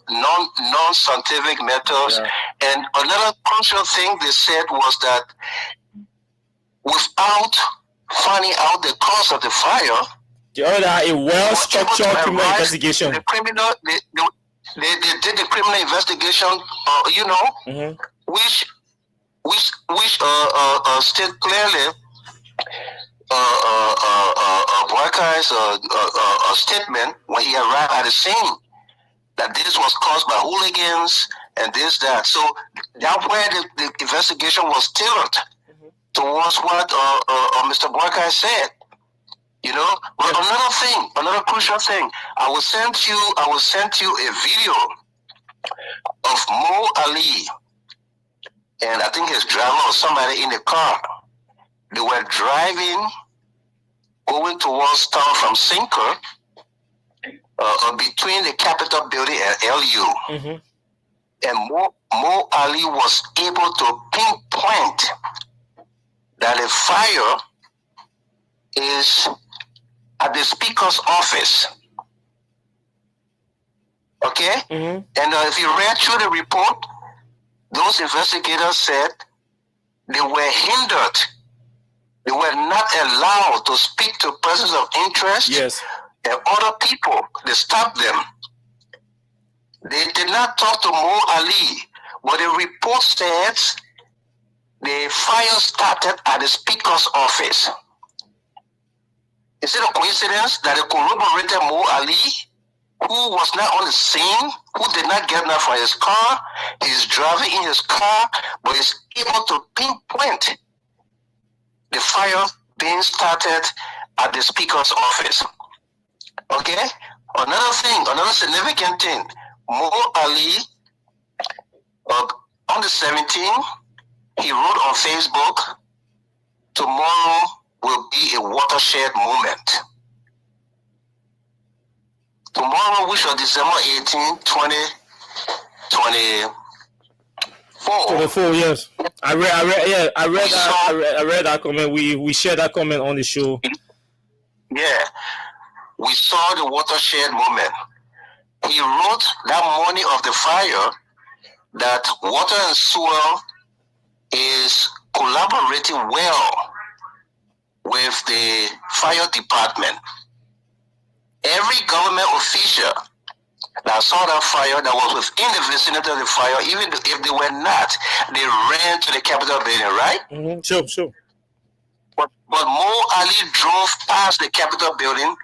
non-scientific methods. Yeah. And another crucial thing they said was that without finding out the cause of the fire, they ordered a well-structured criminal investigation. They did the criminal investigation, which state clearly Boakai's statement when he arrived at the scene that this was caused by hooligans and this, that. So that's where the investigation was tilted towards what Mr. Boakai said. But another crucial thing, I will send you a video of Mo Ali, and I think his driver or somebody in the car. They were driving, going towards town from Sinker, between the Capitol building and LU. And Mo Ali was able to pinpoint that a fire is at the speaker's office. Okay? And if you read through the report, those investigators said they were hindered. They were not allowed to speak to persons of interest and other people. They stopped them. They did not talk to Mo Ali, but the report says the fire started at the speaker's office. Is it a coincidence that they corroborated Mo Ali, who was not on the scene, who did not get enough for his car? He's driving in his car, but is able to pinpoint the fire being started at the speaker's office. Okay? Another significant thing, Mo Ali, on the 17th, he wrote on Facebook tomorrow will be a watershed moment. Tomorrow, which was December 18, 2024. 24, yes. I read that comment. We shared that comment on the show. Yeah, we saw the watershed moment. He wrote that morning of the fire that water and sewer is collaborating well with the fire department. Every government official that saw that fire, that was within the vicinity of the fire, even if they were not, they ran to the Capitol building, right? Mm-hmm. Sure. But Mo Ali drove past the Capitol building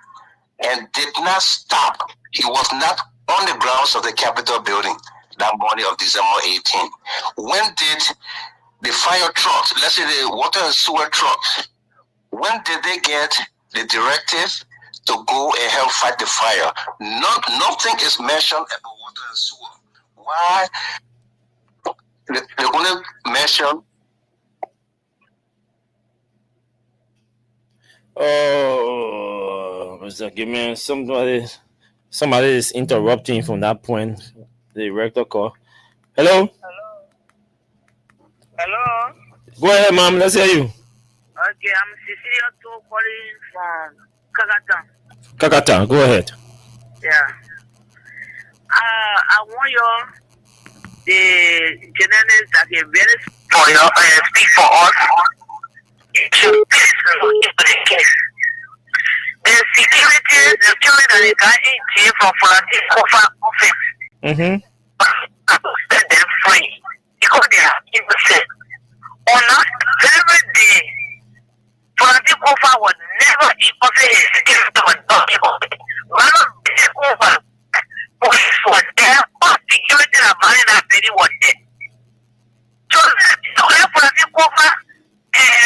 and did not stop. He was not on the grounds of the Capitol building that morning of December 18. When did the fire trucks, let's say the water and sewer trucks, when did they get the directive to go and help fight the fire? Nothing is mentioned about water and sewer. Why? They only mention. Oh, Mr. Gideon, somebody is interrupting from that point. The director call. Hello? Hello? Go ahead, ma'am. Let's hear you. Okay, I'm Cecilia Too calling from Kakata. Kakata, go ahead. Yeah. I want the journalists that get very for you speak for us. The security that they got in jail from Francis Kofa office. Mm-hmm. Set them free because they are innocent. On that very day, Francis Kofa was never in office. Security was not in office. One of the over police was there, all security and marine activity was there. So Francis Kofa,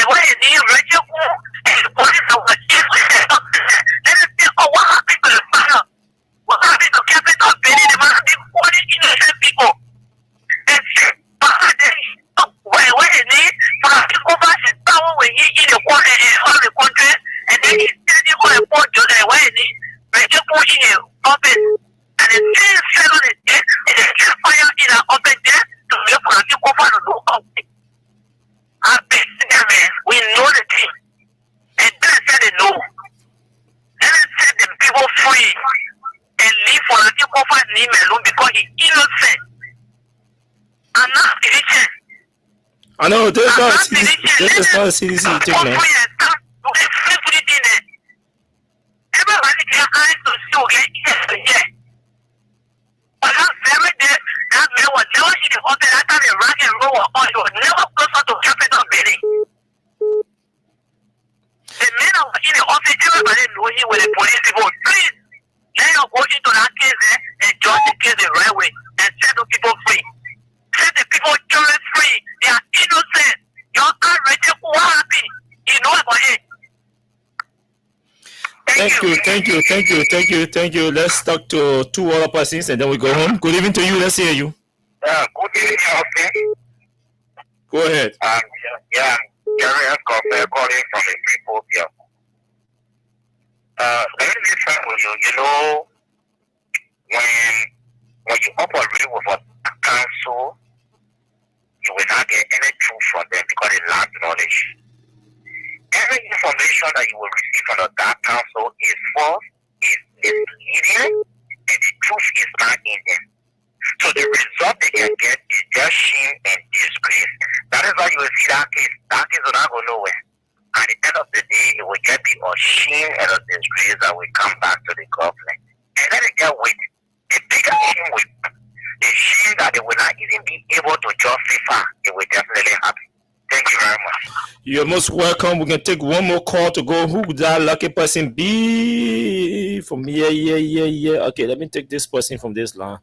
when he reached and the police was there, let us think of what happened to the fire. What happened to Capitol Building? There must be 40 innocent people. And when he need Francis Kofa is power when he in the all the country, and then he's standing on a board to the way he need. When you put in the office, and the same settle is there, and the fire in the office there to make Francis Kofa to do something. We know the thing. And then said they know. Then set the people free and leave Francis Kofa name alone because he's innocent. I'm not Christian. I know, this is not a CDC thing, man. Everybody can eyes to see okay, yes. But that very day, that man was never in the office after the rock and roll on. He was never closer to Capitol building. The men that were in the office, everybody knew he was a police people. Please, let you go into that case there and judge the case the right way and set the people free. Set the people children free. They are innocent. You're already happy. You know about it. Thank you. Let's talk to two other persons and then we go home. Good evening to you. Let's hear you. Good evening, okay. Go ahead. I'm Gary Escoffer calling from the people here. Let me listen with you. You know, when you operate with a council, you will not get any truth from them because they lack knowledge. Every information that you will receive from that council is false, is misleading, and the truth is not in them. So the result they can get is just shame and disgrace. That is why you will see that case. That case will not go nowhere. At the end of the day, it will just be a shame and a disgrace that will come back to the government. And let it get with the bigger shame with the shame that they will not even be able to justify. It will definitely happen. Thank you very much. You're most welcome. We can take one more call to go. Who would that lucky person be? From yeah. Okay, let me take this person from this line.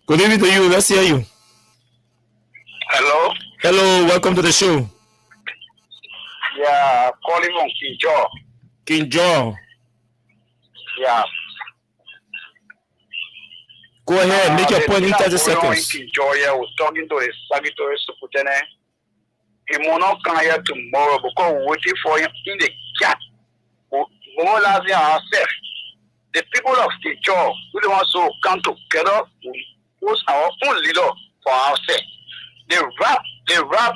Good evening to you. Let's hear you. Hello. Welcome to the show. Yeah, calling from King John. Yeah. Go ahead. Make your point in 30 seconds. King John, was talking to the Secretary Superintendent He will not come here tomorrow because we're waiting for him in the chat. We will last ourselves. The people of Stitcher, we don't want to come together, we post our own leader for ourselves. They rap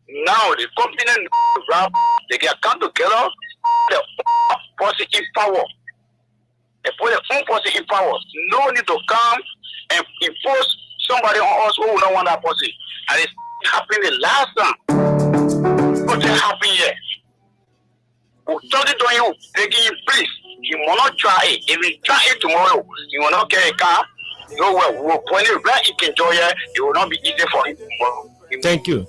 now, the company rap, they can come together, the positive power. They put their own positive power. No need to come and impose somebody on us who will not want that person. And it's happened the last time. What happened here? We'll talk it to you, begging you, please. You will not try it. If you try it tomorrow, you will not get a car. No way. We'll point it right. You can enjoy it. It will not be easy for him tomorrow. Thank you.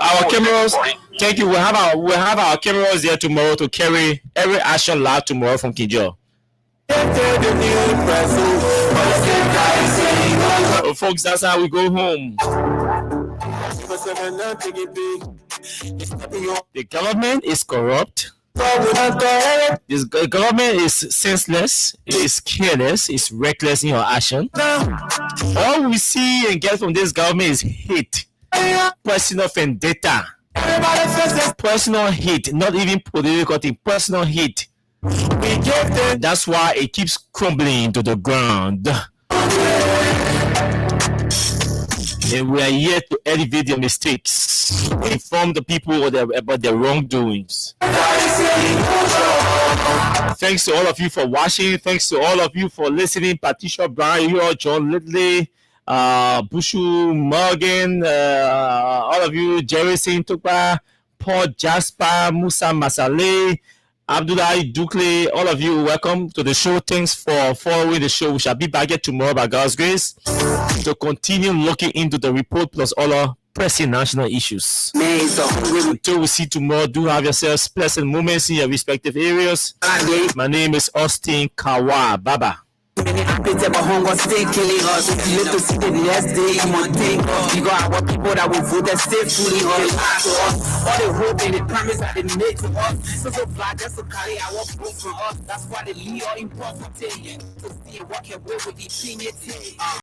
Our cameras. Thank you. We'll have our cameras there tomorrow to carry every action live tomorrow from Kinjo. Folks, that's how we go home. The government is corrupt. This government is senseless, it is careless, it's reckless in your action. All we see and get from this government is hate, personal vendetta, personal hate, not even political thing, personal hate. That's why it keeps crumbling to the ground. And we are here to elevate their mistakes, inform the people about their wrongdoings. Thanks to all of you for watching. Thanks to all of you for listening. Patricia Brown, you all, John Lidley, Bushu Morgan, all of you, Jerry Singh Tukpa, Paul Jasper, Musa Masale, Abdullahi Dukle, all of you, welcome to the show. Thanks for following the show. We shall be back here tomorrow by God's grace to continue looking into the report plus all our pressing national issues. Until we see tomorrow, do have yourselves pleasant moments in your respective areas. My name is Austin Kawa. Baba. Many appetite but hunger stay killing us. You live to see the next day, you might think of. You got our people that will vote and stay fooling us. All the hope and the promise that they made to us. So glad just to carry our proof from us. That's why they lead all important things. To stay walk away with the opinion.